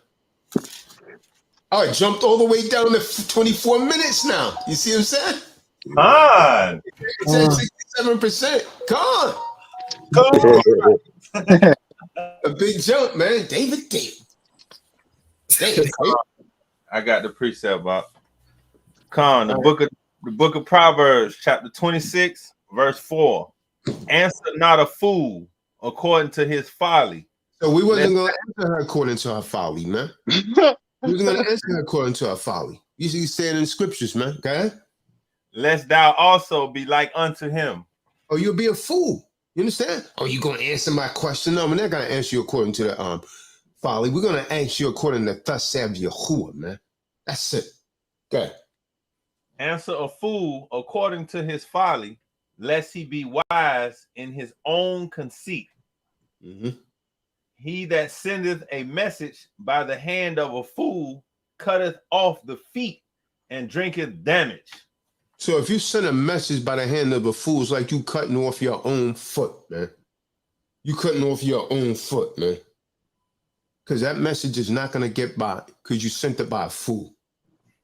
Oh, it jumped all the way down to 24 minutes now. You see what I'm saying? On. It's at 67%. Come on. A big jump, man. David. Damn. I got the precept about the book of Proverbs, chapter 26, verse 4. Answer not a fool according to his folly. So we wasn't going to answer her according to her folly, man. We wasn't going to answer her according to her folly. You see, saying in the scriptures, man. Okay. Lest thou also be like unto him. Oh, you'll be a fool. You understand? Oh, you going to answer my question? No, we're not going to answer you according to the folly. We're going to answer you according to thus saith Yahuwah, man. That's it. Okay. Answer a fool according to his folly, lest he be wise in his own conceit. Mm-hmm. He that sendeth a message by the hand of a fool cutteth off the feet and drinketh damage. So if you send a message by the hand of a fool, it's like you cutting off your own foot, man. You cutting off your own foot, man. Because that message is not going to get by because you sent it by a fool.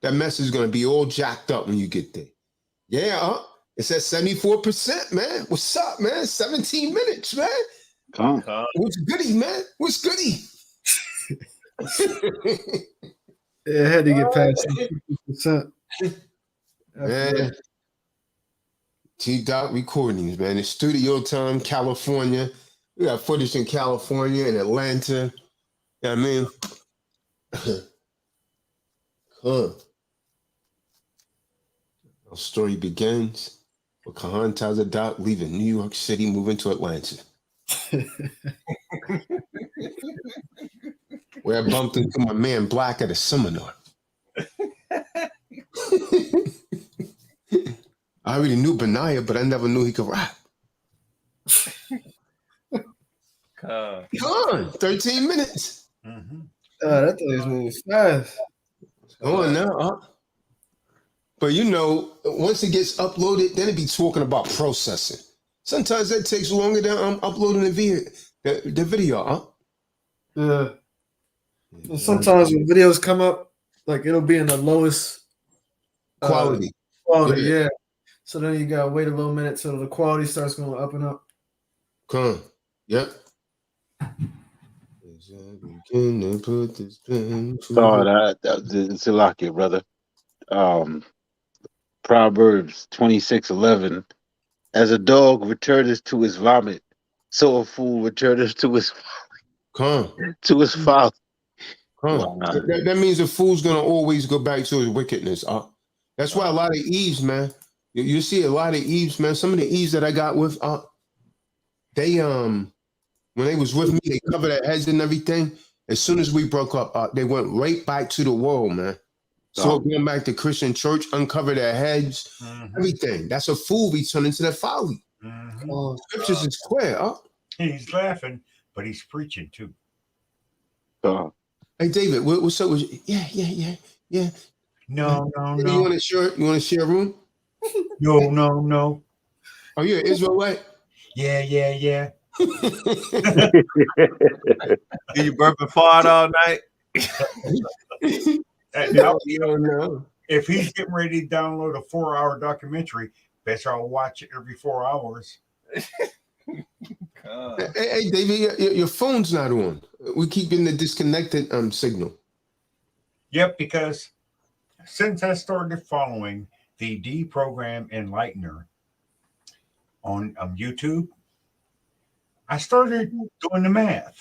That message is going to be all jacked up when you get there. Yeah, it's at 74%, man. What's up, man? 17 minutes, man. Come. What's goody, man? What's goody? Yeah, I had to get past 50%. Man. T-Dot recordings, man. It's studio time, California. We got footage in California and Atlanta. You know what I mean? Our story begins with Kahan Tazadaq leaving New York City, moving to Atlanta. Where I bumped into my man Black at a seminar. I already knew Benaiah, but I never knew he could rap. Come on, 13 minutes. Mm-hmm. That thing's moving fast. Go on now, But you know, once it gets uploaded, then it be talking about processing. Sometimes that takes longer than uploading the video, Yeah. And sometimes when videos come up, like it'll be in the lowest quality. Yeah. So then you gotta wait a little minute till the quality starts going up and up. Come on. Yep. It's a lock here, brother. Proverbs 26:11. As a dog returneth to his vomit, so a fool returneth to his folly. Wow. That means a fool's gonna always go back to his wickedness. That's why a lot of Eves, man. You see a lot of Eves, man. Some of the Eves that I got with, they when they was with me, they covered their heads and everything. As soon as we broke up, they went right back to the world, man. So going back to Christian church, uncover their heads, everything. That's a fool returning to their folly. Scriptures is clear. He's laughing, but he's preaching too. Hey David, what's up with you? Yeah. No. You want to share a room? No. Oh, you're an Israelite? Yeah. Do you burping fart all night? If he's getting ready to download a 4-hour documentary, bet I'll watch it every 4 hours. Hey, David, your phone's not on. We keep getting the disconnected signal. Yep, because since I started following the Deprogram Enlightener on YouTube, I started doing the math.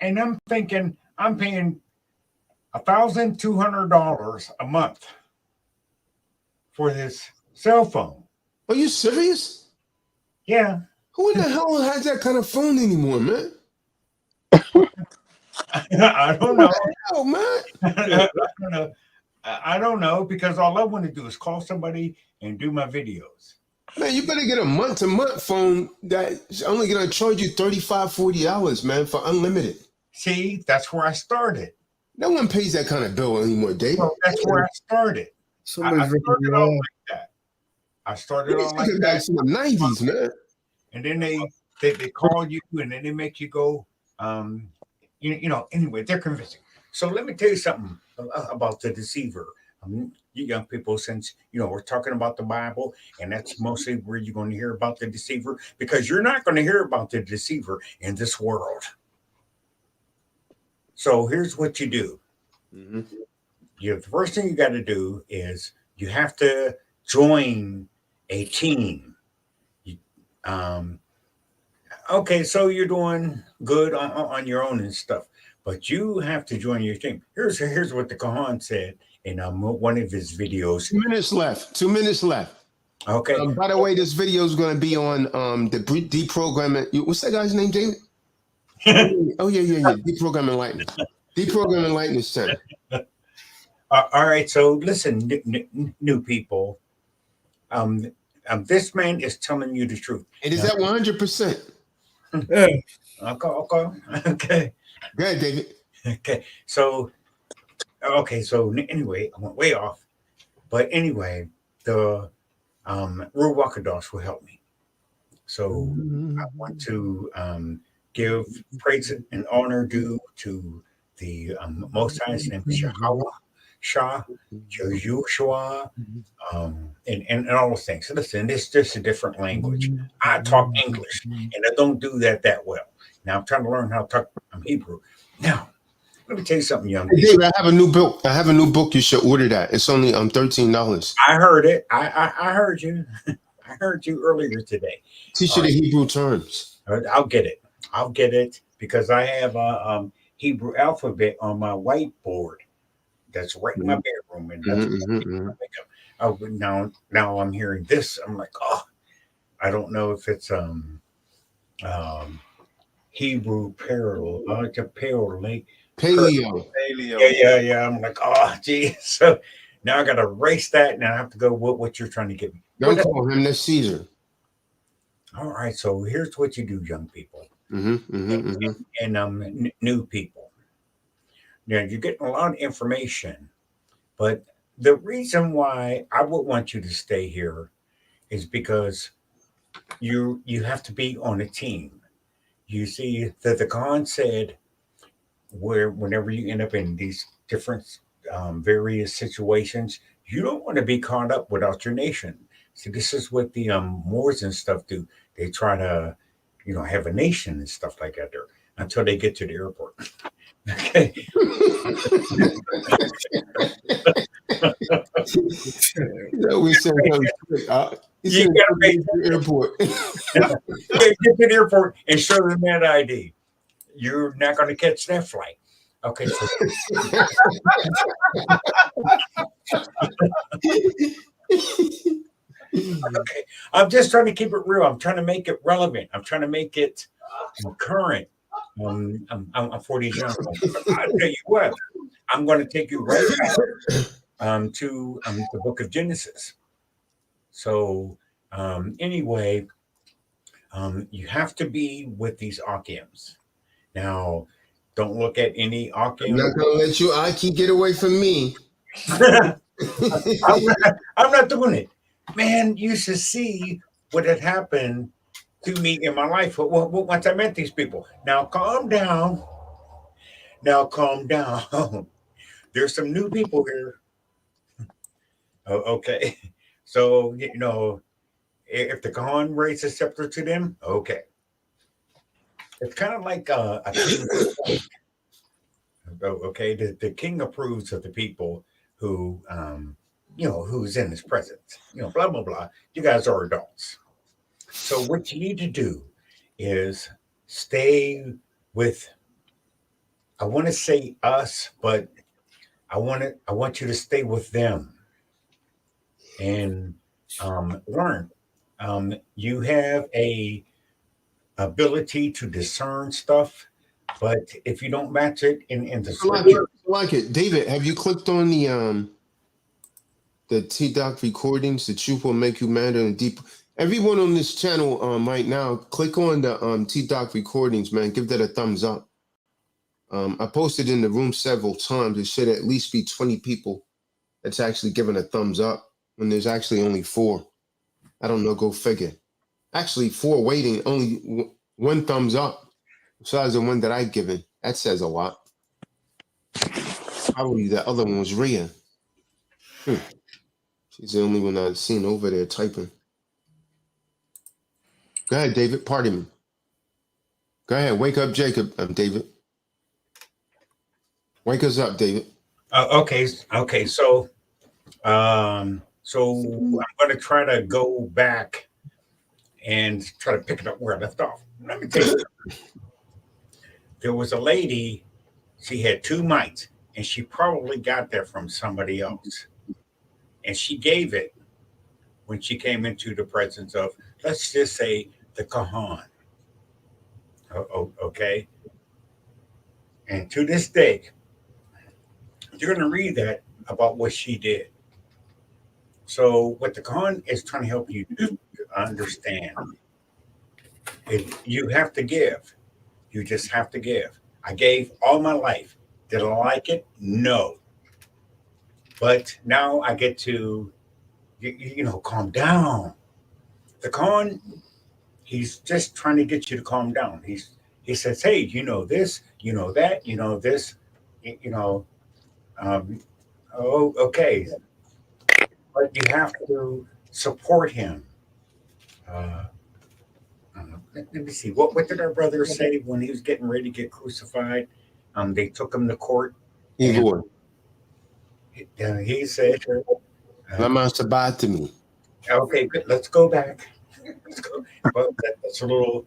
And I'm thinking I'm paying $1,200 a month for this cell phone. Are you serious? Yeah. Who in the hell has that kind of phone anymore, man? I don't know. Hell, man. I don't know, because all I want to do is call somebody and do my videos. Man, you better get a month-to-month phone that's only going to charge you $35, $40, man, for unlimited. See, that's where I started. No one pays that kind of bill anymore, Dave. Well, that's where I started. I started off like that. I started off like that. Back to the 90s, man. And then they call you, and then they make you go, anyway, they're convincing. So let me tell you something about the deceiver. You young people, since, we're talking about the Bible, and that's mostly where you're going to hear about the deceiver, because you're not going to hear about the deceiver in this world. So here's what you do. Mm-hmm. The first thing you got to do is you have to join a team. You, um, okay, so you're doing good on your own and stuff, but you have to join your team. Here's what the Kahan said in one of his videos. 2 minutes left. 2 minutes left. Okay. By the way, this video is going to be on the deprogramming. What's that guy's name, David? Oh yeah. Deprogramming lightning. Deprogramming lightning channel. All right. So listen, new people. This man is telling you the truth. And is that 100%? Okay. Okay. Go ahead, David. Okay. So anyway, I went way off. But anyway, the Ruach HaKodesh will help me. So I want to give praise and honor due to the Most High's name, Yahweh, Shah, Yahushua, and all those things. So listen, it's just a different language. I talk English, and I don't do that well. Now I'm trying to learn how to talk Hebrew. Now, let me tell you something, young people. David, I have a new book. I have a new book. You should order that. It's only $13. I heard it. I heard you. I heard you earlier today. Teach you the Hebrew terms. I'll get it. I'll get it because I have a Hebrew alphabet on my whiteboard. That's right in my bedroom, and that's now I'm hearing this. I'm like, oh, I don't know if it's Hebrew Paleo. Yeah. I'm like, oh, geez. So now I got to erase that. Now I have to go what you're trying to get me. Don't call him the Caesar. All right. So here's what you do, young people, and new people. Now you're getting a lot of information, but the reason why I would want you to stay here is because you have to be on a team. You see that the Khan said whenever you end up in these different various situations, you don't want to be caught up without your nation. See, this is what the Moors and stuff do. They try to, have a nation and stuff like that there until they get to the airport. Okay. We said you gotta make the airport. Get to the airport and show them that ID. You're not going to catch that flight. Okay. So okay. I'm just trying to keep it real. I'm trying to make it relevant. I'm trying to make it current. I'm 40 years young. I'll tell you what. I'm going to take you right back to the book of Genesis. So anyway, you have to be with these Akims. Now, don't look at any Akim. I'm not going to let you Aki get away from me. I'm not doing it. Man, you should see what had happened to me in my life once I met these people. Now, calm down. There's some new people here. Oh, okay. So, if the Khan raised a scepter to them, okay. It's kind of like a king. Okay, the king approves of the people who, who's in his presence. Blah, blah, blah. You guys are adults. So what you need to do is stay with, I want to say us, but I want you to stay with them and learn. You have a ability to discern stuff, but if you don't match it in the scripture, I like it. David, have you clicked on the Tazadaq recordings? The truth will make you mad and deep. Everyone on this channel right now, click on the Tazadaq recordings, man. Give that a thumbs up. I posted in the room several times. It should at least be 20 people that's actually giving a thumbs up when there's actually only 4. I don't know, go figure. Actually, 4 waiting, only 1 thumbs up. Besides the one that I've given. That says a lot. Probably the other one was Rhea. She's the only one I've seen over there typing. Go ahead, David. Pardon me. Go ahead. Wake up, Jacob. David. Wake us up, David. Okay. So I'm going to try to go back and try to pick it up where I left off. Let me tell you, there was a lady. She had two mites, and she probably got that from somebody else, and she gave it when she came into the presence of, let's just say, the Kahan. Okay, and to this day, you're going to read that about what she did. So what the Kahan is trying to help you do understand is you have to give. You just have to give. I gave all my life. Did I like it? No. But now I get to, calm down. The Khan, he's just trying to get you to calm down. He says, hey, you know this, you know that, you know this, you know, um, oh, okay. But you have to support him. Uh, let me see. What did our brother say when he was getting ready to get crucified? They took him to court, and Igor, he said, Lama Sabatami. okay, good. Let's go back. Let's go. Well, that's a little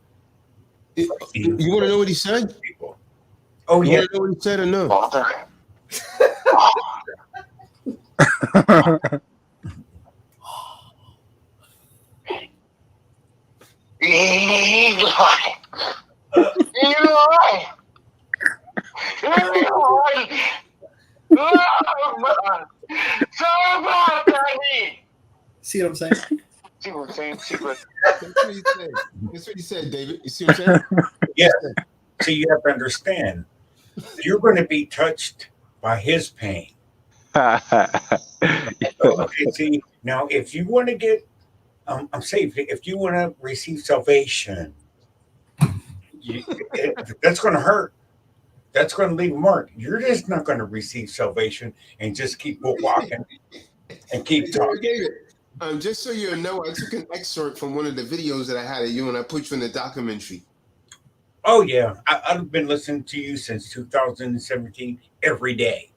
frightening You want to for know what he said? people. Oh, You yeah. want to know what he said or no? See what I'm saying? See what I'm saying? That's what he said. That's what he said, David. You see what I'm saying? Yeah. So you have to understand, you're going to be touched by his pain. Okay, see, now if you want to get, I'm saying, if you want to receive salvation, that's going to hurt. That's going to leave a mark. You're just not going to receive salvation and just keep walking and keep talking. David, just so you know, I took an excerpt from one of the videos that I had of you, and I put you in the documentary. Oh, yeah. I've been listening to you since 2017 every day.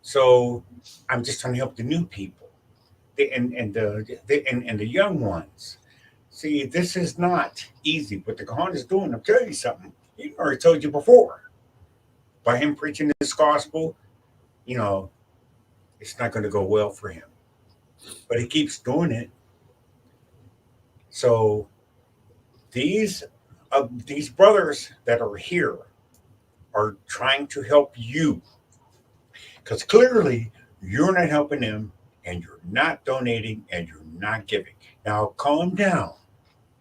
So I'm just trying to help the new people and the young ones. See, this is not easy. What the Kahan is doing, I'll tell you something. He already told you before. By him preaching this gospel, you know, it's not going to go well for him. But he keeps doing it. So these brothers that are here are trying to help you because clearly you're not helping them and you're not donating and you're not giving. Now calm down.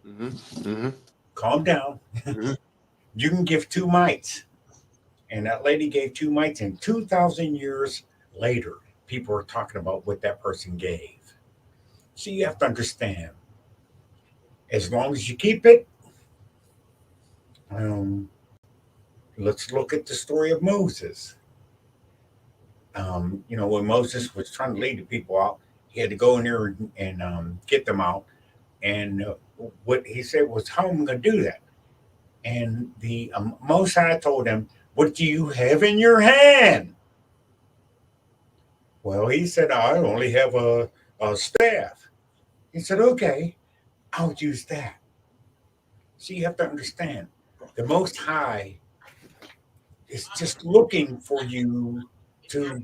Mm-hmm. Mm-hmm. Calm down. Mm-hmm. You can give two mites. And that lady gave two mites, and 2,000 years later, people are talking about what that person gave. So you have to understand, as long as you keep it, um, let's look at the story of Moses. When Moses was trying to lead the people out, he had to go in there and get them out. And what he said was, how am I going to do that? And the Most High told him, what do you have in your hand? Well, he said, I only have a staff. He said, okay, I'll use that. So you have to understand, the Most High is just looking for you to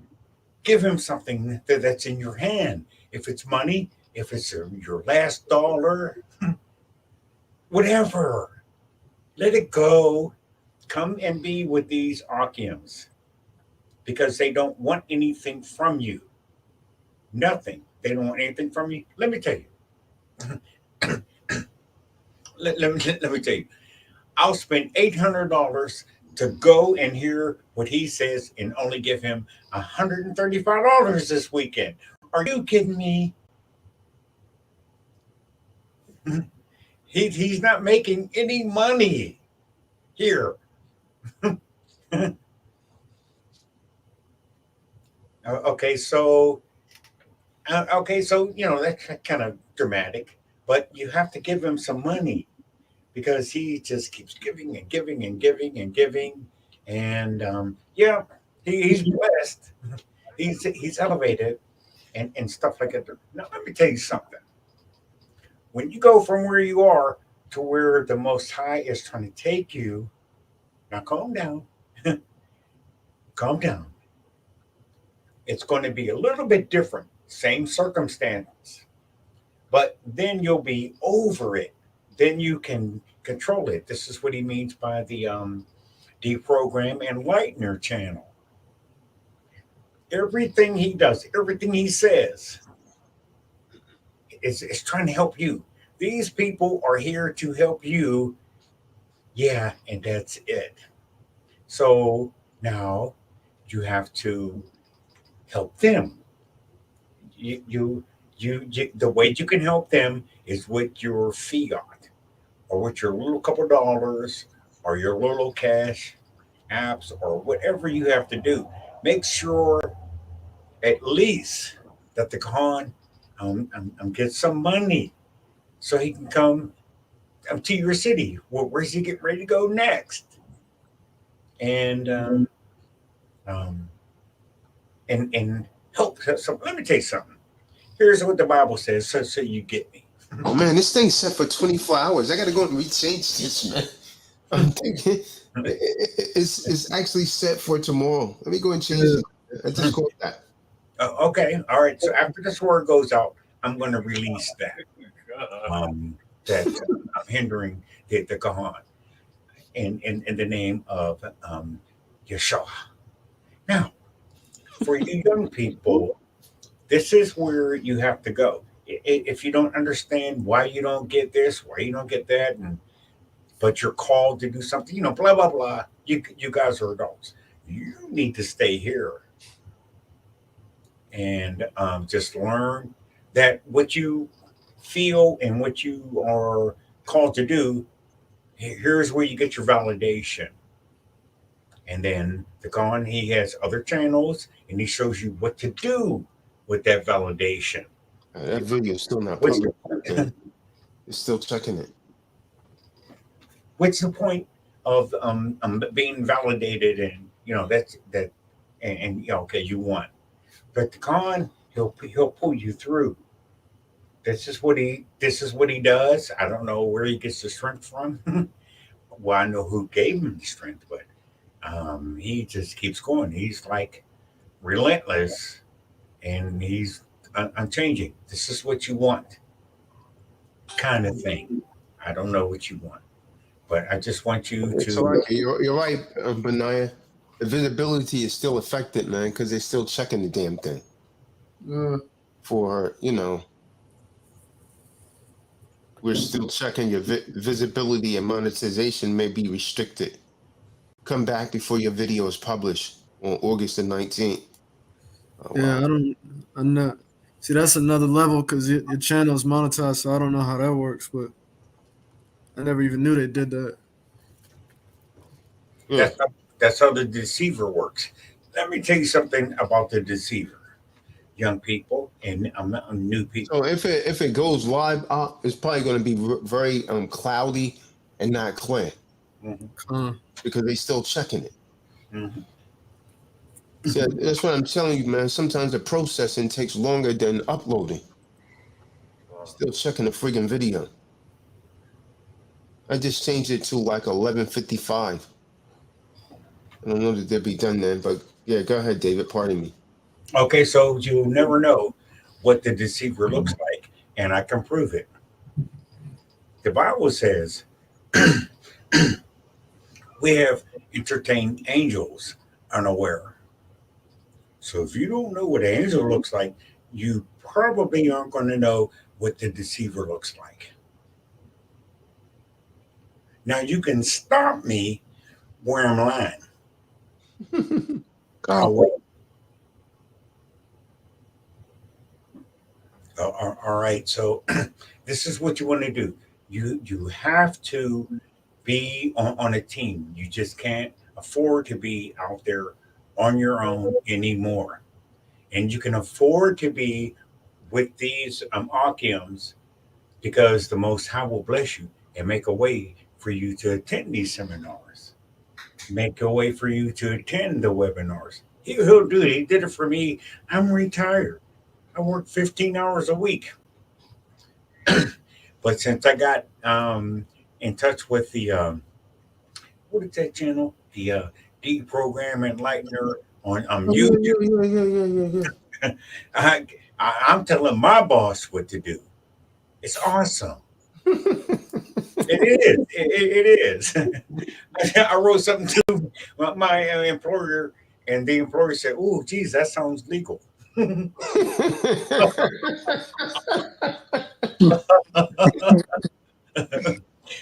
give him something that's in your hand. If it's money, if it's your last dollar, whatever, let it go. Come and be with these Akims because they don't want anything from you. Nothing. They don't want anything from you. Let me tell you. let me tell you. I'll spend $800 to go and hear what he says and only give him $135 this weekend. Are you kidding me? He's not making any money here. Okay, so that's kind of dramatic, but you have to give him some money because he just keeps giving and giving and giving and giving, And yeah, he's blessed. He's elevated and stuff like that. Now let me tell you something. When you go from where you are to where the Most High is trying to take you, now calm down, calm down. It's going to be a little bit different, same circumstance, but then you'll be over it. Then you can control it. This is what he means by the deprogram and lightener channel. Everything he does, everything he says, is trying to help you. These people are here to help you. Yeah, and that's it. So now you have to help them. You the way you can help them is with your fiat or with your little couple dollars or your little cash apps or whatever you have to do. Make sure at least that the Khan get some money so he can come to your city. Where's he getting ready to go next? And um, and help. So let me tell you something. Here's what the Bible says, so you get me. Oh man, this thing's set for 24 hours. I gotta go and rechange this, man. I'm thinking it's actually set for tomorrow. Let me go and change it. I just called that. Okay, all right. So after this word goes out, I'm going to release that. That I'm hindering the Kahan in the name of Yeshua. Now, for you young people, this is where you have to go. If you don't understand why you don't get this, why you don't get that, but you're called to do something, blah blah blah. You guys are adults. You need to stay here and just learn that what you feel and what you are called to do. Here's where you get your validation. And then the Khan, he has other channels and he shows you what to do with that validation. That video is still not What's public. Okay. It's still checking it. what's the point of being validated and that's that and okay, you won. But the Khan, he'll pull you through. This is what he does. I don't know where he gets the strength from. Well, I know who gave him the strength, but he just keeps going. He's like relentless and he's unchanging. This is what you want, kind of thing. I don't know what you want, but I just want you So to. you're right, Benaiah. The visibility is still affected, man, because they're still checking the damn thing. For we're still checking your visibility and monetization may be restricted. Come back before your video is published on August the 19th. Oh, Yeah, wow. I'm not. See, that's another level because your channel is monetized, so I don't know how that works, but I never even knew they did that. Yeah. That's how the deceiver works. Let me tell you something about the deceiver, young people and new people. So if it goes live, it's probably going to be very cloudy and not clear because they still checking it. Mm-hmm. See, that's what I'm telling you, man. Sometimes the processing takes longer than uploading. Still checking the friggin' video. I just changed it to like 11:55. I don't know that they'll be done then, but yeah, go ahead, David. Pardon me. Okay, so you'll never know what the deceiver looks like, and I can prove it. The Bible says we have entertained angels unaware. So if you don't know what an angel looks like, you probably aren't going to know what the deceiver looks like. Now you can stop me where I'm lying. I'll wait. All right. So this is what you want to do. You have to be on a team. You just can't afford to be out there on your own anymore. And you can afford to be with these Akims because the Most High will bless you and make a way for you to attend these seminars. make a way for you to attend the webinars. He'll do it. He did it for me. I'm retired. I work 15 hours a week. But since I got in touch with the what is that channel? The Deprogram Enlightener on Oh, yeah, YouTube. yeah. I'm telling my boss what to do. It's awesome. It is. It is. I wrote something to my employer, and the employer said, "Oh, geez, that sounds legal."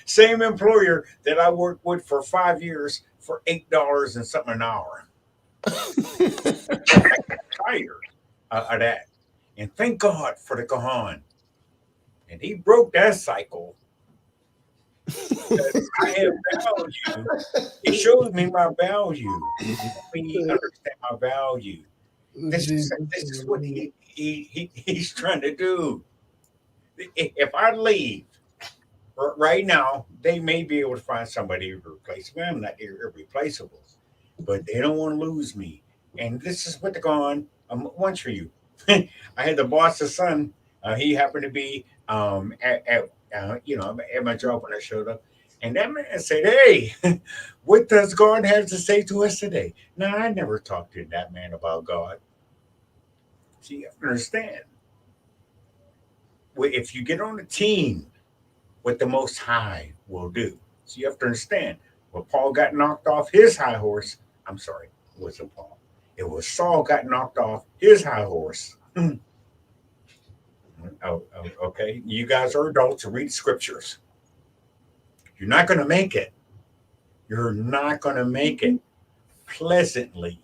Same employer that I worked with for 5 years for $8 and something an hour. I got tired of that, and thank God for the Kahan. And he broke that cycle. I have value. It shows me my value. It helped me understand my value. This is what he's trying to do. If I leave right now, they may be able to find somebody to replace me. I'm not irreplaceable, but they don't want to lose me. And this is what they're going. Once for you. I had the boss's son. He happened to be at my job when I showed up, and that man said, "Hey, what does God have to say to us today?" Now I never talked to that man about God. See, you have to understand. If you get on a team, what the Most High will do. So you have to understand. When Paul got knocked off his high horse, I'm sorry, it wasn't Paul. It was Saul got knocked off his high horse. Okay, you guys are adults to read scriptures. You're not going to make it. You're not going to make it pleasantly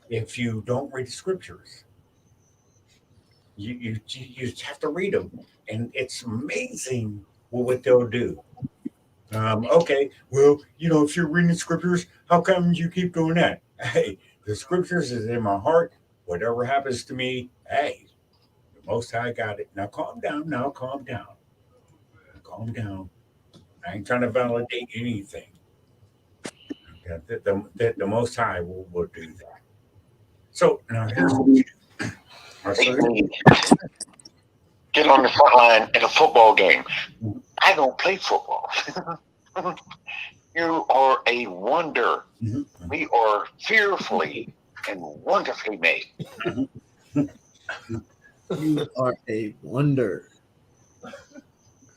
if you don't read the scriptures. You just have to read them, and it's amazing what they'll do. Okay, well, if you're reading the scriptures, how come you keep doing that? Hey, the scriptures is in my heart. Whatever happens to me, hey, the Most High got it. Now calm down. Now calm down. Calm down. I ain't trying to validate anything. The Most High will do that. So now here's what you do. Get on the front line in a football game. I don't play football. You are a wonder. Mm-hmm. We are fearfully and wonderfully made. You are a wonder.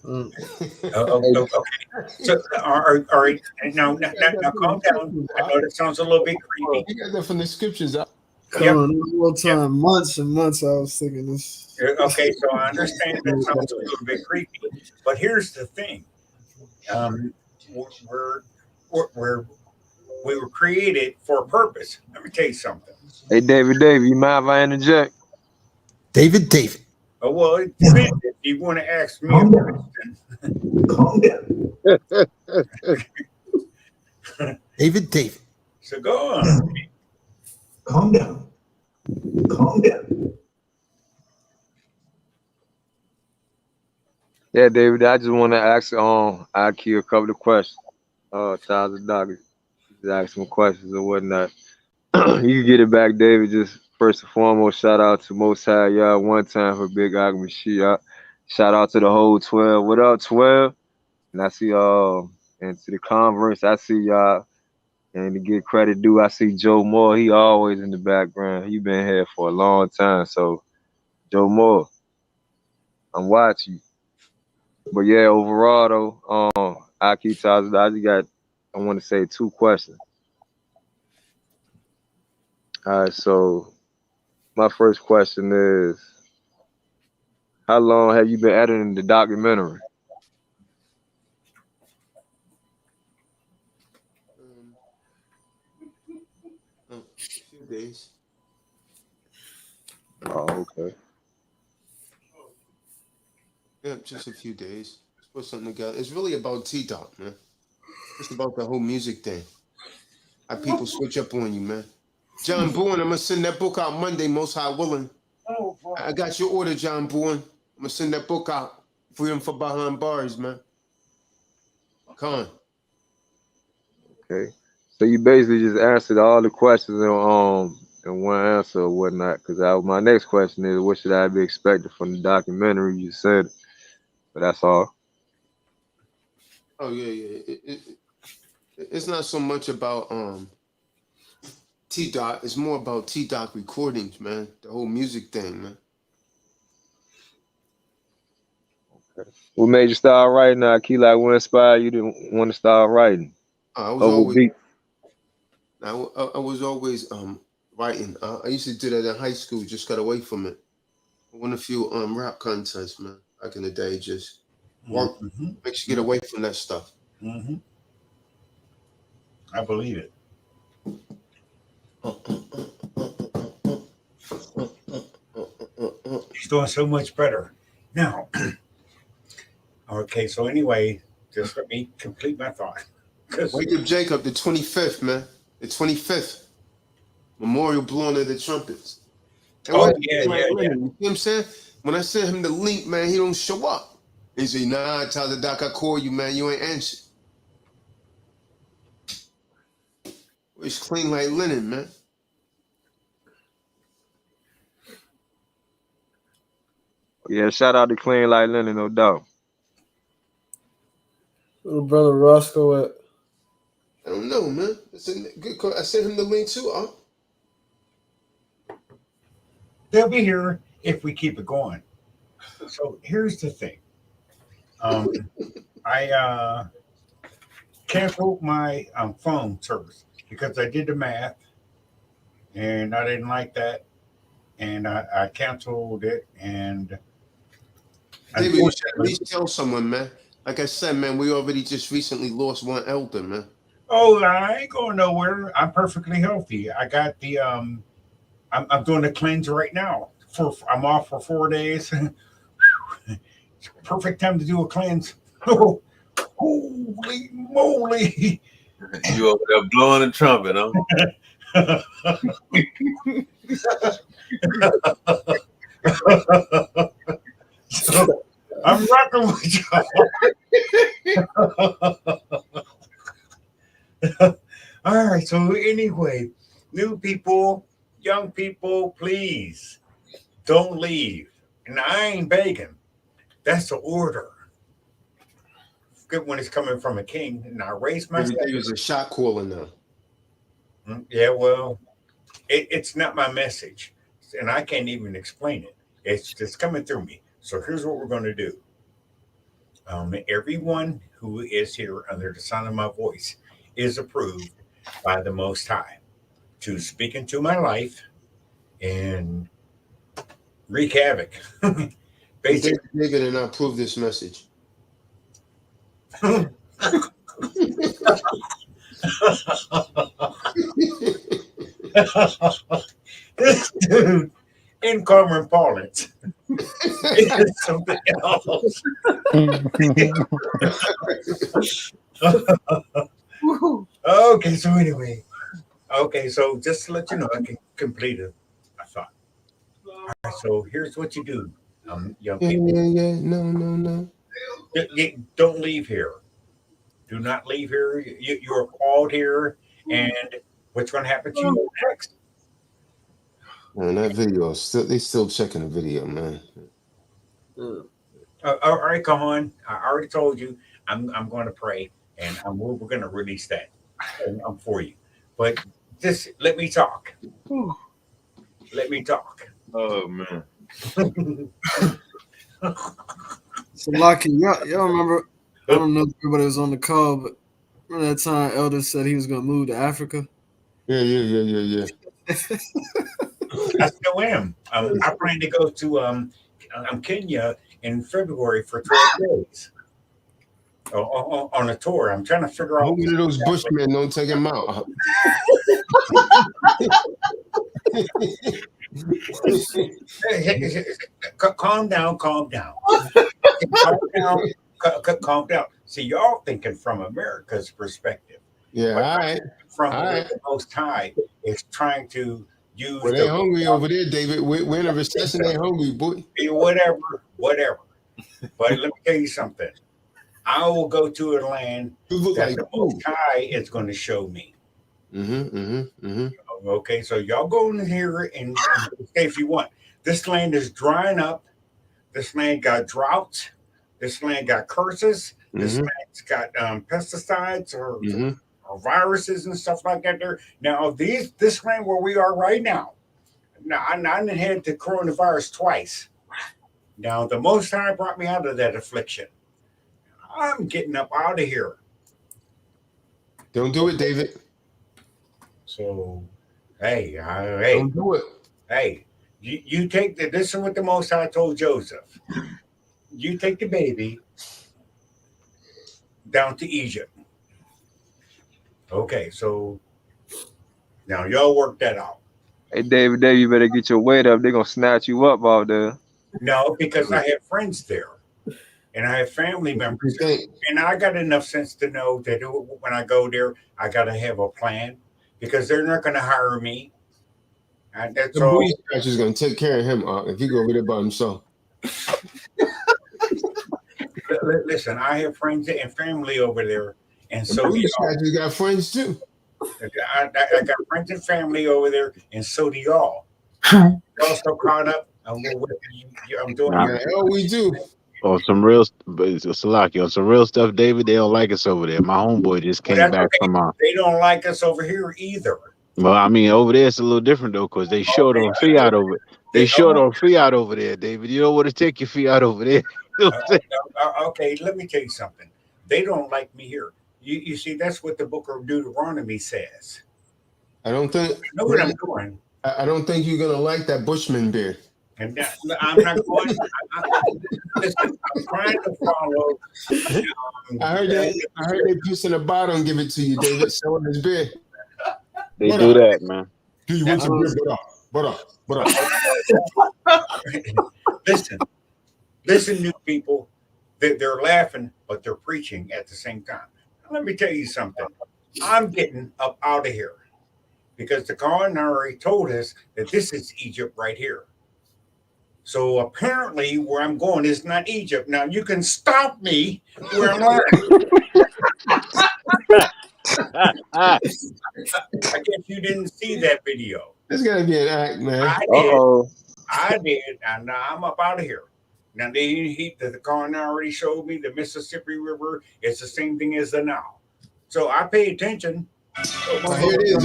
Okay. So, all right. Now, calm down. I know that sounds a little bit creepy. You got that from the scriptures. Come on, all time, months and months. I was thinking this. Okay, so I understand that sounds a little bit creepy, but here's the thing: we were created for a purpose. Let me tell you something. Hey, David, you mind if I interject? David. Oh, well, it depends. If you want to ask me a question, Calm down. David. So go on. Calm down. Calm down. Yeah, David, I just want to ask IQ a couple of questions. Tazadaq, just ask some questions and whatnot. You can get it back, David. Just first and foremost, shout out to Most High Y'all one time for Big Agma Shia. Shout out to the whole 12. What up, 12? And I see and to the converse, I see y'all. And to get credit due, I see Joe Moore. He always in the background. He been here for a long time. So, Joe Moore, I'm watching you. But yeah, overall though, I keep talking. I want to say two questions. All right, so my first question is, how long have you been editing the documentary? A few days. Oh, okay. Yeah, just a few days. Let's put something together. It's really about T-Dot, man. It's about the whole music thing. How people switch up on you, man. John Boone, I'm gonna send that book out Monday, Most High willing. I got your order, John Boone. I'm gonna send that book out. Freedom for Behind Bars, man. Come on. Okay. So you basically just answered all the questions in one answer or whatnot. Because my next question is, what should I be expecting from the documentary? You said, but that's all. Oh yeah. It's not so much about T Dot. It's more about T Dot recordings, man. The whole music thing, man. What made you start writing? Key, like, what inspired you to want to start writing? I was Over always beat. I was always writing. I used to do that in high school. Just got away from it. I won a few rap contests, man, back in the day. Just work makes you get away from that stuff. I believe it. He's doing so much better now. Okay, so anyway, just let me complete my thought. Wake up, Jacob, the 25th, man. The 25th. Memorial blowing of the trumpets. And Oh, what yeah. you see what I'm saying? When I send him the link, man, he don't show up. He say, nah, Tazadaq, I call you, man. You ain't answer. It's clean like linen, man. Yeah, shout out to Clean Like Linen, no doubt. Little brother Roscoe at. I don't know, man. It's a good call. I sent him the link too. They'll be here if we keep it going. So here's the thing. I canceled my phone service because I did the math and I didn't like that, and I canceled it. And David, you should at least tell someone, man. Like I said, man, we already just recently lost one elder, man. Oh, I ain't going nowhere. I'm perfectly healthy. I got the I'm doing the cleanse right now. I'm off for 4 days. Perfect time to do a cleanse. Oh, holy moly! You over there blowing the trumpet, huh? So, I'm rocking with y'all. All right. So anyway, new people, young people, please don't leave. And I ain't begging. That's the order. Good when it's coming from a king. And I raised myself. Every day was a shot caller now. Yeah, well, it's not my message, and I can't even explain it. It's just coming through me. So here's what we're going to do. Everyone who is here under the sound of my voice is approved by the Most High to speak into my life and wreak havoc. Basically, David and I approve this message. This dude in common parlance is something else. Okay, so anyway, so just to let you know, I can complete a thought. All right, so here's what you do, young people. Yeah. No. Don't leave here. Do not leave here. You're called here, and what's going to happen to you next? Man, that video, they still checking the video, man. All right, come on. I already told you I'm going to pray, and we're going to release that for you. But just let me talk. Let me talk. Oh man. So Lucky, y'all remember? I don't know if everybody was on the call, but remember that time Elder said he was going to move to Africa? Yeah. I still am. I plan to go to Kenya in February for 12 days on a tour. I'm trying to figure out. One of those bushmen don't take him out. Calm down. Calm down. See, y'all thinking from America's perspective. Yeah, but all right. From the Most High is trying to use. Well, they hungry over there, David. We're in a recession. They hungry, boy. Whatever. But let me tell you something. I will go to a land You look that like the food. Most High is going to show me. Mm-hmm. Okay, so y'all go in here and say if you want. This land is drying up. This land got droughts. This land got curses. This land's got pesticides or viruses and stuff like that. There now, this land where we are right now. Now I done had the coronavirus twice. Now the Most High brought me out of that affliction. I'm getting up out of here. Don't do it, David. So, hey, Don't do it. hey, you take the. This is what the Most High told Joseph. You take the baby down to Egypt. Okay, so now y'all work that out. Hey, David, you better get your weight up. They're gonna snatch you up out there. No, because I have friends there, and I have family members there, and I got enough sense to know that when I go there, I got to have a plan because they're not going to hire me. And that's The all. booty scratcher's gonna take care of him if he go over there by himself. Listen, I have friends and family over there, and so booty scratchers got friends too. I got friends and family over there, and so do y'all. Y'all so caught up on what I'm doing Nah. here. Oh, we do. Or some real, Salaki, or some real stuff, David. They don't like us over there. My homeboy just Well, came that's back okay. from. They don't like us over here either. Well, I mean, over there it's a little different though, because they short on fiat over. They short on fiat over there, David. You don't want to take your fiat over there. Okay, let me tell you something. They don't like me here. You see, that's what the book of Deuteronomy says. I don't think. I know what I'm doing. I don't think you're gonna like that Bushman beard. And I'm not going. Listen, I'm trying to follow. I heard they piss in a bottle and give it to you, David. Selling his beard. They do that, man. Do you want some beer? But Listen, new people. They're laughing, but they're preaching at the same time. Now, let me tell you something. I'm getting up out of here because the Quran already told us that this is Egypt right here. So apparently, where I'm going is not Egypt. Now you can stop me where I'm at. I guess you didn't see that video. It's gotta be an act, man. I did, and now I'm up out of here. Now the Quran already showed me the Mississippi River is the same thing as the Nile. So I pay attention. Here it is.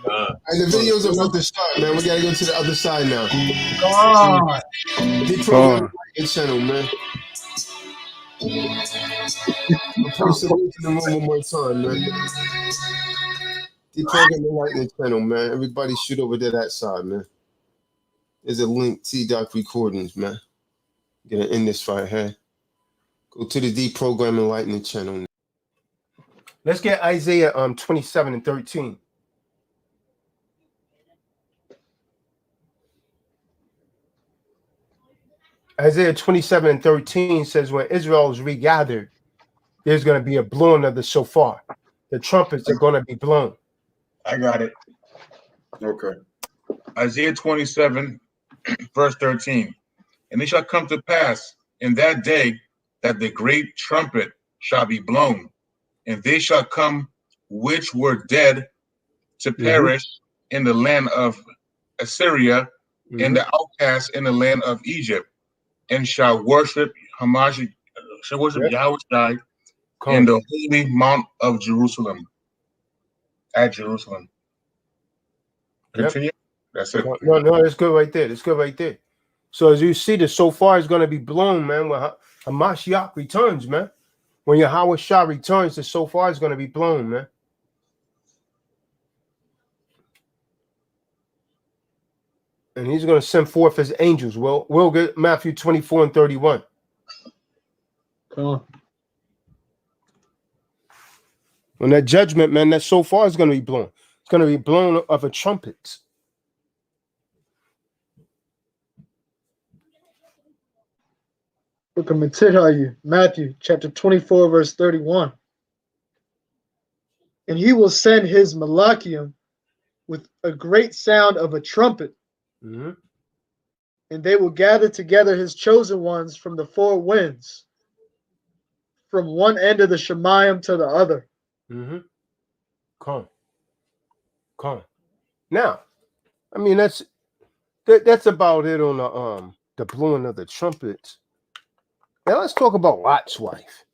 And the video's about to start, man. We gotta go to the other side now. Come on. Deprogram the channel, man. I'll post the link in the room one more time, man. Deprogram the lightning channel, man. Everybody shoot over to that side, man. There's a link, T.Doc Recordings, man. Gonna end this right here. Go to the Deprogramming Lightning channel now. Let's get Isaiah 27 and 13. Isaiah 27 and 13 says, when Israel is regathered, there's going to be a blowing of the shofar. The trumpets are going to be blown. I got it. Okay. Isaiah 27, verse 13. And it shall come to pass in that day that the great trumpet shall be blown, and they shall come which were dead to perish in the land of Assyria, and the outcasts in the land of Egypt, and shall worship Yahweh in the holy mount of Jerusalem. At Jerusalem. Continue. That's it. No, it's good right there. It's good right there. So as you see, the shofar is going to be blown, man, when Hamashiach returns, man. When Yahweh Shah returns, the shofar is going to be blown, man. And he's going to send forth his angels. We'll get Matthew 24 and 31. Come on. When that judgment, man, that shofar is going to be blown. It's going to be blown of a trumpet. Book of Teruah, Matthew chapter 24, verse 31. And he will send his Malachium with a great sound of a trumpet. And they will gather together his chosen ones from the four winds, from one end of the Shemayim to the other. Mm-hmm. Come. Now, I mean that's about it on the blowing of the trumpets. Now let's talk about Lot's wife.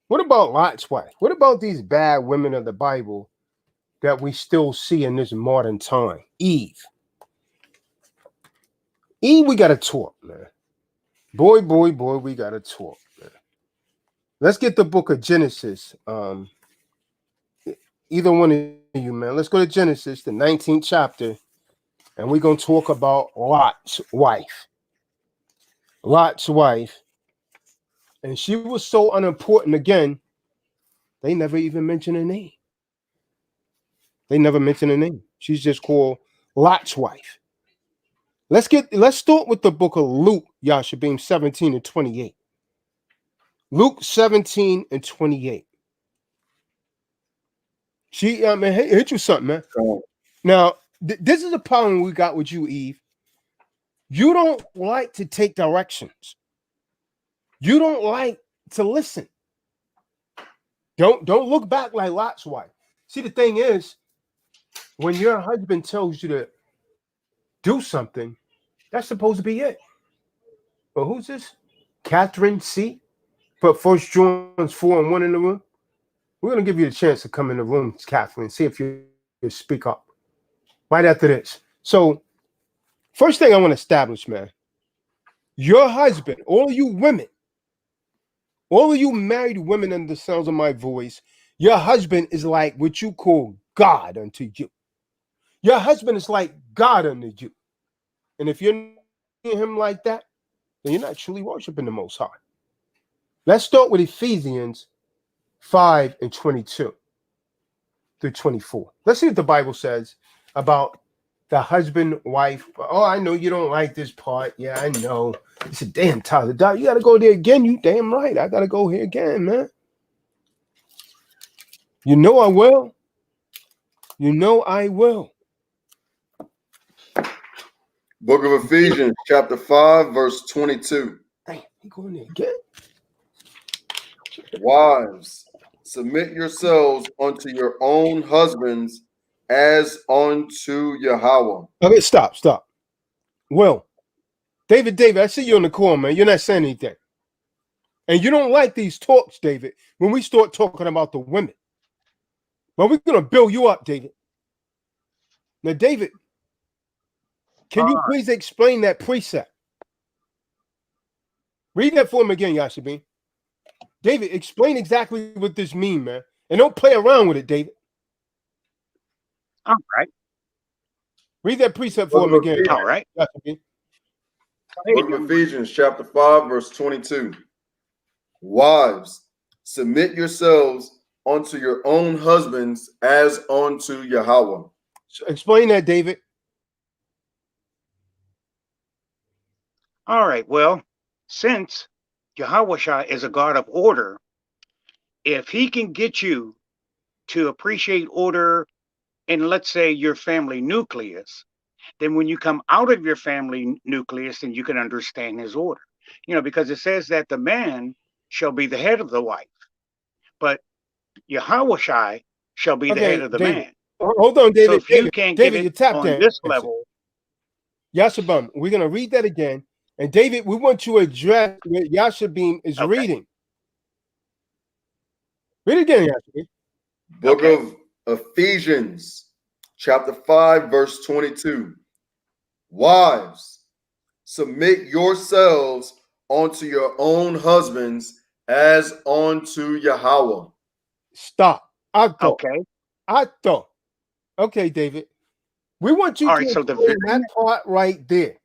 What about Lot's wife? What about these bad women of the Bible that we still see in this modern time? Eve, we got to talk, man. Boy, we got to talk, man. Let's get the book of Genesis. Either one of you, man. Let's go to Genesis, the 19th chapter, and we're going to talk about Lot's wife. Lot's wife. And she was so unimportant again, they never even mention her name. They never mention her name. She's just called Lot's wife. Let's start with the book of Luke, Yashabim 17 and 28. Luke 17 and 28. She hit you something, man. Now, this is the problem we got with you, Eve. You don't like to take directions. You don't like to listen. Don't look back like Lot's wife. See, the thing is, when your husband tells you to do something, that's supposed to be it. But who's this? Catherine C. Put 1 John 4 and 1 in the room. We're going to give you a chance to come in the room, Catherine, see if you speak up. Right after this. So, first thing I want to establish, man, your husband, all of you women, all of you married women under the sounds of my voice, your husband is like what you call God unto you. Your husband is like God unto you. And if you're not him like that, then you're not truly worshiping the Most High. Let's start with Ephesians 5 and 22 through 24. Let's see what the Bible says about the husband, wife. Oh, I know you don't like this part. Yeah, I know. He said, damn, Tazadaq, you got to go there again. You damn right. I got to go here again, man. You know I will. You know I will. Book of Ephesians, chapter 5, verse 22. Damn, he going there again? Wives, submit yourselves unto your own husbands as unto Yahweh. Okay, stop. Well, David, I see you on the call, man. You're not saying anything. And you don't like these talks, David, when we start talking about the women. But we're going to build you up, David. Now, David, can you please explain that precept? Read that for him again, Yashabin. David, explain exactly what this means, man. And don't play around with it, David. All right. Read that precept for him again. All right. Yashabin. Book of Ephesians, chapter 5, verse 22. Wives, submit yourselves unto your own husbands as unto Yahweh. So explain that, David. All right. Well, since Yahweh is a God of order, if he can get you to appreciate order in, let's say, your family nucleus, then when you come out of your family nucleus, then you can understand his order. You know, because it says that the man shall be the head of the wife, but Yahweh shall be the head of the David. man. Hold on, David. So if you can't get it on this level, Yashabam, we're going to read that again. And David, we want you to address what Yashabim is reading. Read it again, Yashabim. Book of Ephesians, chapter 5, verse 22. Wives, submit yourselves unto your own husbands as unto Yahweh. Stop. I thought. Okay, David. We want you to explain that part right there.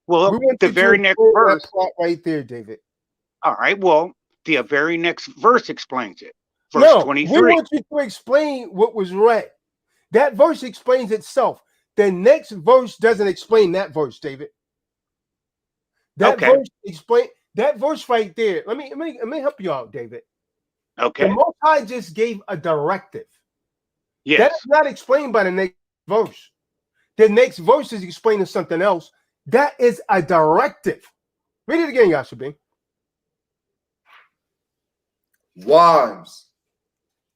Well, the very next verse. That part right there, David. All right. Well, the very next verse explains it. Verse 23. We want you to explain what was read. That verse explains itself. The next verse doesn't explain that verse, David. That verse right there. Let me help you out, David. Okay. The Most High just gave a directive. Yes. That is not explained by the next verse. The next verse is explaining something else. That is a directive. Read it again, Yashabin. Wives,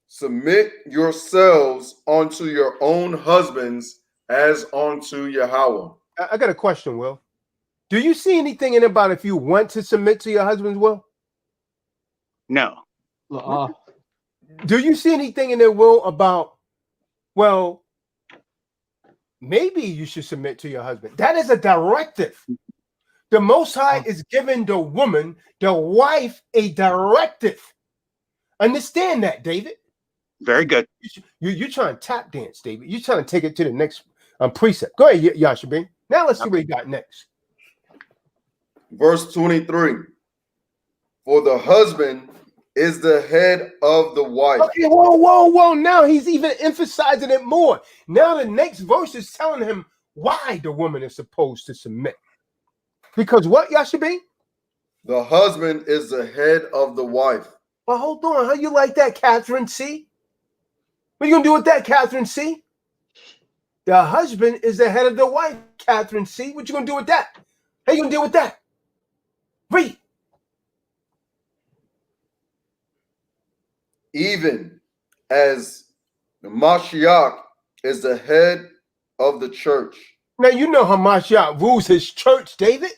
submit yourselves unto your own husbands as unto Yahweh. I got a question, Will. Do you see anything in about if you want to submit to your husband's will? No. Do you see anything in their will about, well, maybe you should submit to your husband? That is a directive. The Most High is giving the woman, the wife, a directive. Understand that, David. Very good. You're trying to tap dance, David. You're trying to take it to the next precept. Go ahead, Yashabin. Now let's see what he got next. Verse 23. For the husband is the head of the wife. Okay, whoa. Now he's even emphasizing it more. Now the next verse is telling him why the woman is supposed to submit. Because what, Yashabin? The husband is the head of the wife. Well, hold on. How you like that, Catherine C? What are you going to do with that, Catherine C? The husband is the head of the wife, Catherine C. What you going to do with that? How you going to deal with that? Read. Even as the Mashiach is the head of the church. Now, you know how Mashiach rules his church, David.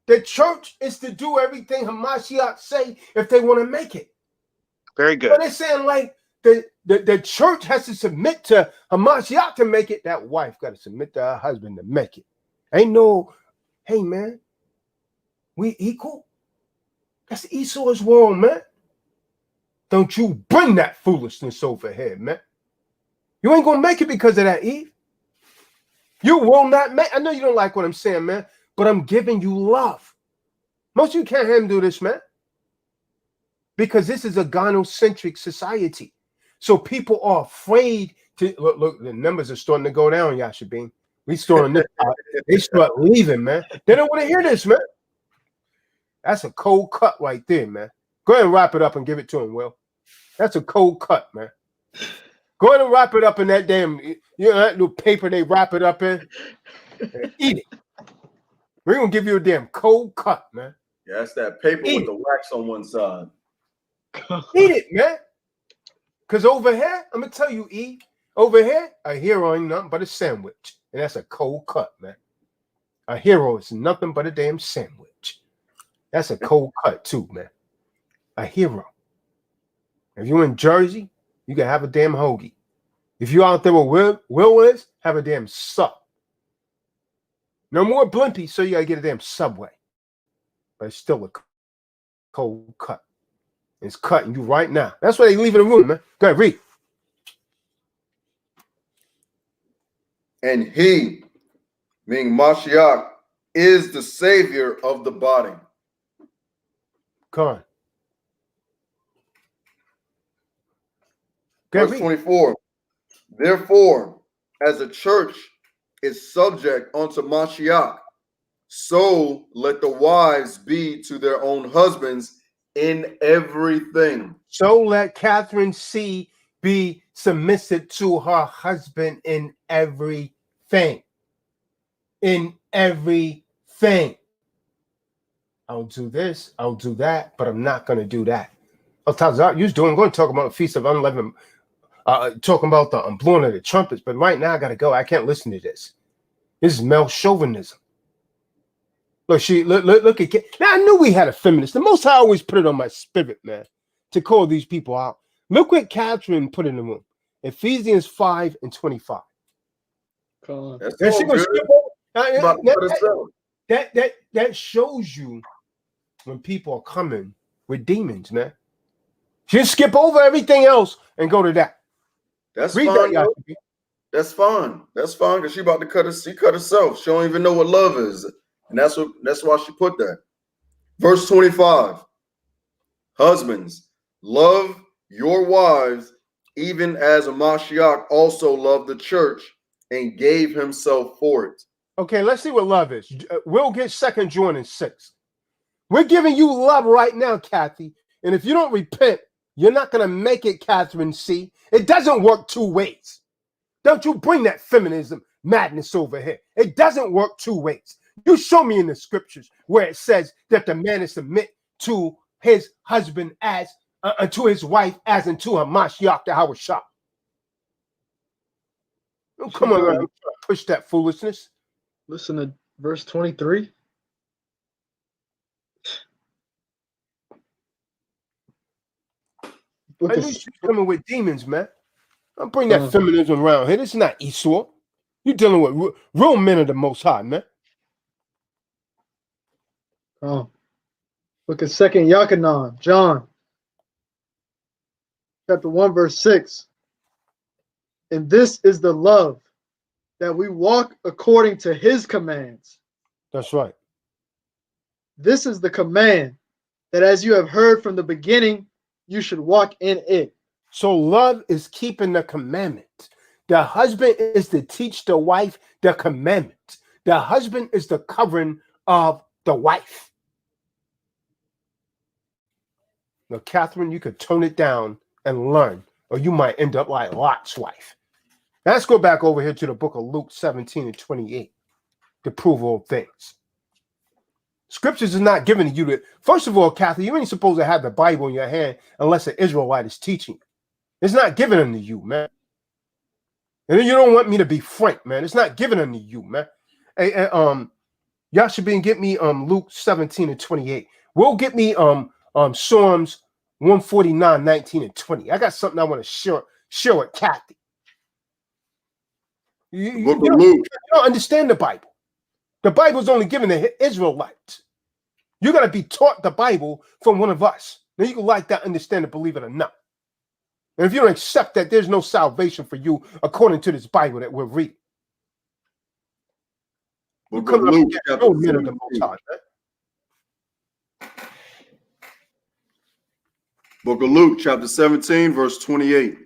The church is to do everything Hamashiach say if they want to make it. Very good. But they're saying like the church has to submit to Hamashiach to make it. That wife got to submit to her husband to make it. Ain't no, hey man, we equal. That's Esau's world, man. Don't you bring that foolishness over here, man. You ain't gonna make it because of that, Eve. You will not make. I know you don't like what I'm saying, man. But I'm giving you love. Most of you can't handle this, man. Because this is a gynocentric society. So people are afraid to look, the numbers are starting to go down, Yashabin. We starting this out. They start leaving, man. They don't want to hear this, man. That's a cold cut right there, man. Go ahead and wrap it up and give it to him, Will. That's a cold cut, man. Go ahead and wrap it up in that damn, that little paper they wrap it up in. And eat it. We're going to give you a damn cold cut, man. Yeah, that's that paper with the wax on one side. Eat it, man. Because over here, I'm going to tell you, E, over here, a hero ain't nothing but a sandwich. And that's a cold cut, man. A hero is nothing but a damn sandwich. That's a cold cut, too, man. A hero. If you're in Jersey, you can have a damn hoagie. If you're out there where Will is, have a damn sub. No more Blimpie, so you gotta get a damn Subway. But it's still a cold cut. It's cutting you right now. That's why they leave in the room, man. Go ahead, read. And he, meaning Mashiach, is the savior of the body. Come on. Verse 24. Therefore, as a church is subject unto Mashiach, so let the wives be to their own husbands in everything. So let Catherine C. be submissive to her husband in everything. In everything. I'll do this, I'll do that, but I'm not going to do that. Oh, Tazadaq, you're going to talk about the Feast of Unleavened, talking about the blowing of the trumpets, but right now I got to go. I can't listen to this. This is male chauvinism. Look at now. I knew we had a feminist. The Most High always put it on my spirit, man, to call these people out. Look what Catherine put in the room. Ephesians 5:25. That shows you when people are coming with demons, man. Just skip over everything else and go to that. That's fine. That's fine. That's fine because she about to cut she cut herself. She don't even know what love is. And that's why she put that. Verse 25. Husbands, love your wives, even as Mashiach also loved the church and gave himself for it. Okay, let's see what love is. We'll get 2 John 6. We're giving you love right now, Kathy. And if you don't repent, you're not going to make it, Catherine C. It doesn't work two ways. Don't you bring that feminism madness over here. It doesn't work two ways. You show me in the scriptures where it says that the man is submit to his husband as unto his wife as unto a Mashiach the Hawashah. Don't come around and push that foolishness. Listen to verse 23. I knew she was coming with demons, man. Don't bring that feminism around here. This is not Esau. You're dealing with real men of the Most High, man. Look at 2nd Yachanan, John, chapter 1, verse 6. And this is the love, that we walk according to his commands. That's right. This is the command, that as you have heard from the beginning, you should walk in it. So love is keeping the commandment. The husband is to teach the wife the commandment. The husband is the covering of the wife. Now, Catherine, you could tone it down and learn, or you might end up like Lot's wife. Now, let's go back over here to the book of Luke 17 and 28 to prove all things. Scriptures is not given to you to, first of all, Catherine, you ain't supposed to have the Bible in your hand unless an Israelite is teaching you. It's not given unto you, man. And then you don't want me to be frank, man. It's not given unto you, man. Hey, y'all should be and get me Luke 17 and 28. We'll get me Psalms 149, 19 and 20. I got something I want to share with Kathy. You don't understand the Bible. The Bible's only given to Israelites. You got to be taught the Bible from one of us. Now you can like that, understand it, believe it or not. And if you don't accept that, there's no salvation for you according to this Bible that we're reading. You come up and get no men of the Most High, man. Book of Luke, chapter 17, verse 28.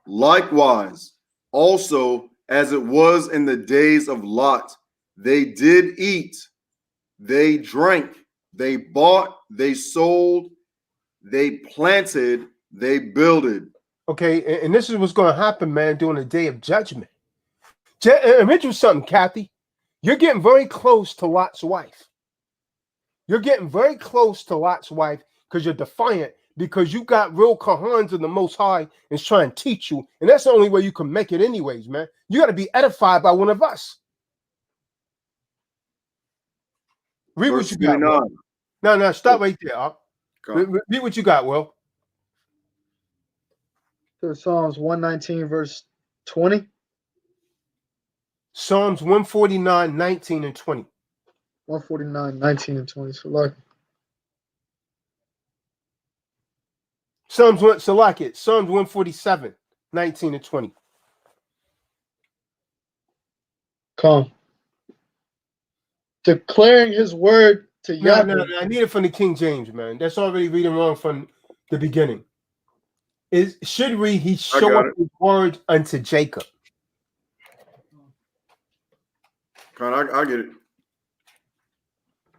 Likewise, also as it was in the days of Lot, they did eat, they drank, they bought, they sold, they planted, they builded. Okay, and this is what's going to happen, man, during the day of judgment. Admit you something, Kathy. You're getting very close to Lot's wife. You're getting very close to Lot's wife because you're defiant, because you got real kahans of the Most High and is trying to teach you. And that's the only way you can make it anyways, man. You got to be edified by one of us. Read what you got, Will. No, stop right there. Read what you got, Will. To Psalms 119, verse 20. Psalms 149, 19 and 20. 149, 19 and 20. So like Psalms 147, 19 and 20. Come. Declaring his word to Yahweh. No, I need it from the King James, man. That's already reading wrong from the beginning. It should read, he showed his word unto Jacob. I get it.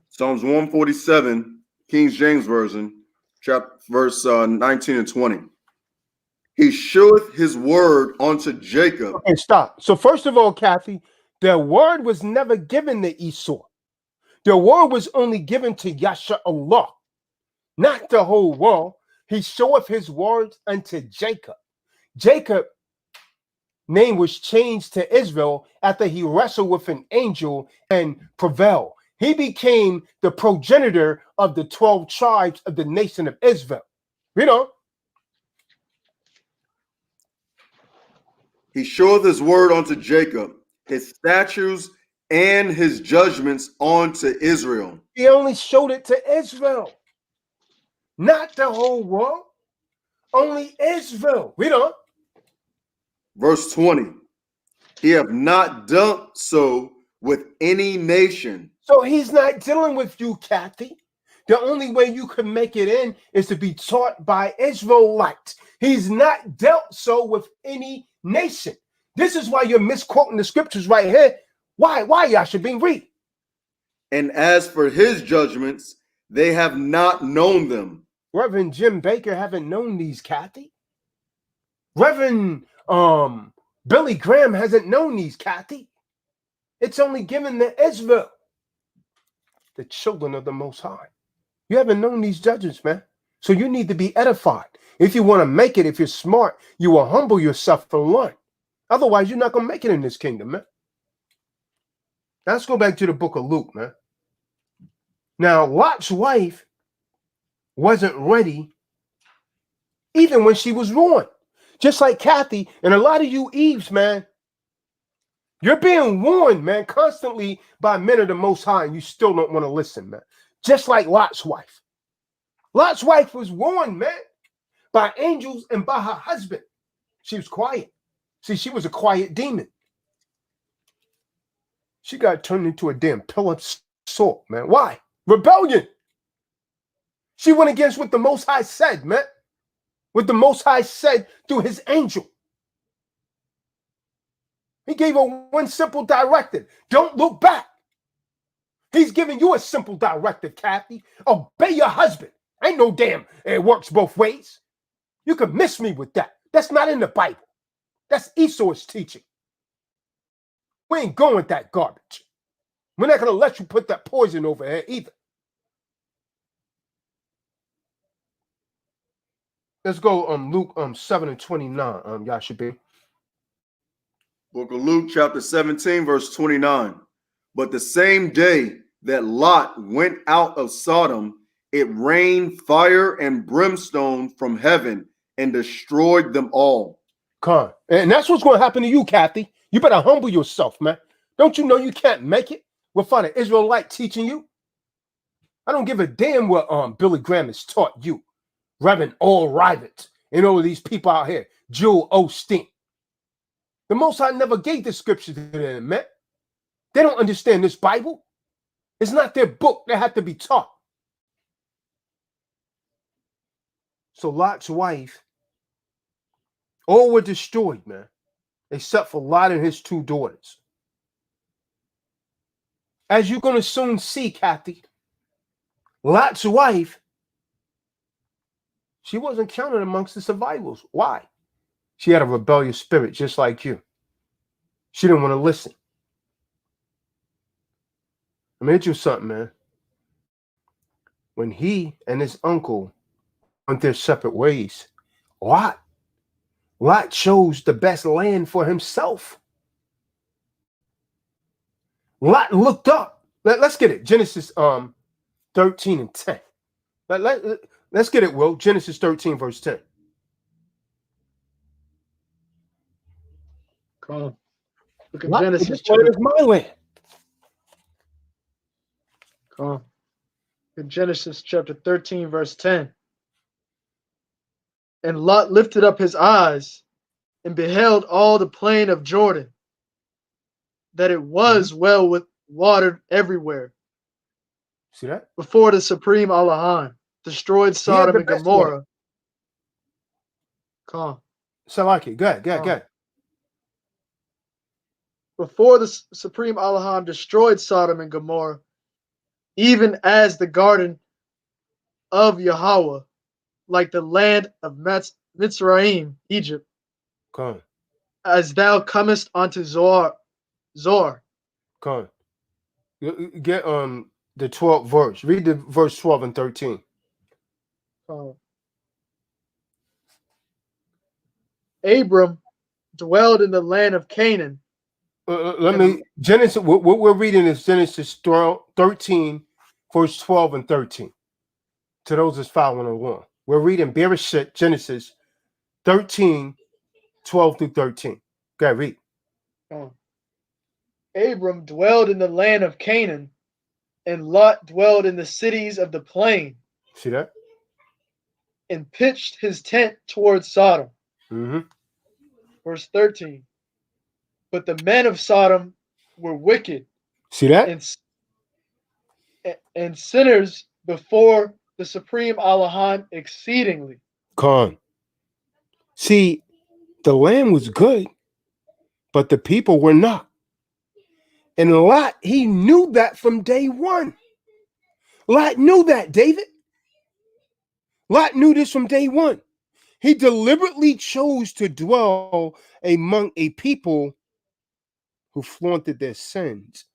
Psalms 147, King James Version, verse 19 and 20. He showeth his word unto Jacob. Okay, stop. So first of all, Kathy, the word was never given to Esau. The word was only given to Yasha-Allah, not the whole world. He showeth his words unto Jacob. Jacob name was changed to Israel after he wrestled with an angel and prevailed. He became the progenitor of the 12 tribes of the nation of Israel. You know. He showeth his word unto Jacob, his statutes and his judgments unto Israel. He only showed it to Israel, not the whole world. Only Israel. You know. Verse 20. He have not done so with any nation. So he's not dealing with you, Kathy. The only way you can make it in is to be taught by Israelites. He's not dealt so with any nation. This is why you're misquoting the scriptures right here. Why Yashabin? Read. And as for his judgments, they have not known them. Reverend Jim Baker haven't known these, Kathy. Reverend Billy Graham hasn't known these, Kathy. It's only given to Israel, the children of the Most High. You haven't known these judgments, man. So you need to be edified. If you want to make it, if you're smart, you will humble yourself and learn. Otherwise, you're not going to make it in this kingdom, man. Now, let's go back to the book of Luke, man. Now, Lot's wife wasn't ready even when she was warned. Just like Kathy and a lot of you Eves, man. You're being warned, man, constantly by men of the Most High, and you still don't want to listen, man. Just like Lot's wife. Lot's wife was warned, man, by angels and by her husband. She was quiet. See, she was a quiet demon. She got turned into a damn pillar of salt, man. Why? Rebellion. She went against what the Most High said, man. What the Most High said through his angel. He gave her one simple directive. Don't look back. He's giving you a simple directive, Kathy. Obey your husband. Ain't no damn it works both ways. You can miss me with that. That's not in the Bible. That's Esau's teaching. We ain't going with that garbage. We're not going to let you put that poison over here either. Let's go Luke 7:29, Yashabi. Book of Luke, chapter 17, verse 29. But the same day that Lot went out of Sodom, it rained fire and brimstone from heaven and destroyed them all. Con. And that's what's going to happen to you, Kathy. You better humble yourself, man. Don't you know you can't make it without an Israelite teaching you? I don't give a damn what Billy Graham has taught you. Reverend Oral Roberts and all of these people out here. Joel Osteen. The Most High never gave the scripture to them, man. They don't understand this Bible. It's not their book. They have to be taught. So Lot's wife, all were destroyed, man, except for Lot and his two daughters. As you're going to soon see, Kathy, Lot's wife, she wasn't counted amongst the survivors. Why? She had a rebellious spirit just like you. She didn't want to listen. Let me hit you something, man. When he and his uncle went their separate ways, Lot chose the best land for himself. Lot looked up. Let's get it. Genesis 13 and 10. Let's get it, Will. Genesis 13, verse 10. Come on. Look at Lot, Genesis. this land is my land. Come on. In Genesis chapter 13, verse 10. And Lot lifted up his eyes and beheld all the plain of Jordan, that it was well with watered everywhere. See that? Before the supreme Allahim destroyed Sodom and Gomorrah. Come on. So like it. Go ahead. Before the supreme Allahim destroyed Sodom and Gomorrah, even as the garden of Yahweh, like the land of Mitzrayim, Egypt, Come. as thou comest unto Zor. Come. Get the 12th verse. Read the verse 12 and 13. Abram dwelled in the land of Canaan. Genesis, what we're reading is Genesis 13, verse 12 and 13. To those that's following along. We're reading Bereshit, Genesis 13, 12 through 13. Go ahead, read. Abram dwelled in the land of Canaan, and Lot dwelled in the cities of the plain. See that? And pitched his tent towards Sodom. Mm-hmm. Verse 13. But the men of Sodom were wicked. See that? And sinners before the supreme Allahim exceedingly. Con. See, the land was good, but the people were not. And Lot, he knew that from day one. Lot knew that, David. Lot knew this from day one. He deliberately chose to dwell among a people who flaunted their sins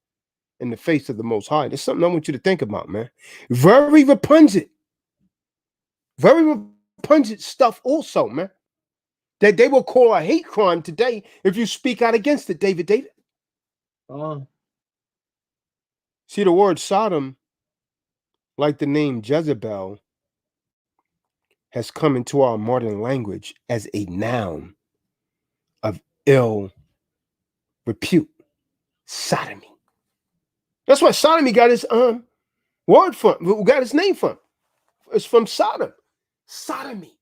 in the face of the Most High. There's something I want you to think about, man. Very repugnant. Very repugnant stuff also, man. That they will call a hate crime today if you speak out against it, David. See, the word Sodom, like the name Jezebel, has come into our modern language as a noun of ill repute. Sodomy. That's why sodomy got his word from, got his name from. It's from Sodom. Sodomy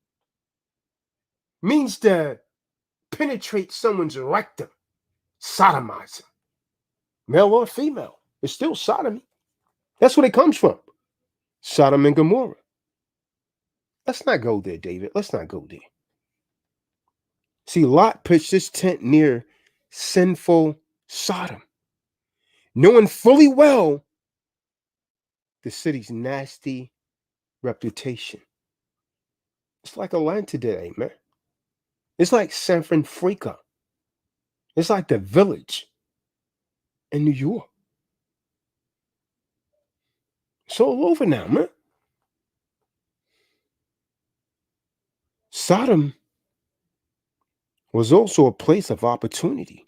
means to penetrate someone's rectum, sodomize them, male or female. It's still sodomy. That's where it comes from. Sodom and Gomorrah. Let's not go there, David. Let's not go there. See, Lot pitched his tent near sinful Sodom, knowing fully well the city's nasty reputation. It's like Atlanta today, man. It's like San Francisco. It's like the Village in New York. It's all over now, man. Sodom was also a place of opportunity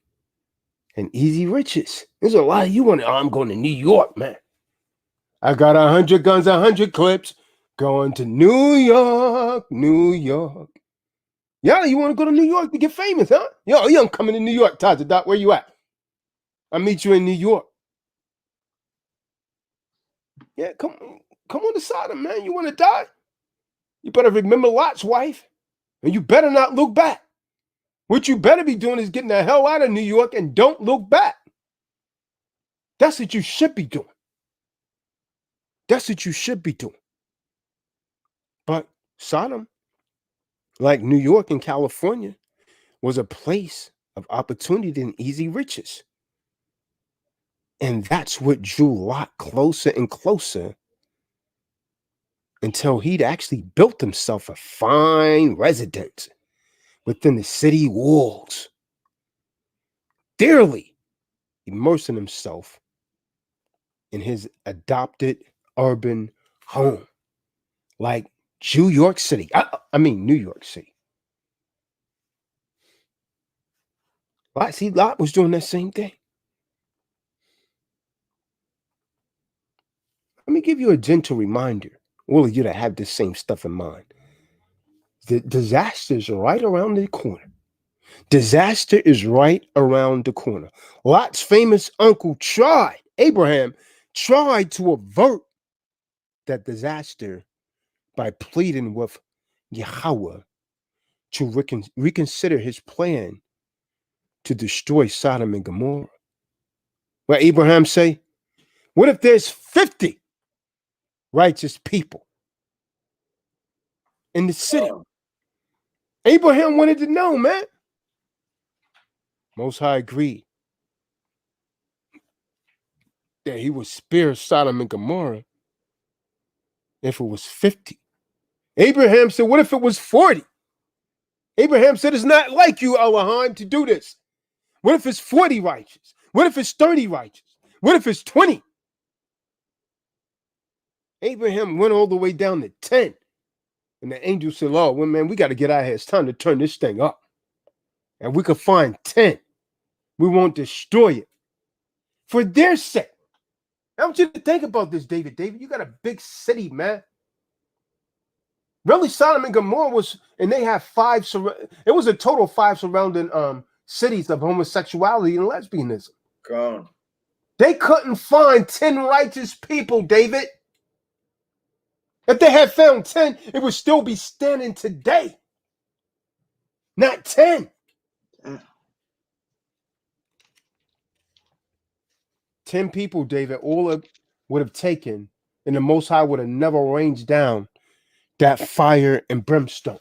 and easy riches. There's a lot of you want to, I'm going to New York, man. I got 100 guns, 100 clips, going to New York, New York. Yeah, you want to go to New York to get famous, huh? Yo, I'm coming to New York, Tazadaq. Where you at? I'll meet you in New York. Yeah, come on to Sodom, man. You want to die? You better remember Lot's wife, and you better not look back. What you better be doing is getting the hell out of New York and don't look back. That's what you should be doing. That's what you should be doing. But Sodom, like New York and California, was a place of opportunity and easy riches. And that's what drew Lot closer and closer until he'd actually built himself a fine residence within the city walls, dearly immersing himself in his adopted urban home, like New York City. I mean, New York City. Lot was doing that same thing. Let me give you a gentle reminder, all of you that have this same stuff in mind. The disaster's right around the corner. Disaster is right around the corner. Lot's famous uncle Abraham tried to avert that disaster by pleading with Yahweh to reconsider his plan to destroy Sodom and Gomorrah. Where Abraham say, what if there's 50 righteous people in the city? Abraham wanted to know, man. Most High agreed that he would spare Sodom and Gomorrah if it was 50. Abraham said, what if it was 40? Abraham said, it's not like you, Elohim, to do this. What if it's 40 righteous? What if it's 30 righteous? What if it's 20? Abraham went all the way down to 10. And the angel said, oh, well, man, we got to get out of here. It's time to turn this thing up. And we could find 10. We won't destroy it. For their sake. I want you to think about this, David. David, you got a big city, man. Really, Sodom and Gomorrah was, and they have it was a total of 5 surrounding cities of homosexuality and lesbianism. Come. They couldn't find 10 righteous people, David. If they had found 10, it would still be standing today. Not 10. 10 people, David, all it would have taken, and the Most High would have never rained down that fire and brimstone.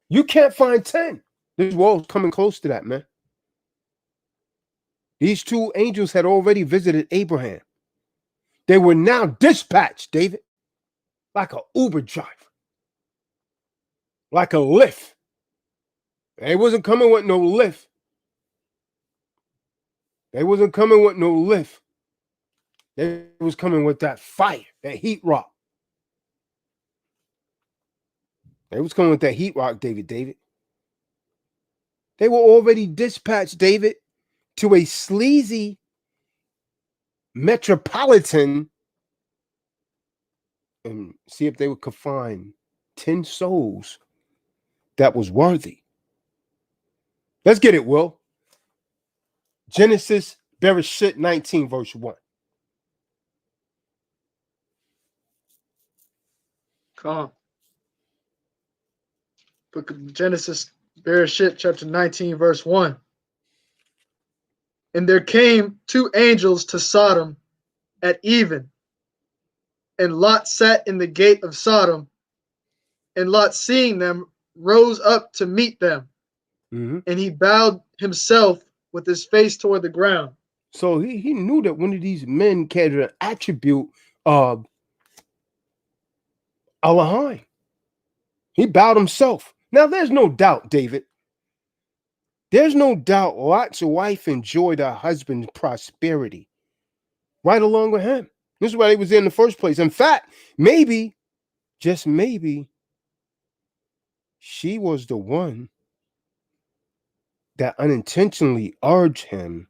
You can't find 10. This world's coming close to that, man. These 2 angels had already visited Abraham. They were now dispatched, David, like an Uber driver, like a Lyft. They wasn't coming with no Lyft. They wasn't coming with no Lyft. They was coming with that fire, that heat rock. They was coming with that heat rock, David. They were already dispatched, David, to a sleazy metropolitan and see if they could find 10 souls that was worthy. Let's get it, Will. Genesis, Bereshit 19, verse 1. Come. Book of Genesis, Bereshit, chapter 19, verse 1. And there came two angels to Sodom at even, and Lot sat in the gate of Sodom, and Lot, seeing them, rose up to meet them, Mm-hmm. and he bowed himself with his face toward the ground. So he knew that one of these men carried an attribute of Elohim. He bowed himself. Now, there's no doubt, David. There's no doubt Lot's wife enjoyed her husband's prosperity right along with him. This is why he was there in the first place. In fact, maybe, just maybe, she was the one that unintentionally urged him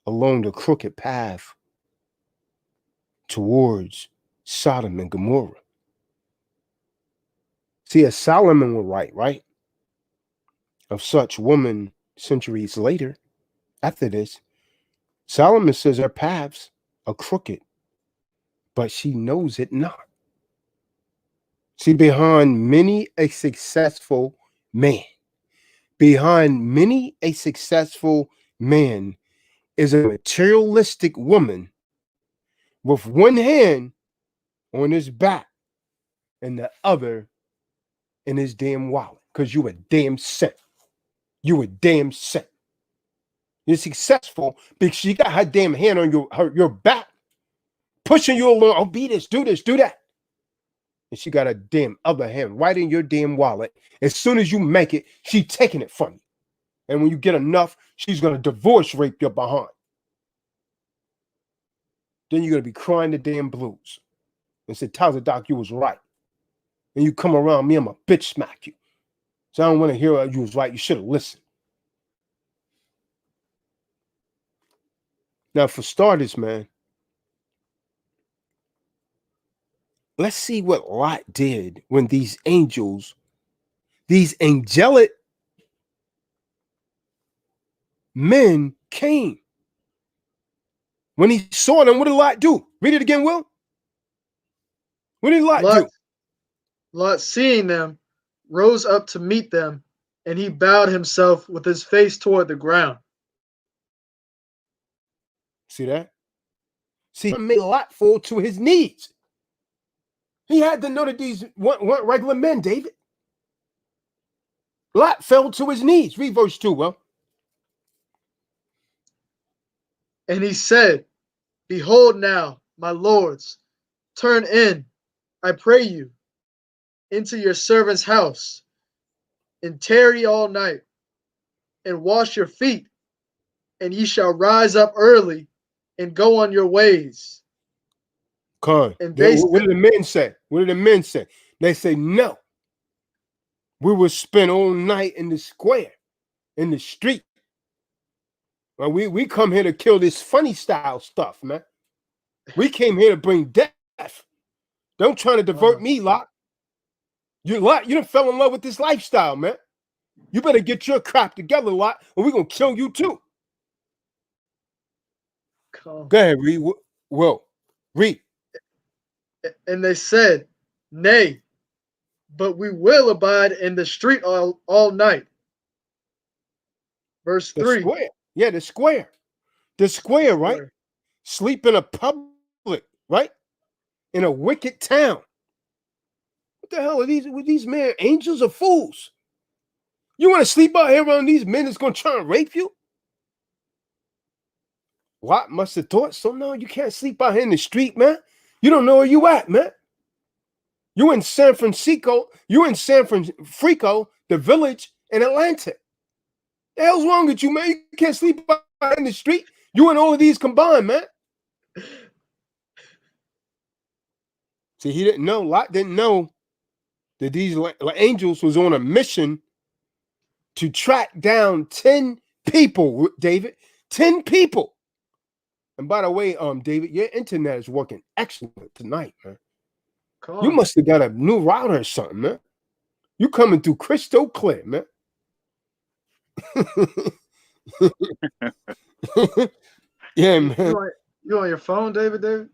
along the crooked path towards Sodom and Gomorrah. See, as Solomon would write, right? Of such woman centuries later, after this, Solomon says her paths are crooked, but she knows it not. See, behind many a successful man, is a materialistic woman with one hand on his back and the other in his damn wallet. Because you a damn simp. You a damn simp. You're successful because she got her damn hand on your back, pushing you along. Oh, be this, do that. And she got a damn other hand right in your damn wallet. As soon as you make it, she taking it from you. And when you get enough, she's going to divorce rape your behind. Then you're going to be crying the damn blues and say, Tazadaq, you was right. And you come around me, I'm a bitch smack you. So I don't want to hear you was right. You should have listened. Now, for starters, man, let's see what Lot did when these angels, these angelic men came. When he saw them, what did Lot do? Read it again, Will. What did Lot do? Lot, seeing them, rose up to meet them, and he bowed himself with his face toward the ground. See that? See, it made Lot fall to his knees. He had to know that these weren't regular men, David. Lot fell to his knees. Read verse 2, Will. And he said, Behold now, my lords, turn in, I pray you, into your servant's house, and tarry all night, and wash your feet, and ye shall rise up early and go on your ways. Con. And What did the men say? What did the men say? They say, no. We will spend all night in the square, in the street. Well, we come here to kill this funny style stuff, man. We came here to bring death. Don't try to divert me, Lot. You done fell in love with this lifestyle, man. You better get your crap together, Lot, or we're going to kill you too. Go ahead, read. Will, read. And they said, Nay, but we will abide in the street all night. Verse 3. Square. Yeah, the square. The square, right? Sleep in a public, right? In a wicked town. What the hell are these men? Angels or fools? You want to sleep out here around these men that's going to try and rape you? Lot must have thought so. No, you can't sleep out here in the street, man. You don't know where you at, man. You in San Francisco. You in San Francisco, the village in Atlanta. The hell's wrong with you, man? You can't sleep out in the street. You and all of these combined, man. See, he didn't know. Lot didn't know that these angels was on a mission to track down 10 people, David. 10 people. And by the way, David, your internet is working excellent tonight, man. Come You on. must have got a new router or something, man. You coming through crystal clear, man. Yeah, man. You on your phone, David?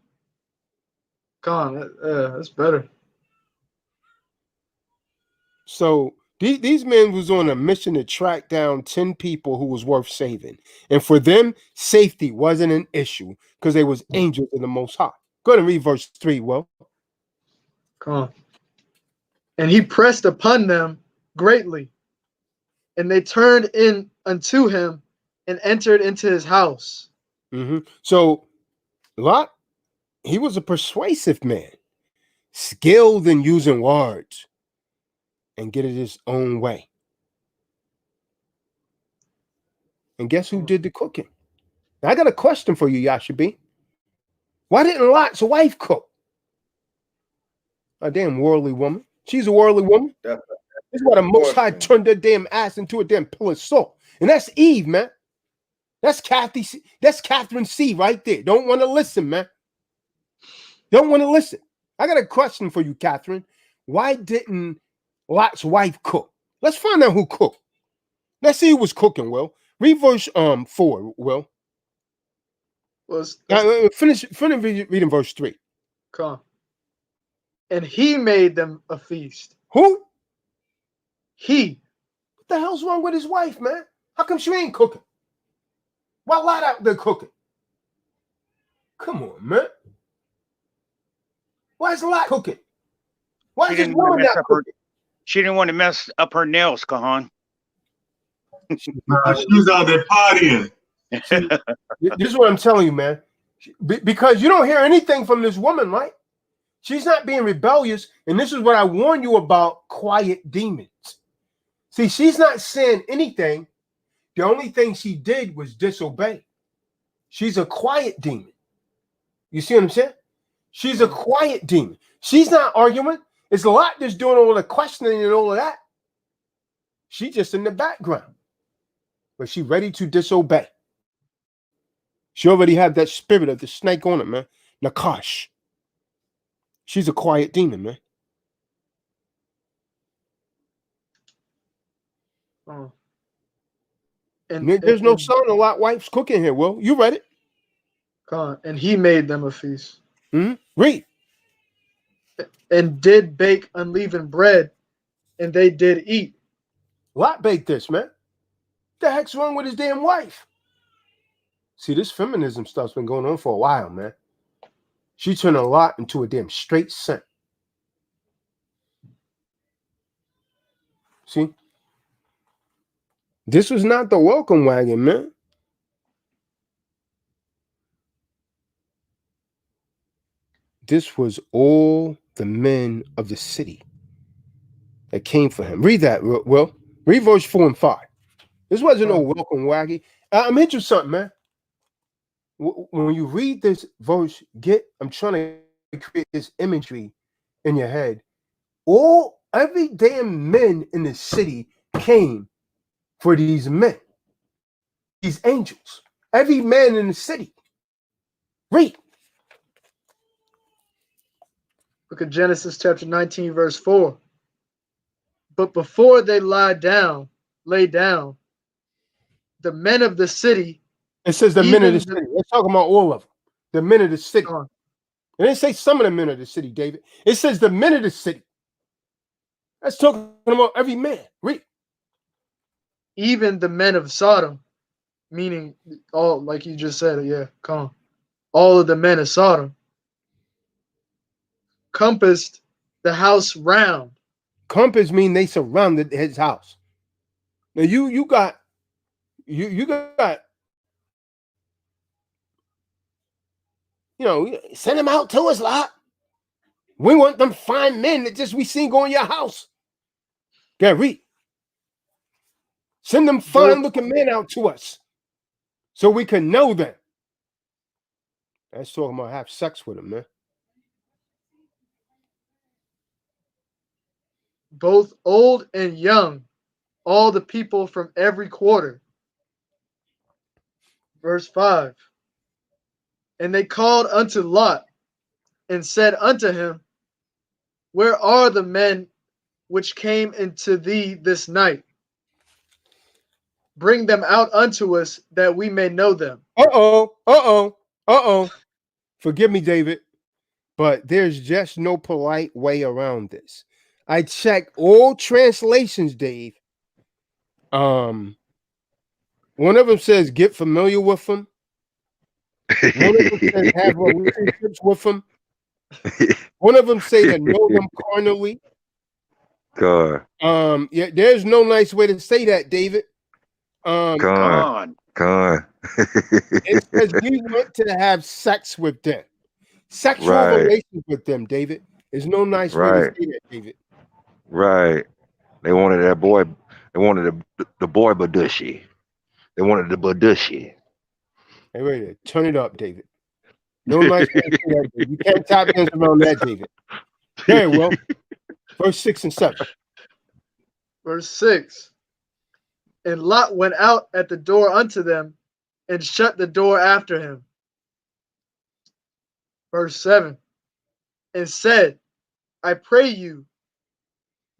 Come on, that's better. So these men was on a mission to track down 10 people who was worth saving. And for them, safety wasn't an issue because they was angels of the Most High. Go ahead and read verse 3, Will. Come on. And he pressed upon them greatly, and they turned in unto him and entered into his house. So Lot, he was a persuasive man, skilled in using words and get it his own way. And guess who did the cooking? Now, I got a question for you, Yashabi. Why didn't Lot's wife cook? A damn worldly woman. She's a worldly woman. This is why the Most High turned their damn ass into a damn pillar of salt. And that's Eve, man. That's Kathy. That's Catherine C. right there. Don't want to listen, man. Don't want to listen. I got a question for you, Catherine. Why didn't Lot's wife cook? Let's find out who cooked. Let's see who was cooking, Will. Read verse 4, Will. Finish reading verse 3. Come. And he made them a feast. Who? He. What the hell's wrong with his wife, man? How come she ain't cooking? Why Lot out there cooking? Come on, man. Why is Lot cooking? Why is this woman not cooking? She didn't want to mess up her nails, Kahan. She was out there partying. This is what I'm telling you, man. Because you don't hear anything from this woman, right? She's not being rebellious. And this is what I warn you about quiet demons. See, she's not saying anything. The only thing she did was disobey. She's a quiet demon. You see what I'm saying? She's a quiet demon. She's not arguing. It's a lot that's doing all the questioning and all of that. She's just in the background. But she's ready to disobey. She already had that spirit of the snake on her, man. Nakash. She's a quiet demon, man. Oh. There's no son of Lot wife's cooking here, Will. You read it. And he made them a feast. Read. And did bake unleavened bread, and they did eat. Lot baked this, man. What the heck's wrong with his damn wife? See, this feminism stuff's been going on for a while, man. She turned a Lot into a damn straight saint. See? This was not the welcome wagon, man. This was all the men of the city that came for him. Read that, Will. Read verse 4 and 5. This wasn't no welcome wagon. I'm into something, man. When you read this verse, I'm trying to create this imagery in your head. Every damn men in the city came for these men, these angels. Every man in the city. Read. Look at Genesis chapter 19, verse 4. But before they lay down, the men of the city. It says the men of the city. We're talking about all of them. The men of the city. It didn't say some of the men of the city, David. It says the men of the city. That's talking about every man. Read. Even the men of Sodom, meaning all, like you just said, all of the men of Sodom compassed the house round. Compass mean they surrounded his house. Now you got send them out to us, Lot. We want them fine men that just we seen go in your house. Read. Send them fine looking men out to us so we can know them. That's talking about have sex with them, man. both old and young, all the people from every quarter. Verse 5. And they called unto Lot, and said unto him, Where are the men which came into thee this night? Bring them out unto us, that we may know them. Forgive me, David, but there's just no polite way around this. I checked all translations, Dave. One of them says get familiar with them. One of them says have relationships with them. One of them say to know them carnally. God. Yeah, there's no nice way to say that, David. God. It says we want to have sex with them. Sexual Right. relations with them, David. There's no nice way to say that, David. Right. They wanted that boy. They wanted the boy Badushi. They wanted the Badushi. Hey, wait a minute. Turn it up, David. No nice way to say that, David. You can't tap dance around that, David. Very well. Verse 6 and 7. Verse 6. And Lot went out at the door unto them, and shut the door after him. Verse 7. And said, I pray you,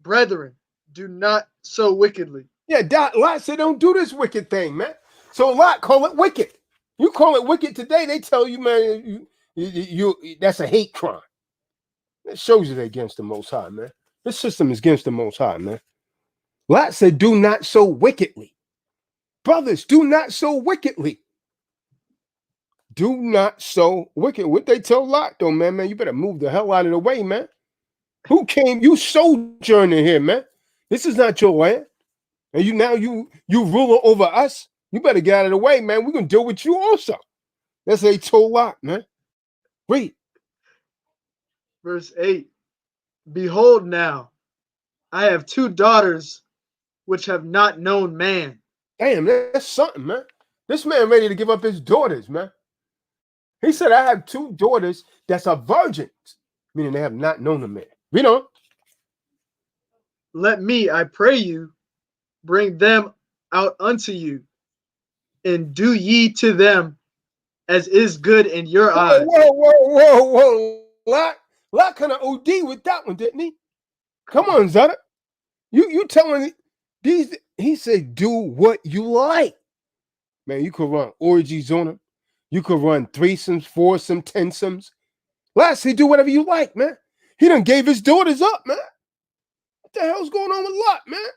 brethren, do not so wickedly. Yeah, Lot said, don't do this wicked thing, man. So Lot call it wicked. You call it wicked today, they tell you, man, you that's a hate crime. That shows it against the Most High, man. This system is against the Most High, man. Lot said, do not so wickedly. Brothers, do not so wickedly. Do not so wicked. What they tell Lot, though, man, you better move the hell out of the way, man. Who came? You sojourning here, man. This is not your land. And you ruler over us. You better get out of the way, man. We're going to deal with you also. That's what they told Lot, man. Read. Verse 8. Behold now, I have 2 daughters which have not known man. Damn, that's something, man. This man ready to give up his daughters, man. He said, I have 2 daughters that's are virgins, meaning they have not known a man. Read on. Let me, I pray you, bring them out unto you, and do ye to them as is good in your eyes. Whoa. Lot kind of OD with that one, didn't he? Come on, Zada. You telling these, he said, do what you like. Man, you could run orgies on them. You could run threesomes, foursomes, tensomes. Lastly, do whatever you like, man. He done gave his daughters up, man. What the hell's going on with Lot, man? What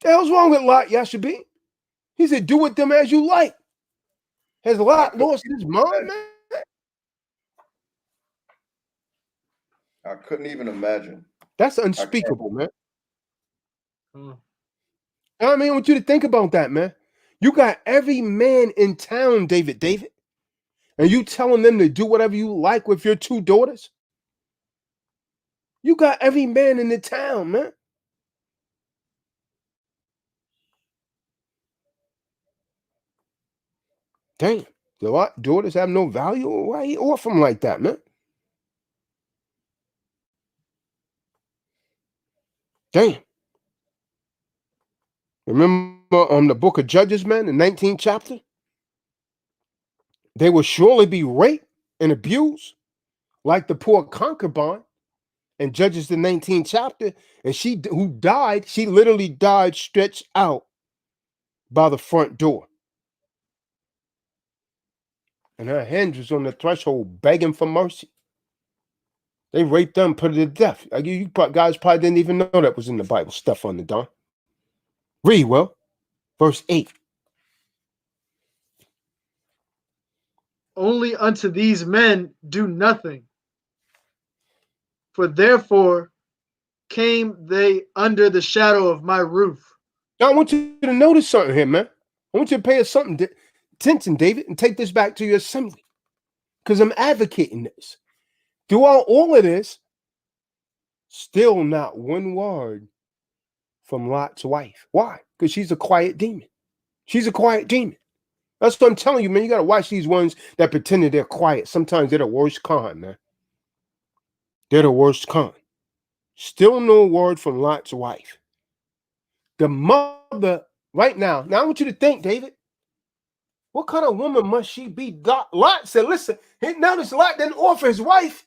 the hell's wrong with Lot, Yashabi? He said, do with them as you like. Has Lot lost his mind, man? I couldn't even imagine. That's unspeakable, man. I mean, I want you to think about that, man. You got every man in town, David, and you telling them to do whatever you like with your 2 daughters? You got every man in the town, man. Damn. The Lot daughters have no value? Why he off them like that, man? Damn. Remember the book of Judges, man, the 19th chapter? They will surely be raped and abused like the poor concubine in Judges, the 19th chapter. And she who died, she literally died stretched out by the front door. And her hands was on the threshold begging for mercy. They raped them, put her to death. You guys probably didn't even know that was in the Bible. Stuff on the Don. Read, well, verse 8. Only unto these men do nothing. For therefore came they under the shadow of my roof. Now I want you to notice something here, man. I want you to pay attention, David, and take this back to your assembly. Because I'm advocating this. Throughout all of this, still not one word from Lot's wife. Why? Because she's a quiet demon. She's a quiet demon. That's what I'm telling you, man. You got to watch these ones that pretend that they're quiet. Sometimes they're the worst con, man. They're the worst con. Still no word from Lot's wife. The mother, right now, I want you to think, David, what kind of woman must she be? Lot said, listen, notice Lot didn't offer his wife.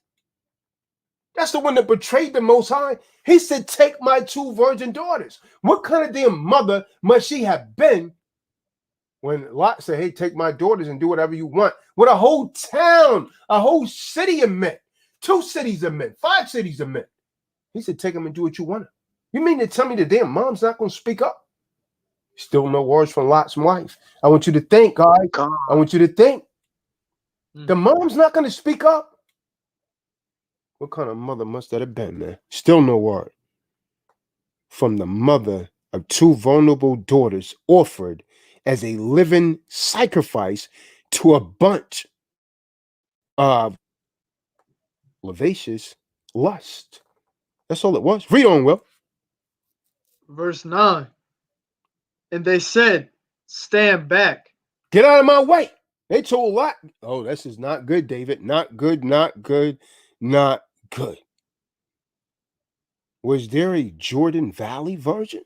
That's the one that betrayed the Most High. He said, take my 2 virgin daughters. What kind of damn mother must she have been when Lot said, hey, take my daughters and do whatever you want? With a whole town, a whole city of men, 2 cities of men, 5 cities of men. He said, take them and do what you want. You mean to tell me the damn mom's not going to speak up? Still no words from Lot's wife. I want you to think, guys. I want you to think. The mom's not going to speak up. What kind of mother must that have been, man? Still no word from the mother of 2 vulnerable daughters offered as a living sacrifice to a bunch of lascivious lust. That's all it was. Read on, Will. Verse 9. And they said, stand back. Get out of my way. They told Lot, oh, this is not good, David. Not good, not good, not good. Was there a Jordan Valley version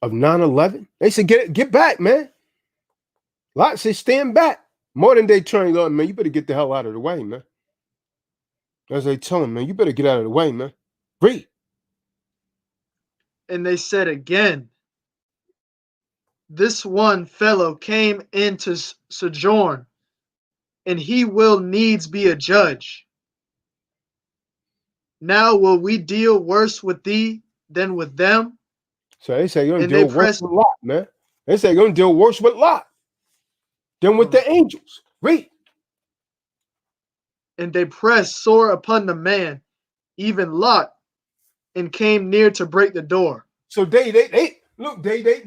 of 9/11? They said, get back, man. Lot said, stand back. Modern day turning on, man, you better get the hell out of the way, man. As they tell him, man, you better get out of the way, man. Read. And they said again, this one fellow came into sojourn, and he will needs be a judge. Now will we deal worse with thee than with them? So they say you're going to deal worse with Lot, man. They say you're going to deal worse with Lot than with the angels. Read. And they pressed sore upon the man, even Lot, and came near to break the door. So they look, they get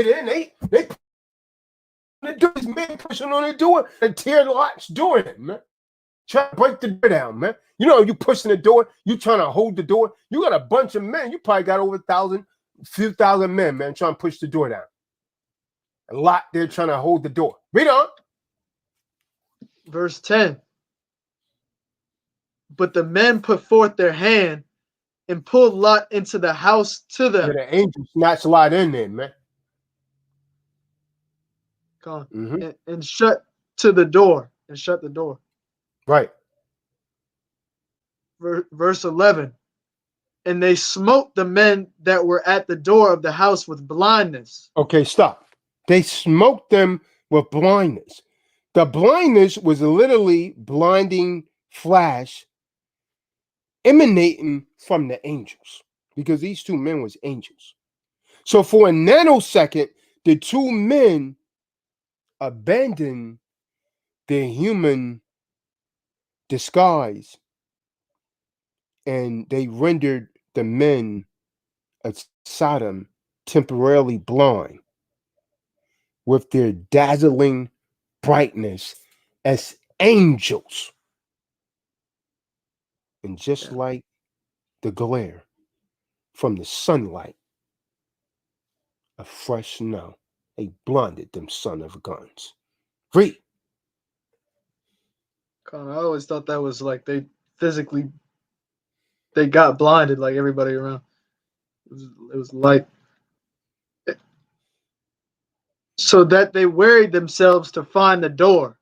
in, they this man pushing on the door and tear Lot's door in, man. Try to break the door down, man. You know, you pushing the door, you trying to hold the door. You got a bunch of men. You probably got over a few thousand men, man, trying to push the door down. A lot there trying to hold the door. Read on. Verse 10. But the men put forth their hand and pulled Lot into the house to them. Yeah, the angel snatched Lot in there, man. Come on. And shut the door. Right. Verse 11. And they smote the men that were at the door of the house with blindness. Okay, stop. They smoked them with blindness. The blindness was literally blinding flash emanating from the angels, because these 2 men was angels. So for a nanosecond, the 2 men abandoned their human disguise and they rendered the men of Sodom temporarily blind with their dazzling brightness as angels. And just like the glare from the sunlight of fresh snow, they blinded them son of guns. Read. I always thought that was like they got blinded like everybody around. It was light. So that they wearied themselves to find the door.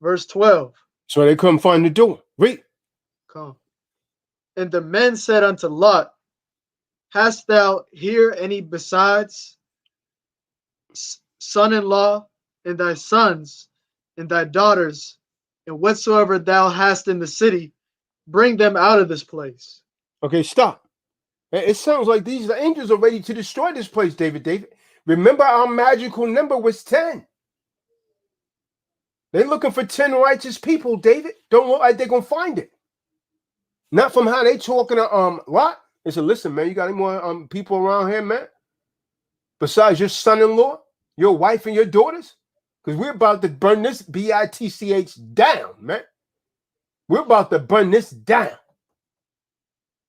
Verse 12. So they couldn't find the door. Read. Come. And the men said unto Lot, hast thou here any besides son-in-law, and thy sons, and thy daughters, and whatsoever thou hast in the city, bring them out of this place. Okay, stop. It sounds like these angels are ready to destroy this place, David. Remember, our magical number was 10. They're looking for 10 righteous people, David. Don't look like they're going to find it. Not from how they talking to Lot. They said, listen, man, you got any more people around here, man? Besides your son-in-law, your wife, and your daughters? Because we're about to burn this bitch down, man. We're about to burn this down.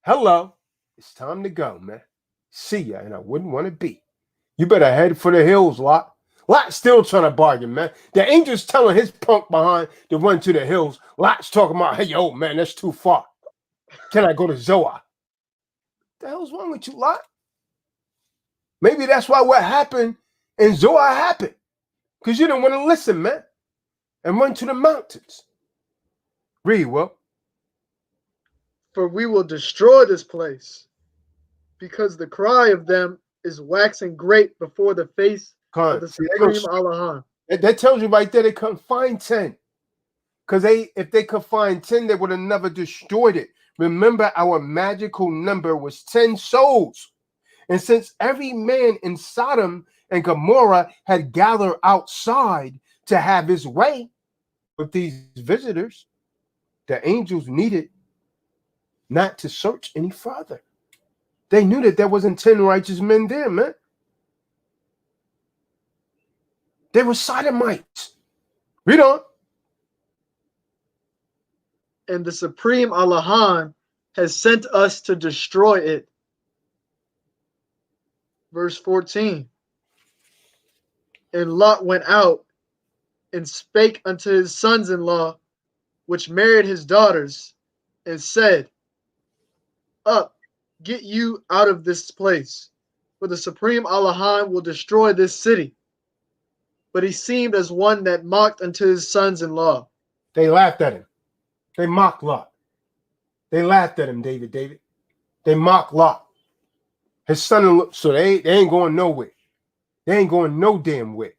Hello. It's time to go, man. See ya, and I wouldn't want to be. You better head for the hills, Lot. Lot's still trying to bargain, man. The angel's telling his punk behind to run to the hills. Lot's talking about, hey, yo, man, that's too far. Can I go to Zoar? What the hell's wrong with you, Lot? Maybe that's why what happened in Zoar happened. Because you didn't want to listen, man. And run to the mountains. Read, Will. For we will destroy this place, because the cry of them is waxing great before the face of the Supreme Allahan. That tells you right there they couldn't find 10. Because if they could find 10, they would have never destroyed it. Remember, our magical number was 10 souls. And since every man in Sodom and Gomorrah had gathered outside to have his way with these visitors, the angels needed not to search any further. They knew that there wasn't 10 righteous men there, man. They were sodomites. Read on. And the Supreme Allahan has sent us to destroy it. Verse 14. And Lot went out and spake unto his sons-in-law, which married his daughters, and said, Up, get you out of this place, for the Supreme Allahan will destroy this city. But he seemed as one that mocked unto his sons-in-law. They laughed at him. They mocked Lot. They laughed at him, David. They mocked Lot. His son-in-law, so they ain't going nowhere. They ain't going no damn way.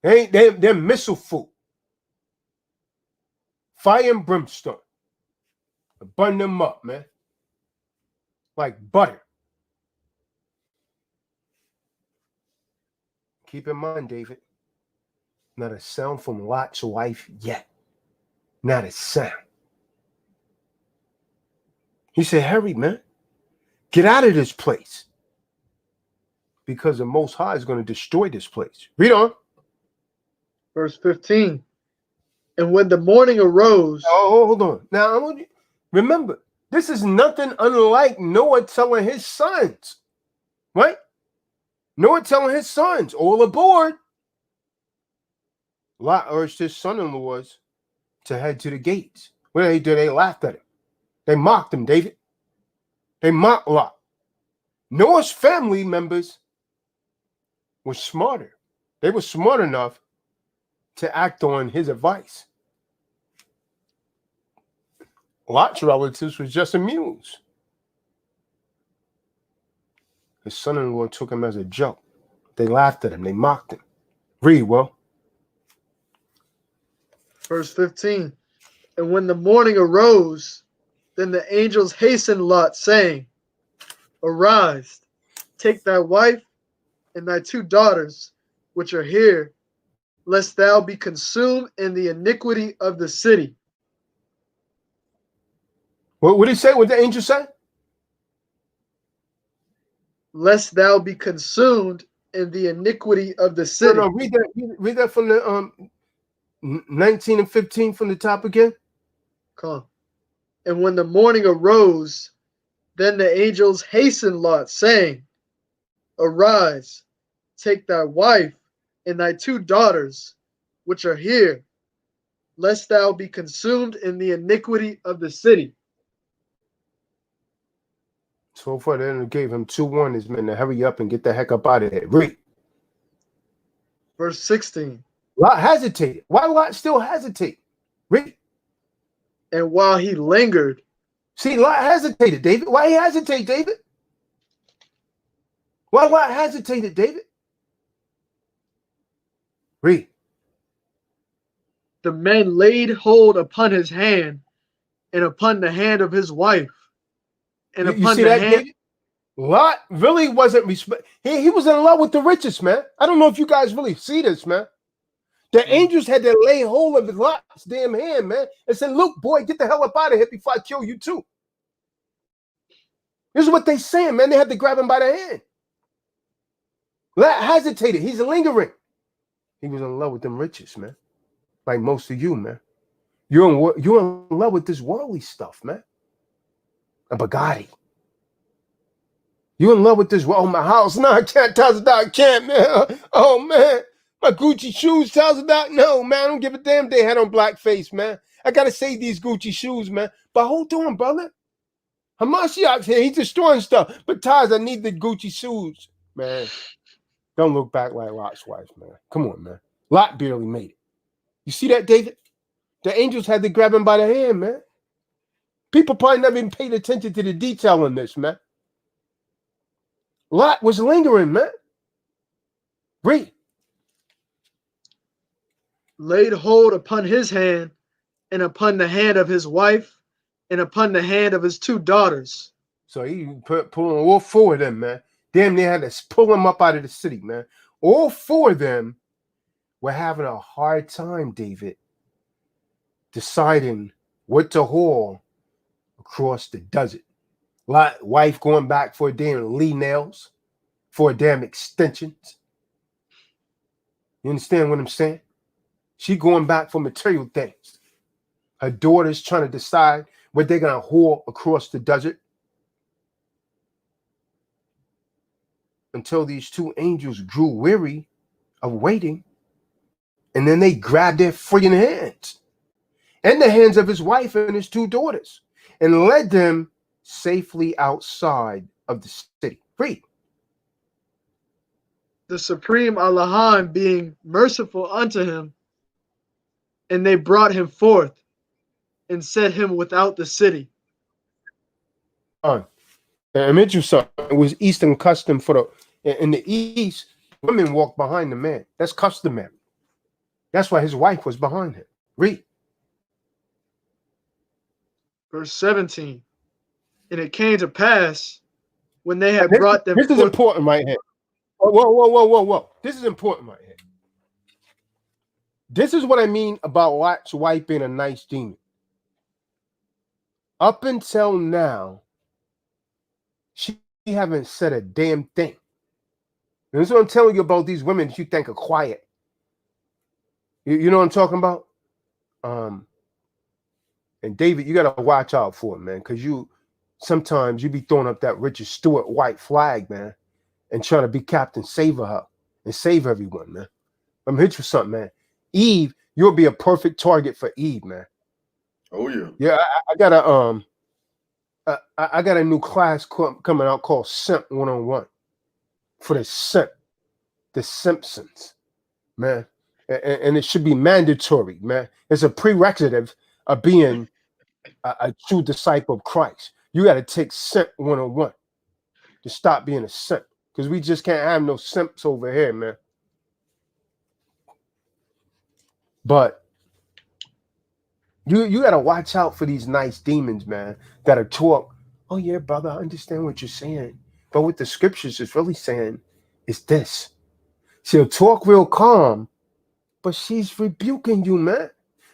They're missile food. Fire and brimstone. Burn them up, man. Like butter. Keep in mind, David, not a sound from Lot's wife yet. Not a sound. He said, hurry, man. Get out of this place. Because the Most High is going to destroy this place. Read on. Verse 15. And when the morning arose. Oh, hold on. Now, I want you, remember, this is nothing unlike Noah telling his sons. Right? Noah telling his sons, all aboard. Lot urged his son-in-laws to head to the gates. What did they do? They laughed at him. They mocked him, David. They mocked Lot. Noah's family members were smarter. They were smart enough to act on his advice. Lot's relatives was just amused. His son-in-law took him as a joke. They laughed at him. They mocked him. Read, Will. Verse 15. And when the morning arose, then the angels hastened Lot, saying, Arise, take thy wife and thy 2 daughters, which are here, lest thou be consumed in the iniquity of the city. What did he say? What did the angel say? Lest thou be consumed in the iniquity of the city. No, read that from the 19 and 15 from the top again. Come. And when the morning arose, then the angels hastened Lot, saying, Arise, take thy wife and thy 2 daughters, which are here, lest thou be consumed in the iniquity of the city. So far, they gave him 2 warnings, man, to hurry up and get the heck up out of here. Read. Verse 16. Lot hesitated. Why Lot still hesitate? Read. And while he lingered. See, Lot hesitated, David. Why he hesitate, David? Why Lot hesitated, David? Read. The men laid hold upon his hand and upon the hand of his wife. And you see that, David? Lot really wasn't he was in love with the richest, man. I don't know if you guys really see this, man. The angels had to lay hold of Lot's damn hand, man, and said, look, boy, get the hell up out of here before I kill you too. This is what they saying, man. They had to grab him by the hand. Lot hesitated. He's lingering. He was in love with them riches, man. Like most of you, man. You're in love with this worldly stuff, man. A Bugatti. You in love with this? Well, my house? No, I can't. Tazadaq, I can't, man. Oh man, my Gucci shoes, Tazadaq. No, man, I don't give a damn. They had on blackface, man. I gotta save these Gucci shoes, man. But hold on, brother. Hamashiach's here. He's destroying stuff. But Taz, I need the Gucci shoes, man. Don't look back like Lot's wife, man. Come on, man. Lot barely made it. You see that, David? The angels had to grab him by the hand, man. People probably never even paid attention to the detail in this, man. Lot was lingering, man. Read. Laid hold upon his hand, and upon the hand of his wife, and upon the hand of his 2 daughters. So he pulling all 4 of them, man. Damn, they had to pull them up out of the city, man. All 4 of them were having a hard time, David, deciding what to haul across the desert. Wife going back for a damn Lee nails, for a damn extensions. You understand what I'm saying? She going back for material things. Her daughter's trying to decide what they're going to haul across the desert. Until these 2 angels grew weary of waiting. And then they grabbed their friggin' hands and the hands of his wife and his 2 daughters and led them safely outside of the city. Read. The supreme Allahan being merciful unto him, and they brought him forth and set him without the city. I mentioned you something. It was Eastern custom for in the East, women walk behind the man. That's customary. That's why his wife was behind him. Read. Verse 17. And it came to pass when they had brought them This is forth. important right here. Whoa. This is important right here. This is what I mean about Lot's wife being a nice demon. Up until now, she haven't said a damn thing. And this is what I'm telling you about these women that you think are quiet. You know what I'm talking about? And David, you got to watch out for it, man, because sometimes you be throwing up that Richard Stewart white flag, man, and trying to be Captain Save her and save everyone, man. I'm hit you something, man. Eve, you'll be a perfect target for Eve, man. Oh yeah. Yeah, I got a new class coming out called Simp 101 for the Simp, the Simpsons, man. And it should be mandatory, man. It's a prerequisite of being a true disciple of Christ. You got to take Simp 101 to stop being a simp, because we just can't have no simps over here, man. But you got to watch out for these nice demons, man, that are talk. Oh yeah, brother, I understand what you're saying, but what the scriptures is really saying is this. She'll talk real calm, but she's rebuking you, man.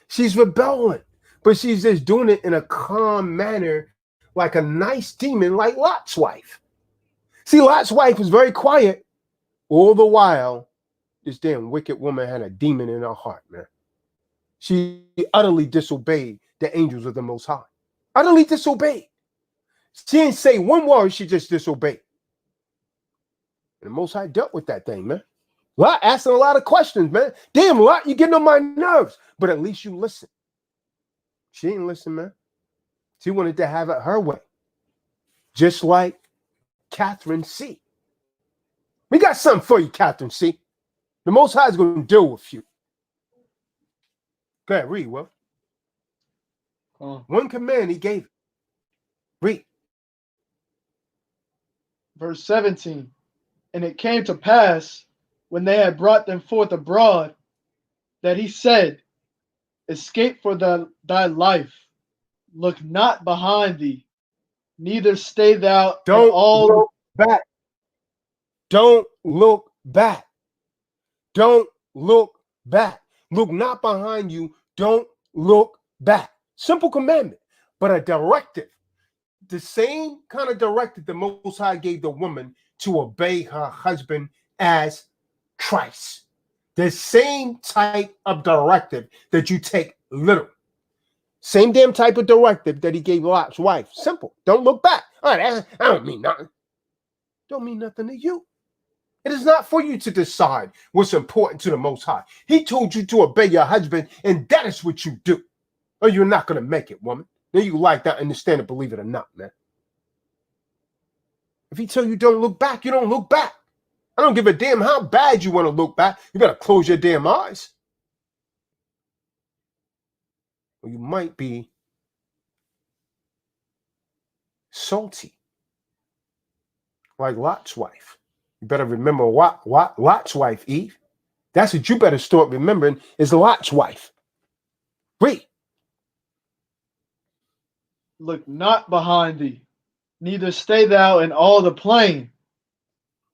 She's rebelling, but she's just doing it in a calm manner, like a nice demon, like Lot's wife. See, Lot's wife was very quiet. All the while, this damn wicked woman had a demon in her heart, man. She utterly disobeyed the angels of the Most High. Utterly disobeyed. She didn't say one word, she just disobeyed. And the Most High dealt with that thing, man. Lot asking a lot of questions, man. Damn, Lot, you getting on my nerves. But at least you listen. She didn't listen, man. She wanted to have it her way. Just like Catherine C. We got something for you, Catherine C. The Most High is going to deal with you. Go ahead, read, Will. One command he gave. Read. Verse 17. And it came to pass, when they had brought them forth abroad, that he said, escape for thy life. Look not behind thee, neither stay thou. Don't look back. Don't look back. Don't look back. Look not behind you. Don't look back. Simple commandment, but a directive. The same kind of directive the Most High gave the woman to obey her husband as Christ. The same type of directive that you take literal. Same damn type of directive that he gave Lot's wife. Simple. Don't look back. All right, I don't mean nothing. don't mean nothing to you. It is not for you to decide what's important to the Most High. He told you to obey your husband, and that is what you do. Or you're not going to make it, woman. Then you like that, understand it, believe it or not, man. If he tell you don't look back, you don't look back. I don't give a damn how bad you want to look back. You better close your damn eyes. Or you might be salty, like Lot's wife. You better remember what Lot's wife, Eve. That's what you better start remembering is Lot's wife. Read. Look not behind thee, neither stay thou in all the plain.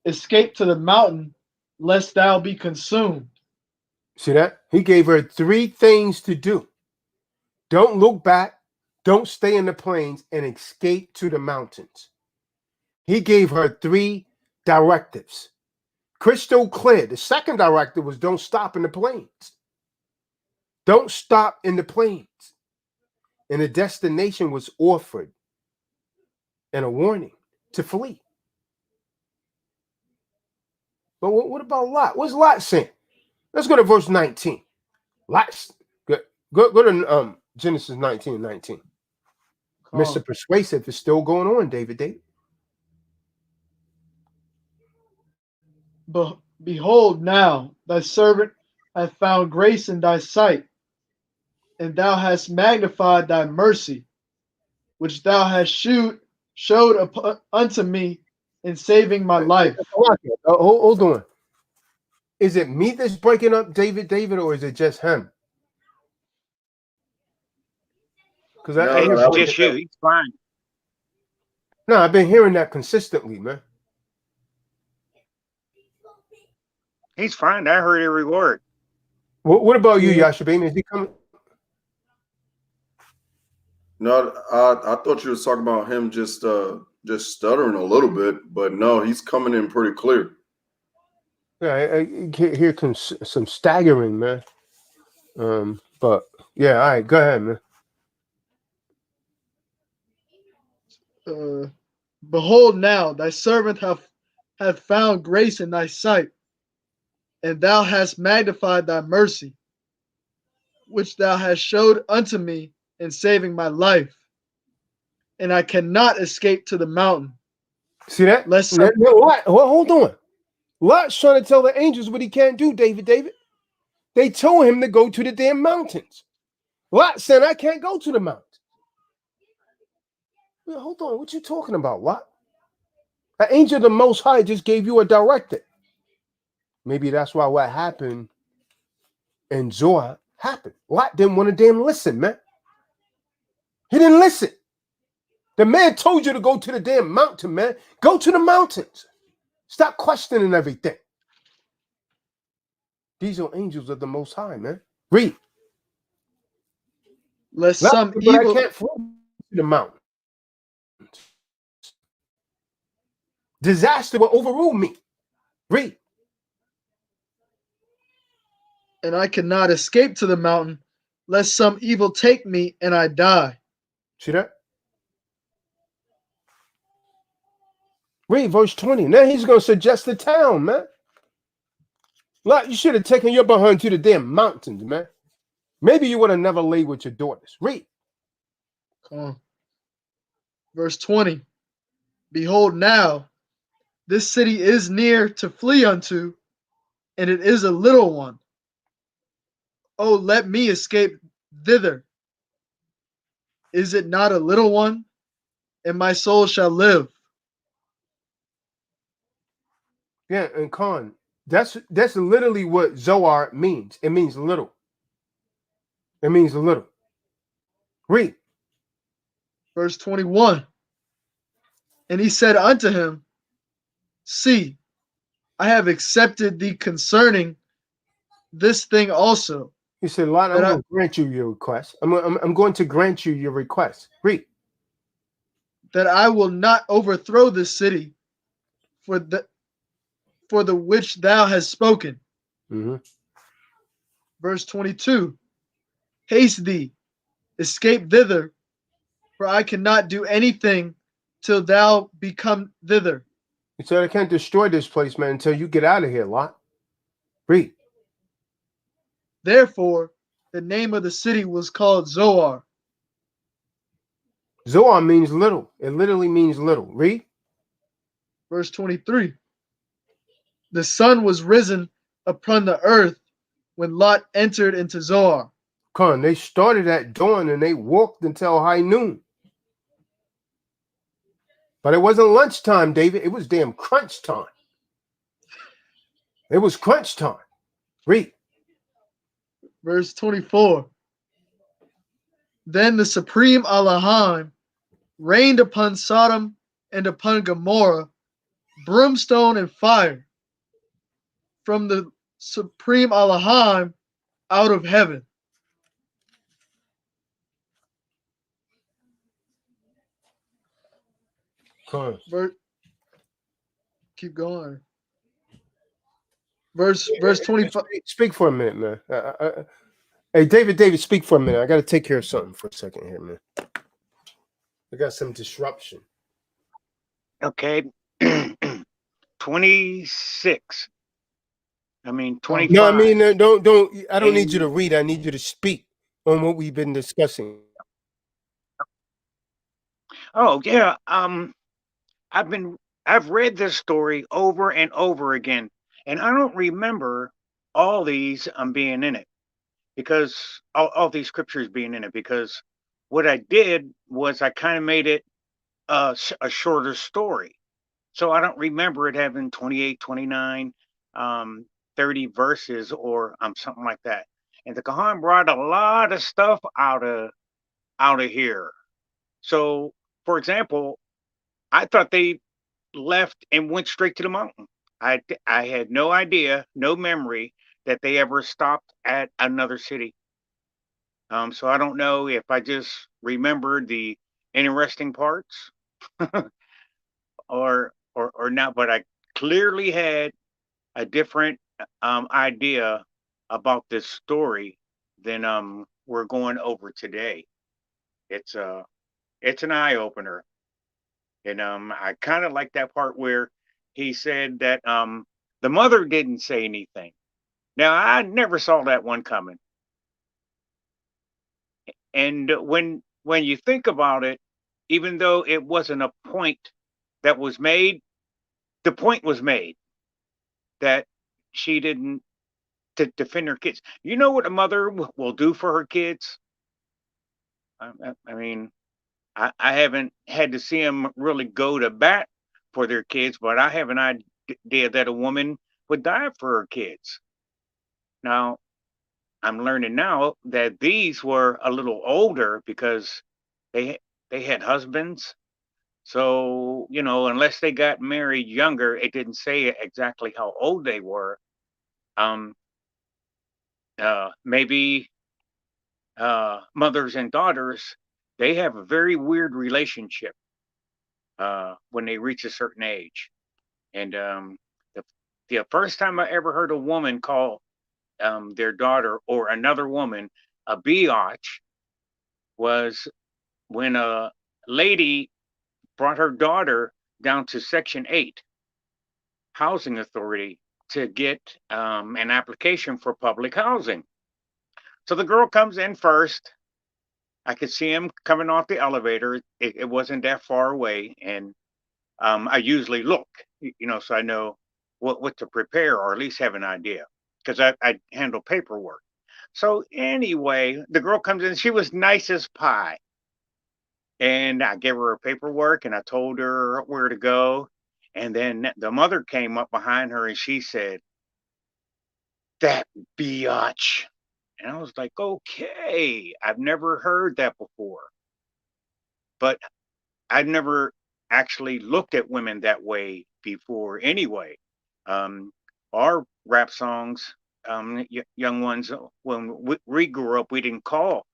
Escape to the mountain, lest thou be consumed. See that? He gave her 3 things to do. Don't look back, don't stay in the plains, and escape to the mountains. He gave her 3 directives. Crystal clear. The second directive was don't stop in the plains. Don't stop in the plains. And a destination was offered and a warning to flee. But what about Lot? What's Lot saying? Let's go to verse 19. Lot's go to Genesis 19:19. Mr. Persuasive is still going on, David. Behold, now thy servant hath found grace in thy sight, and thou hast magnified thy mercy, which thou hast showed unto me in saving my life. Hold on. Is it me that's breaking up David, or is it just him? Because It's just you. He's fine. No, I've been hearing that consistently, man. He's fine. I heard every word. What about you, Yashabim? Is he coming? No, I thought you was talking about him just stuttering a little bit, but no, he's coming in pretty clear. Yeah, I hear some staggering, man. But yeah, all right, go ahead, man. Behold, now thy servant hath found grace in thy sight, and thou hast magnified thy mercy, which thou hast showed unto me in saving my life. And I cannot escape to the mountain. See that? Hold on. Lot's trying to tell the angels what he can't do, David. They told him to go to the damn mountains. Lot said, I can't go to the mountains. Well, hold on. What you talking about, Lot? An angel of the Most High just gave you a directive. Maybe that's why what happened in Zoar happened. Lot didn't want to damn listen, man. He didn't listen. The man told you to go to the damn mountain, man. Go to the mountains. Stop questioning everything. These are angels of the Most High, man. Read. I can't fly to the mountain. Disaster will overrule me. Read. And I cannot escape to the mountain, lest some evil take me and I die. See that? Read verse 20. Now he's going to suggest the town, man. Lot, you should have taken your behind to the damn mountains, man. Maybe you would have never laid with your daughters. Read. Come on. Verse 20. Behold, now this city is near to flee unto, and it is a little one. Oh, let me escape thither. Is it not a little one? And my soul shall live. Yeah, and Khan, that's literally what Zoar means. It means little. It means little. Read. Verse 21. And he said unto him, See, I have accepted thee concerning this thing also. He said, Lot, I'm going to grant you your request. I'm going to grant you your request. Read. That I will not overthrow this city for the which thou hast spoken. Mm-hmm. Verse 22. Haste thee, escape thither, for I cannot do anything till thou become thither. He said, I can't destroy this place, man, until you get out of here, Lot. Read. Therefore, the name of the city was called Zoar. Zoar means little. It literally means little. Read. Verse 23. The sun was risen upon the earth when Lot entered into Zoar. Come on, they started at dawn and they walked until high noon. But it wasn't lunchtime, David. It was damn crunch time. It was crunch time. Read. Verse 24. Then the supreme Elohim rained upon Sodom and upon Gomorrah brimstone and fire from the supreme Elohim out of heaven. Come on. Keep going. Verse 25. Speak for a minute, man. Hey, David, speak for a minute. I got to take care of something for a second here, man. I got some disruption. Okay. 26. I mean, 25. No, I mean, don't. I don't need you to read. I need you to speak on what we've been discussing. Oh yeah. I've read this story over and over again, and I don't remember all these being in it, because all these scriptures being in it, because what I did was I kind of made it a shorter story. So I don't remember it having 28, 29, 30 verses or something like that. And the Kahan brought a lot of stuff out of here. So, for example, I thought they left and went straight to the mountain. I had no idea, no memory that they ever stopped at another city. So I don't know if I just remembered the interesting parts or not, but I clearly had a different idea about this story than we're going over today. It's an eye opener, and I kind of like that part where he said that the mother didn't say anything. Now I never saw that one coming, and when you think about it, even though it wasn't a point that was made, the point was made that she didn't to defend her kids. You know what a mother will do for her kids? I mean, I haven't had to see them really go to bat for their kids, but I have an idea that a woman would die for her kids. Now, I'm learning now that these were a little older because they had husbands. So, unless they got married younger, it didn't say exactly how old they were. Maybe mothers and daughters, they have a very weird relationship when they reach a certain age. And the first time I ever heard a woman call their daughter or another woman a biatch was when a lady brought her daughter down to Section 8 Housing Authority to get an application for public housing. So the girl comes in first. I could see him coming off the elevator. It wasn't that far away, and I usually look, so I know what to prepare, or at least have an idea, because I handle paperwork. So anyway, the girl comes in. She was nice as pie, and I gave her her paperwork, and I told her where to go. And then the mother came up behind her, and she said, "That biatch." And I was like, okay, I've never heard that before. But I'd never actually looked at women that way before anyway. Our rap songs, young ones, when we grew up, we didn't call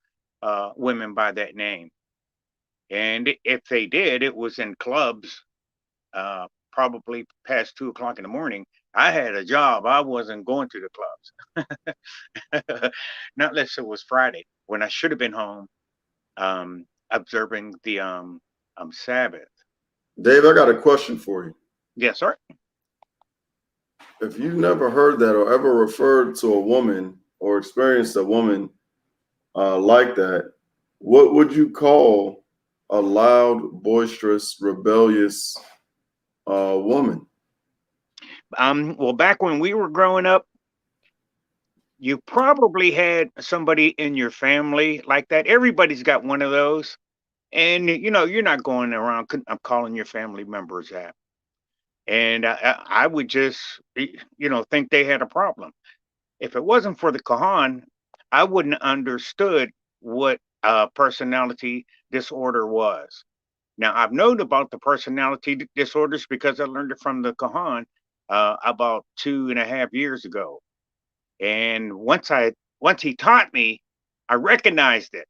women by that name. And if they did, it was in clubs, probably past 2 o'clock in the morning. I had a job. I wasn't going to the clubs. Not unless it was Friday when I should have been home observing the Sabbath. Dave, I got a question for you. Yes, sir. If you've never heard that or ever referred to a woman or experienced a woman like that, what would you call a loud, boisterous, rebellious woman? Well, back when we were growing up, you probably had somebody in your family like that. Everybody's got one of those. And you're not going around calling your family members that. And I would just, think they had a problem. If it wasn't for the Kahan, I wouldn't understood what personality disorder was. Now I've known about the personality disorders because I learned it from the Kahan about 2.5 years ago. And once he taught me, I recognized it.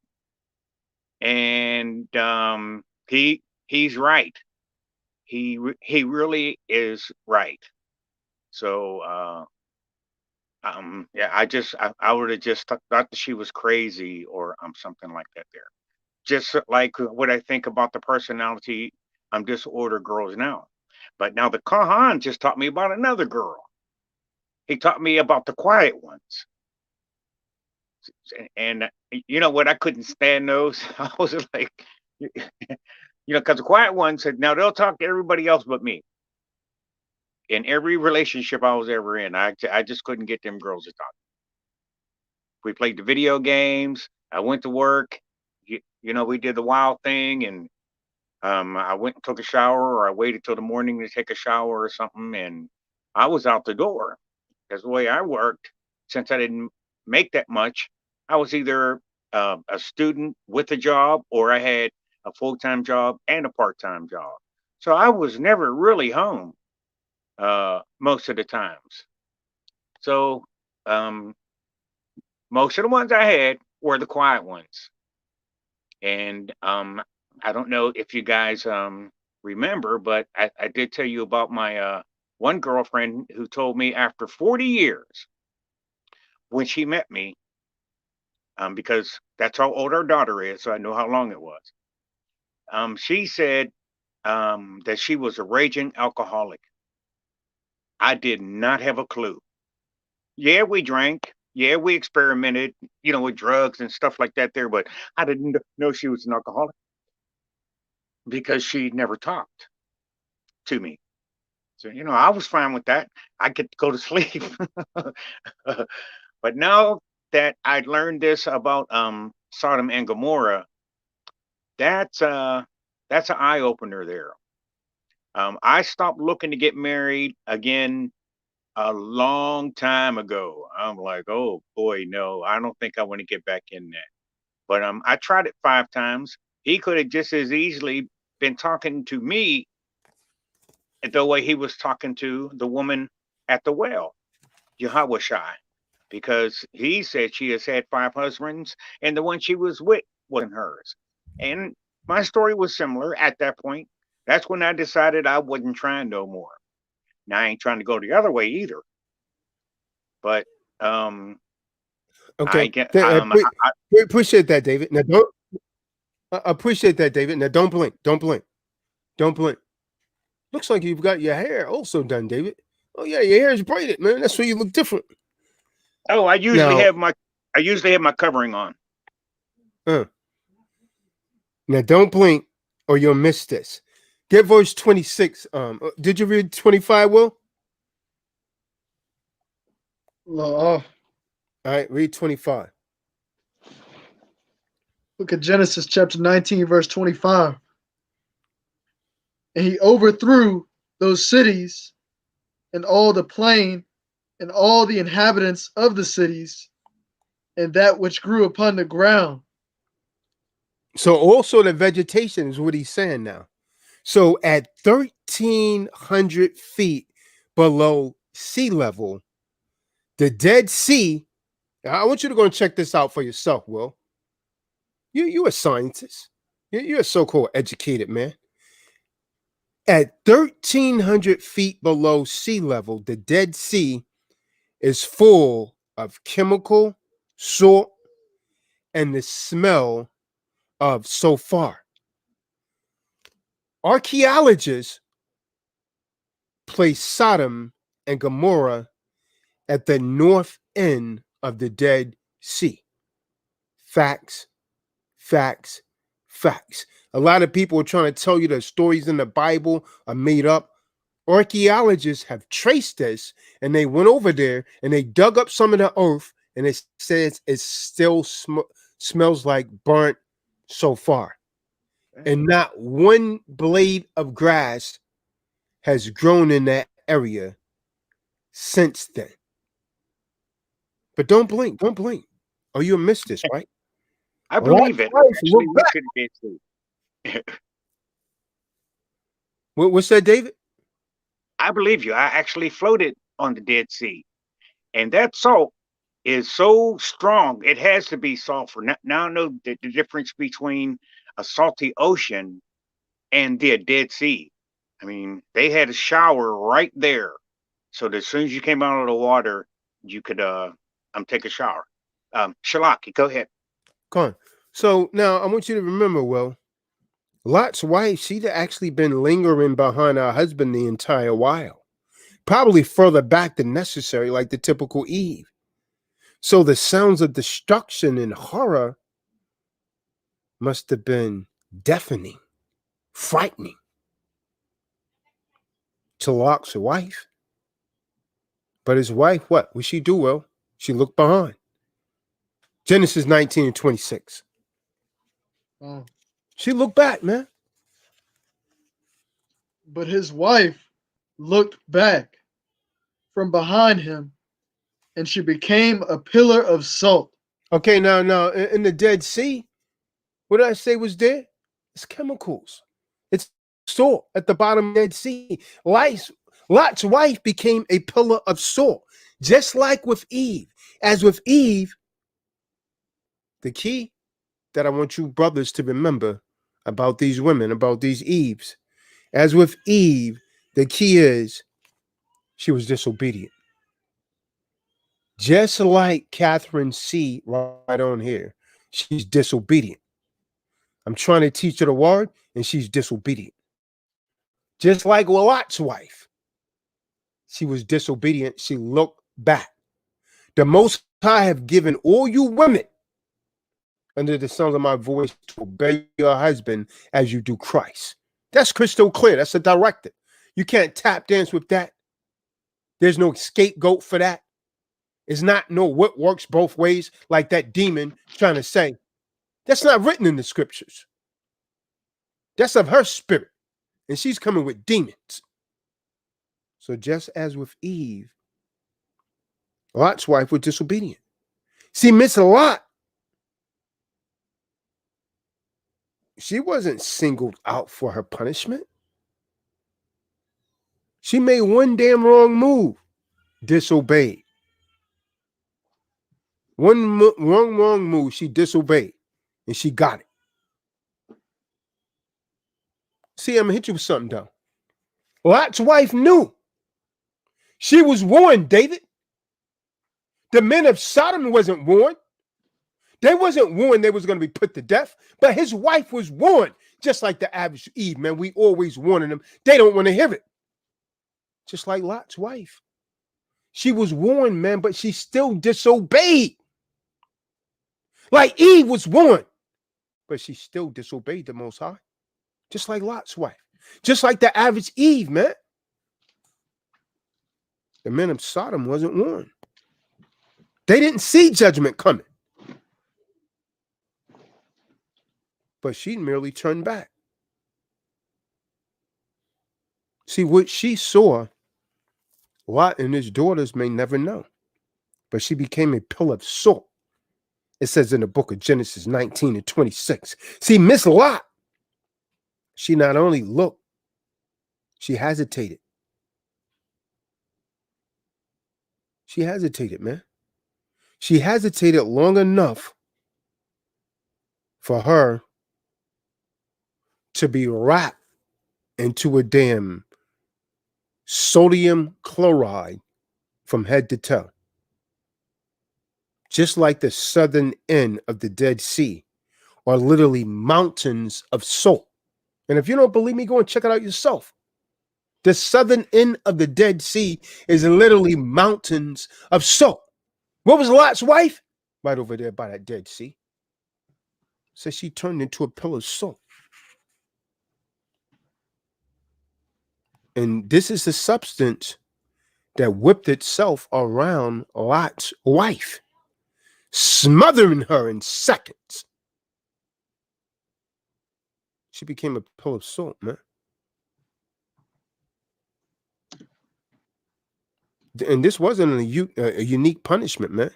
And he's right. He really is right. So yeah, I would have just thought that she was crazy or something like that there. Just like what I think about the personality disorder girls now. But now the Kahan just taught me about another girl. He taught me about the quiet ones. And you know what? I couldn't stand those. I was like, because the quiet ones said, now they'll talk to everybody else but me. In every relationship I was ever in, I just couldn't get them girls to talk. We played the video games. I went to work. We did the wild thing, and I went and took a shower, or I waited till the morning to take a shower or something, and I was out the door. That's the way I worked. Since I didn't make that much, I was either a student with a job, or I had a full-time job and a part-time job. So I was never really home most of the times. So most of the ones I had were the quiet ones. And I don't know if you guys remember, but I did tell you about my one girlfriend who told me after 40 years when she met me, because that's how old our daughter is, so I know how long it was. She said that she was a raging alcoholic. I did not have a clue. Yeah, we drank. Yeah, we experimented, with drugs and stuff like that there, but I didn't know she was an alcoholic because she never talked to me. So, I was fine with that. I could go to sleep. But now that I'd learned this about Sodom and Gomorrah, that's that's an eye opener there. I stopped looking to get married again a long time ago. I'm like, oh boy, no, I don't think I want to get back in that. But I tried it 5 times. He could have just as easily been talking to me the way he was talking to the woman at the well, h.o.i, because he said she has had 5 husbands and the one she was with wasn't hers. And my story was similar at that point. That's when I decided I wasn't trying no more. Now I ain't trying to go the other way either. But I Okay. get Appreciate that, David. Now don't appreciate that, David. Now don't blink. Don't blink. Don't blink. Looks like you've got your hair also done, David. Oh yeah, your hair is braided, man. That's why you look different. Oh, I usually Now, have my covering on. Now don't blink or you'll miss this. Get verse 26. Did you read 25, Will? All right, read 25. Look at Genesis chapter 19, verse 25. And he overthrew those cities and all the plain and all the inhabitants of the cities and that which grew upon the ground. So also the vegetation is what he's saying now. So at 1,300 feet below sea level, the Dead Sea. I want you to go and check this out for yourself, Will. You're a scientist. You're a so-called educated man. At 1,300 feet below sea level, the Dead Sea is full of chemical, salt, and the smell of sulfur. Archaeologists placed Sodom and Gomorrah at the north end of the Dead Sea. Facts, facts, facts. A lot of people are trying to tell you the stories in the Bible are made up. Archaeologists have traced this, and they went over there and they dug up some of the earth, and it says it still smells like burnt so far. And not one blade of grass has grown in that area since then. But don't blink, don't blink, or you'll miss this, right? I believe it. I actually went to the Dead Sea. What's that, David? I believe you. I actually floated on the Dead Sea, and that salt is so strong. It has to be sulfur. Now I know the difference between a salty ocean and the Dead Sea. I mean, they had a shower right there, so that as soon as you came out of the water, you could take a shower. Shalaki, go ahead. Come on. So now I want you to remember, Will, Lot's wife, she'd actually been lingering behind her husband the entire while, probably further back than necessary, like the typical Eve. So the sounds of destruction and horror must have been deafening, frightening to Lot's wife. But his wife, what would she do, Will? She looked behind. Genesis 19:26. Oh. She looked back, man. But his wife looked back from behind him, and she became a pillar of salt. Okay, now in the Dead Sea, what did I say was there? It's chemicals. It's salt at the bottom of the Dead Sea. Lot's wife became a pillar of salt, just like with Eve. As with Eve, the key that I want you brothers to remember about these women, about these Eves, as with Eve, the key is she was disobedient. Just like Catherine C. right on here, she's disobedient. I'm trying to teach her the word, and she's disobedient. Just like Lot's wife, she was disobedient. She looked back. The Most High have given all you women under the sound of my voice to obey your husband as you do Christ. That's crystal clear. That's a directive. You can't tap dance with that. There's no scapegoat for that. It's not no what works both ways like that demon trying to say. That's not written in the scriptures. That's of her spirit. And she's coming with demons. So just as with Eve, Lot's wife was disobedient. See, Miss Lot, she wasn't singled out for her punishment. She made one damn wrong move, disobeyed. One wrong move, she disobeyed, and she got it. See, I'm gonna hit you with something, though. Lot's wife knew. She was warned, David. The men of Sodom wasn't warned. They wasn't warned they was going to be put to death, but his wife was warned, just like the average Eve, man. We always warning them. They don't want to hear it. Just like Lot's wife. She was warned, man, but she still disobeyed. Like Eve was warned, but she still disobeyed the Most High. Just like Lot's wife. Just like the average Eve, man. The men of Sodom wasn't warned. They didn't see judgment coming. But she merely turned back. See, what she saw, Lot and his daughters may never know. But she became a pillar of salt. It says in the book of Genesis 19:26. See, Miss Lot, she not only looked, she hesitated. She hesitated, man. She hesitated long enough for her to be wrapped into a damn sodium chloride from head to toe. Just like the southern end of the Dead Sea are literally mountains of salt. And if you don't believe me, go and check it out yourself. The southern end of the Dead Sea is literally mountains of salt. What was Lot's wife? Right over there by that Dead Sea. So she turned into a pillar of salt. And this is the substance that whipped itself around Lot's wife, smothering her in seconds. She became a pillar of salt, man. And this wasn't a unique punishment, man.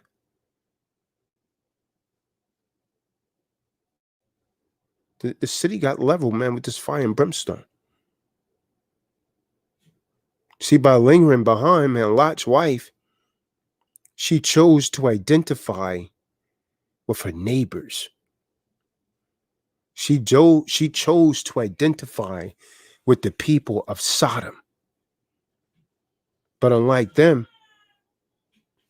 The city got leveled, man, with this fire and brimstone. See, by lingering behind, man, Lot's wife, she chose to identify with her neighbors. She chose to identify with the people of Sodom. But unlike them,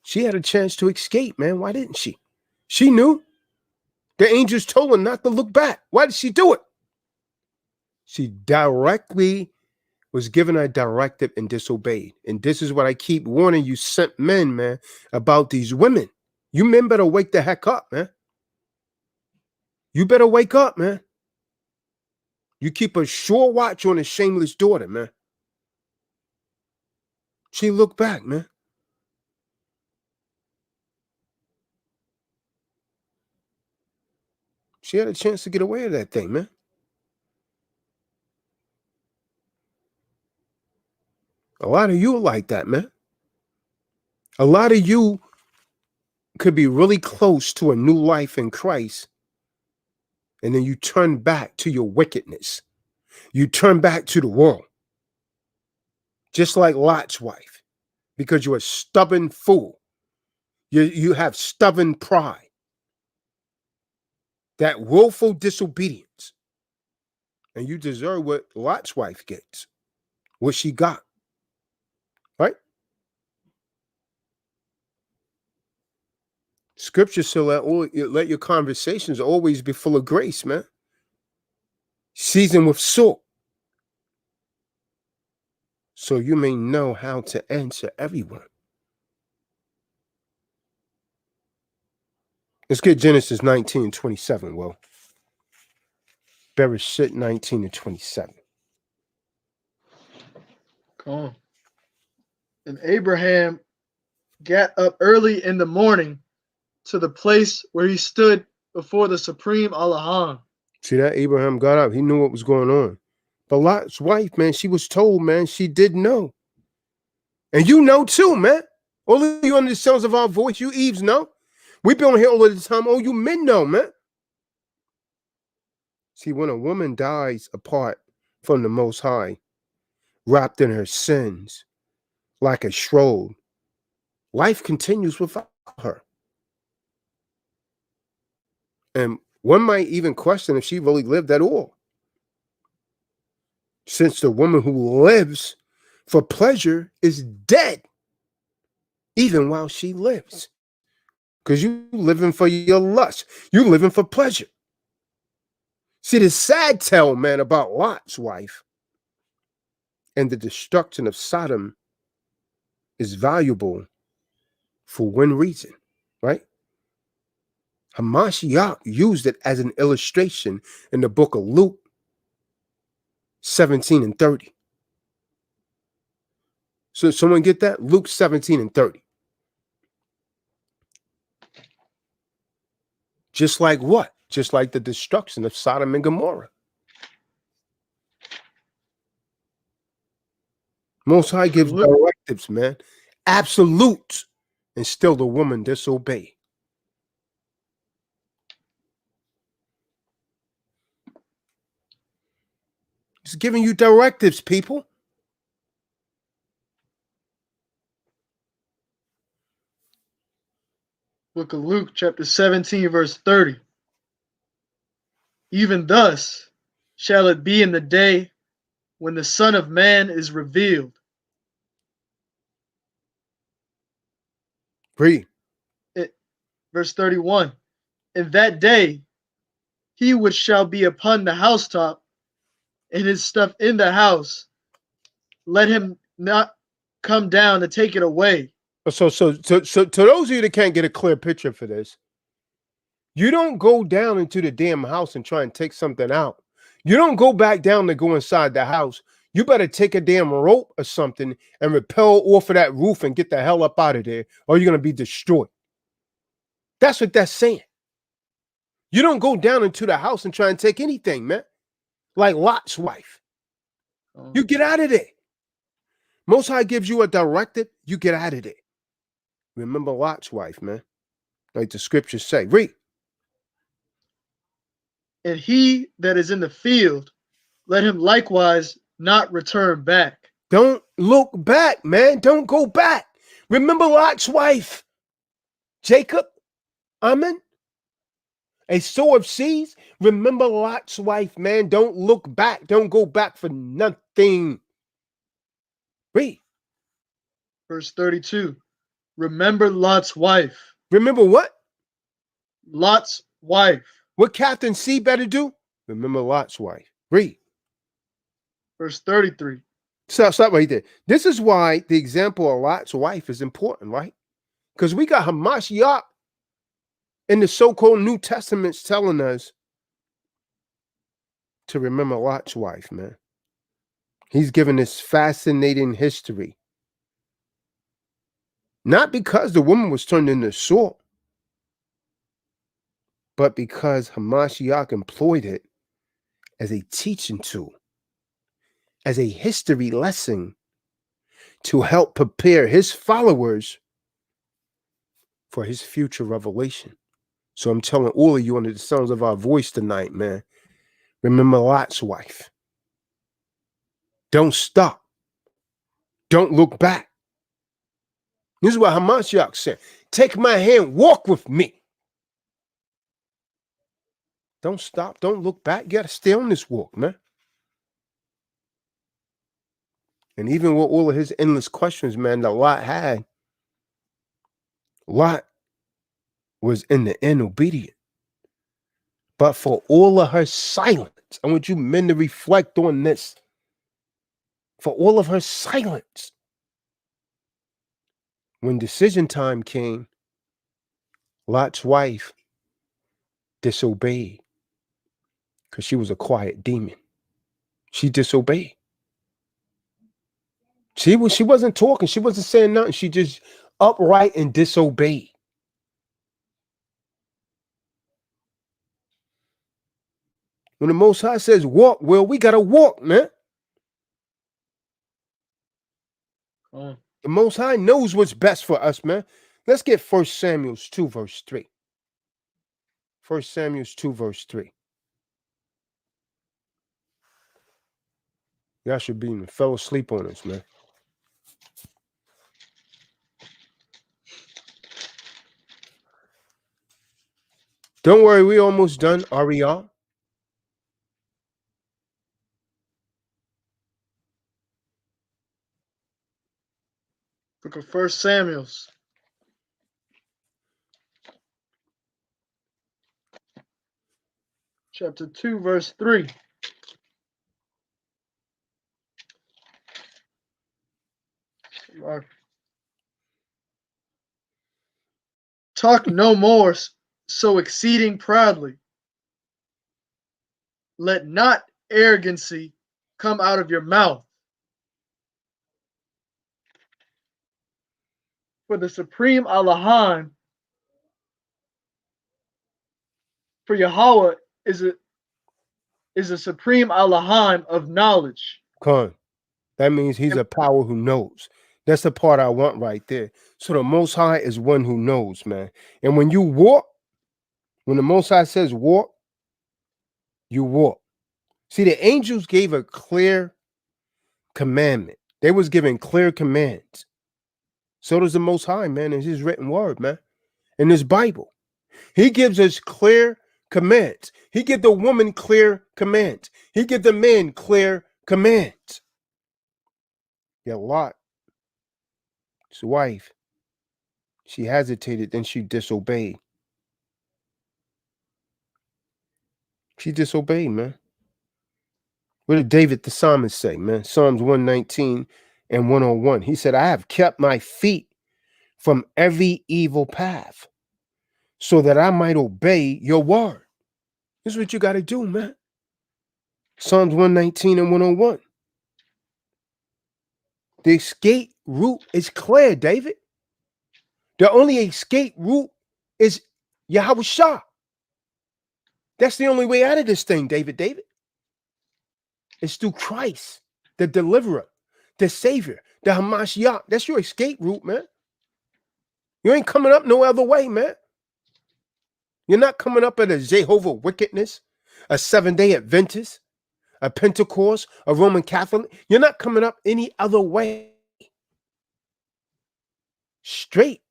she had a chance to escape, man. Why didn't she? She knew. The angels told her not to look back. Why did she do it? She directly was given a directive and disobeyed. And this is what I keep warning you sent men, man, about these women. You men better wake the heck up, man. You better wake up, man. You keep a sure watch on a shameless daughter, man. She looked back, man. She had a chance to get away with that thing, man. A lot of you are like that, man. A lot of you could be really close to a new life in Christ, and then you turn back to your wickedness. You turn back to the world. Just like Lot's wife, because you're a stubborn fool. You have stubborn pride. That willful disobedience. And you deserve what Lot's wife gets, what she got. Right? Scripture said let your conversations always be full of grace, man. Seasoned with salt. So you may know how to answer everyone. Let's get Genesis 19:27. Well, Bereshit 19:27. Come on. And Abraham got up early in the morning to the place where he stood before the Supreme Allaham. See that? Abraham got up. He knew what was going on. But Lot's wife, man, she was told, man, she did know. And you know too, man. All of you under the sounds of our voice, you Eves know. We've been on here all of the time. Oh, you men know, man. See, when a woman dies apart from the Most High, wrapped in her sins, like a shroud, life continues without her. And one might even question if she really lived at all. Since the woman who lives for pleasure is dead, even while she lives. Because you living for your lust. You living for pleasure. See, the sad tale, man, about Lot's wife and the destruction of Sodom is valuable for one reason, right? Hamashiach used it as an illustration in the book of Luke 17:30. So someone get that? Luke 17:30. Just like what? Just like the destruction of Sodom and Gomorrah. Most High gives directives, man. Absolutes. And still the woman disobeyed. He's giving you directives, people. Book of Luke, chapter 17, verse 30. Even thus shall it be in the day when the Son of Man is revealed. Read. Verse 31. In that day, he which shall be upon the housetop, and his stuff in the house, let him not come down to take it away. So to those of you that can't get a clear picture for this, you don't go down into the damn house and try and take something out. You don't go back down to go inside the house. You better take a damn rope or something and rappel off of that roof and get the hell up out of there, or you're going to be destroyed. That's what that's saying. You don't go down into the house and try and take anything, man. Like Lot's wife. You get out of there. Most High gives you a directive, you get out of there. Remember Lot's wife, man. Like the scriptures say. Read. And he that is in the field, let him likewise not return back. Don't look back, man. Don't go back. Remember Lot's wife. Jacob, Amen. A sower of seeds. Remember Lot's wife, man. Don't look back. Don't go back for nothing. Read. Verse 32. Remember Lot's wife. Remember what? Lot's wife. What Captain C better do? Remember Lot's wife. Read. Verse 33. Stop right there. This is why the example of Lot's wife is important, right? Because we got Hamashiach in the so-called New Testaments telling us to remember Lot's wife, man. He's given this fascinating history. Not because the woman was turned into salt, but because Hamashiach employed it as a teaching tool, as a history lesson to help prepare his followers for his future revelation. So I'm telling all of you under the sounds of our voice tonight, man, remember Lot's wife. Don't stop. Don't look back. This is what Hamashiach said. Take my hand, walk with me. Don't stop. Don't look back. You got to stay on this walk, man. And even with all of his endless questions, man, that Lot had, Lot was in the end obedient. But for all of her silence, I want you men to reflect on this. For all of her silence, when decision time came, Lot's wife disobeyed because she was a quiet demon. She disobeyed. She wasn't talking. She wasn't saying nothing. She just upright and disobeyed. When the Most High says walk, well, we got to walk, man. The Most High knows what's best for us, man. Let's get 1 Samuel 2, verse 3. 1 Samuel 2, verse 3. Y'all should be even fell asleep on us, man. Don't worry, we almost done. Are we all? Book of 1 Samuels. Chapter 2, verse 3. Talk no more so exceeding proudly. Let not arrogancy come out of your mouth. For the supreme Allahim, for Yahweh is a supreme Allahim of knowledge. Con. That means he's a power who knows. That's the part I want right there. So the Most High is one who knows, man. And when you walk, when the Most High says walk, you walk. See, the angels gave a clear commandment. They was given clear commands. So does the Most High, man, in his written word, man. In his Bible. He gives us clear commands. He give the woman clear commands. He give the man clear commands. Yeah, Lot, his wife, she hesitated, then she disobeyed. She disobeyed, man. What did David the psalmist say, man? Psalms 119 and 101. He said, I have kept my feet from every evil path so that I might obey your word. This is what you got to do, man. Psalms 119 and 101. The escape route is clear, David. The only escape route is Yahweh Shah. That's the only way out of this thing, David. It's through Christ, the deliverer, the savior, the Hamashiach. That's your escape route, man. You ain't coming up no other way, man. You're not coming up at a Jehovah wickedness, a Seventh-day Adventist, a Pentecost, a Roman Catholic. You're not coming up any other way. Straight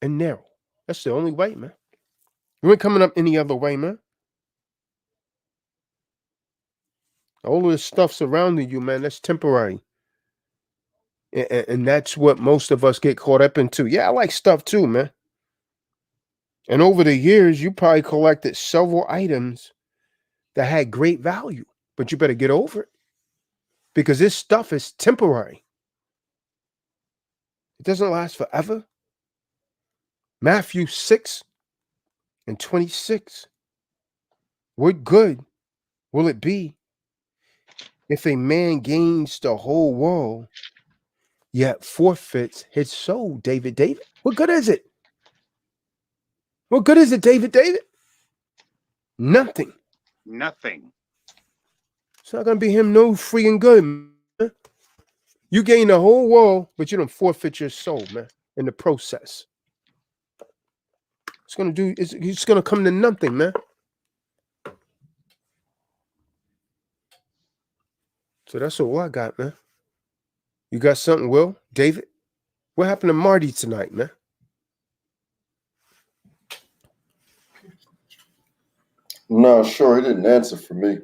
and narrow. That's the only way, man. You ain't coming up any other way, man. All of this stuff surrounding you, man, that's temporary. And that's what most of us get caught up into. Yeah, I like stuff too, man. And over the years, you probably collected several items that had great value, but you better get over it because this stuff is temporary. It doesn't last forever. Matthew 6 and 26. What good will it be if a man gains the whole world yet forfeits his soul, David? What good is it? What good is it, David? Nothing. Nothing. It's not going to be him no freaking good, man. You gain the whole world, but you don't forfeit your soul, man, in the process. It's going to do, it's going to come to nothing, man. So that's all I got, man. You got something, Will? David? What happened to Marty tonight, man? No, sure. He didn't answer for me.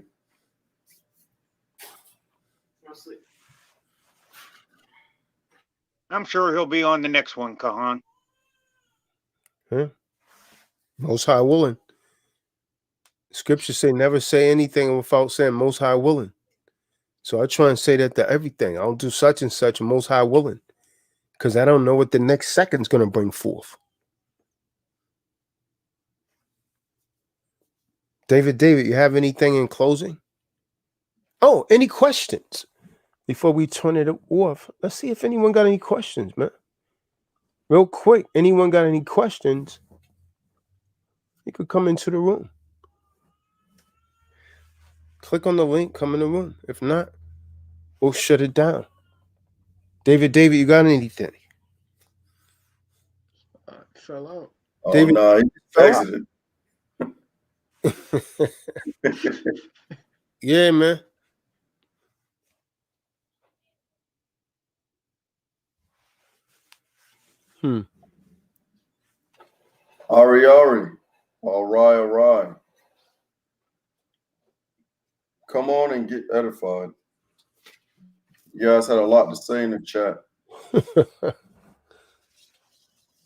I'm sure he'll be on the next one, Kahan. Huh? Most High willing. Scriptures say never say anything without saying Most High willing. So I try and say that to everything. I'll do such and such, Most High willing, because I don't know what the next second's going to bring forth. David, you have anything in closing? Oh, any questions before we turn it off? Let's see if anyone got any questions, man. Real quick, anyone got any questions? You could come into the room. Click on the link, come in the room. If not, we'll shut it down. David, you got anything? It fell out. Oh, David, no, he fell out. exited. Yeah, man. Ari. All right. Come on and get edified. You guys had a lot to say in the chat.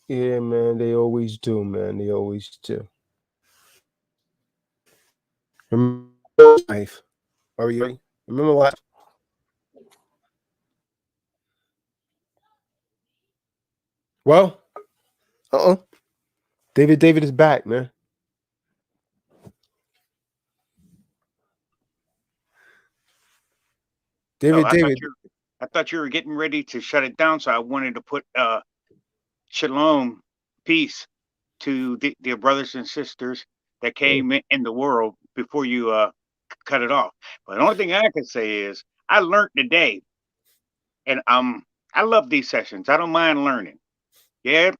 Yeah, man. They always do, man. They always do. Remember life. Are you ready? Remember life. Well, David is back, man. David. I thought you were getting ready to shut it down, so I wanted to put shalom, peace to the brothers and sisters that came in the world before you cut it off. But the only thing I can say is I learned today, and I love these sessions. I don't mind learning. Yeah,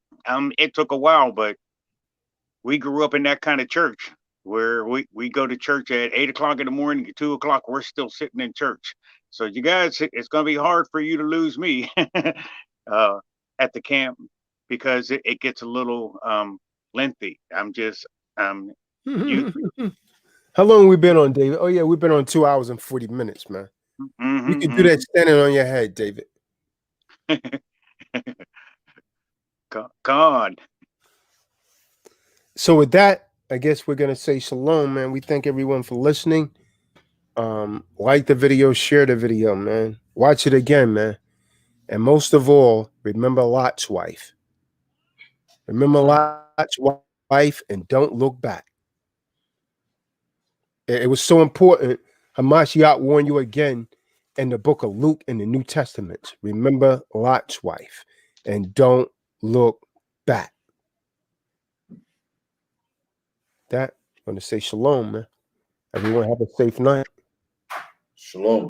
it took a while, but we grew up in that kind of church where we go to church at 8 o'clock in the morning, at 2 o'clock, we're still sitting in church. So you guys, it's going to be hard for you to lose me at the camp because it gets a little lengthy. I'm just you. How long we been on, David? Oh yeah, we've been on 2 hours and 40 minutes, man. You can do that standing on your head, David. God. So with that, I guess we're gonna say shalom, man. We thank everyone for listening. Like the video, share the video, man. Watch it again, man. And most of all, remember Lot's wife. Remember Lot's wife and don't look back. It was so important. Hamashiach warned you again in the book of Luke in the New Testament. Remember Lot's wife and don't look back. That I'm going to say shalom, man. Everyone have a safe night. Shalom.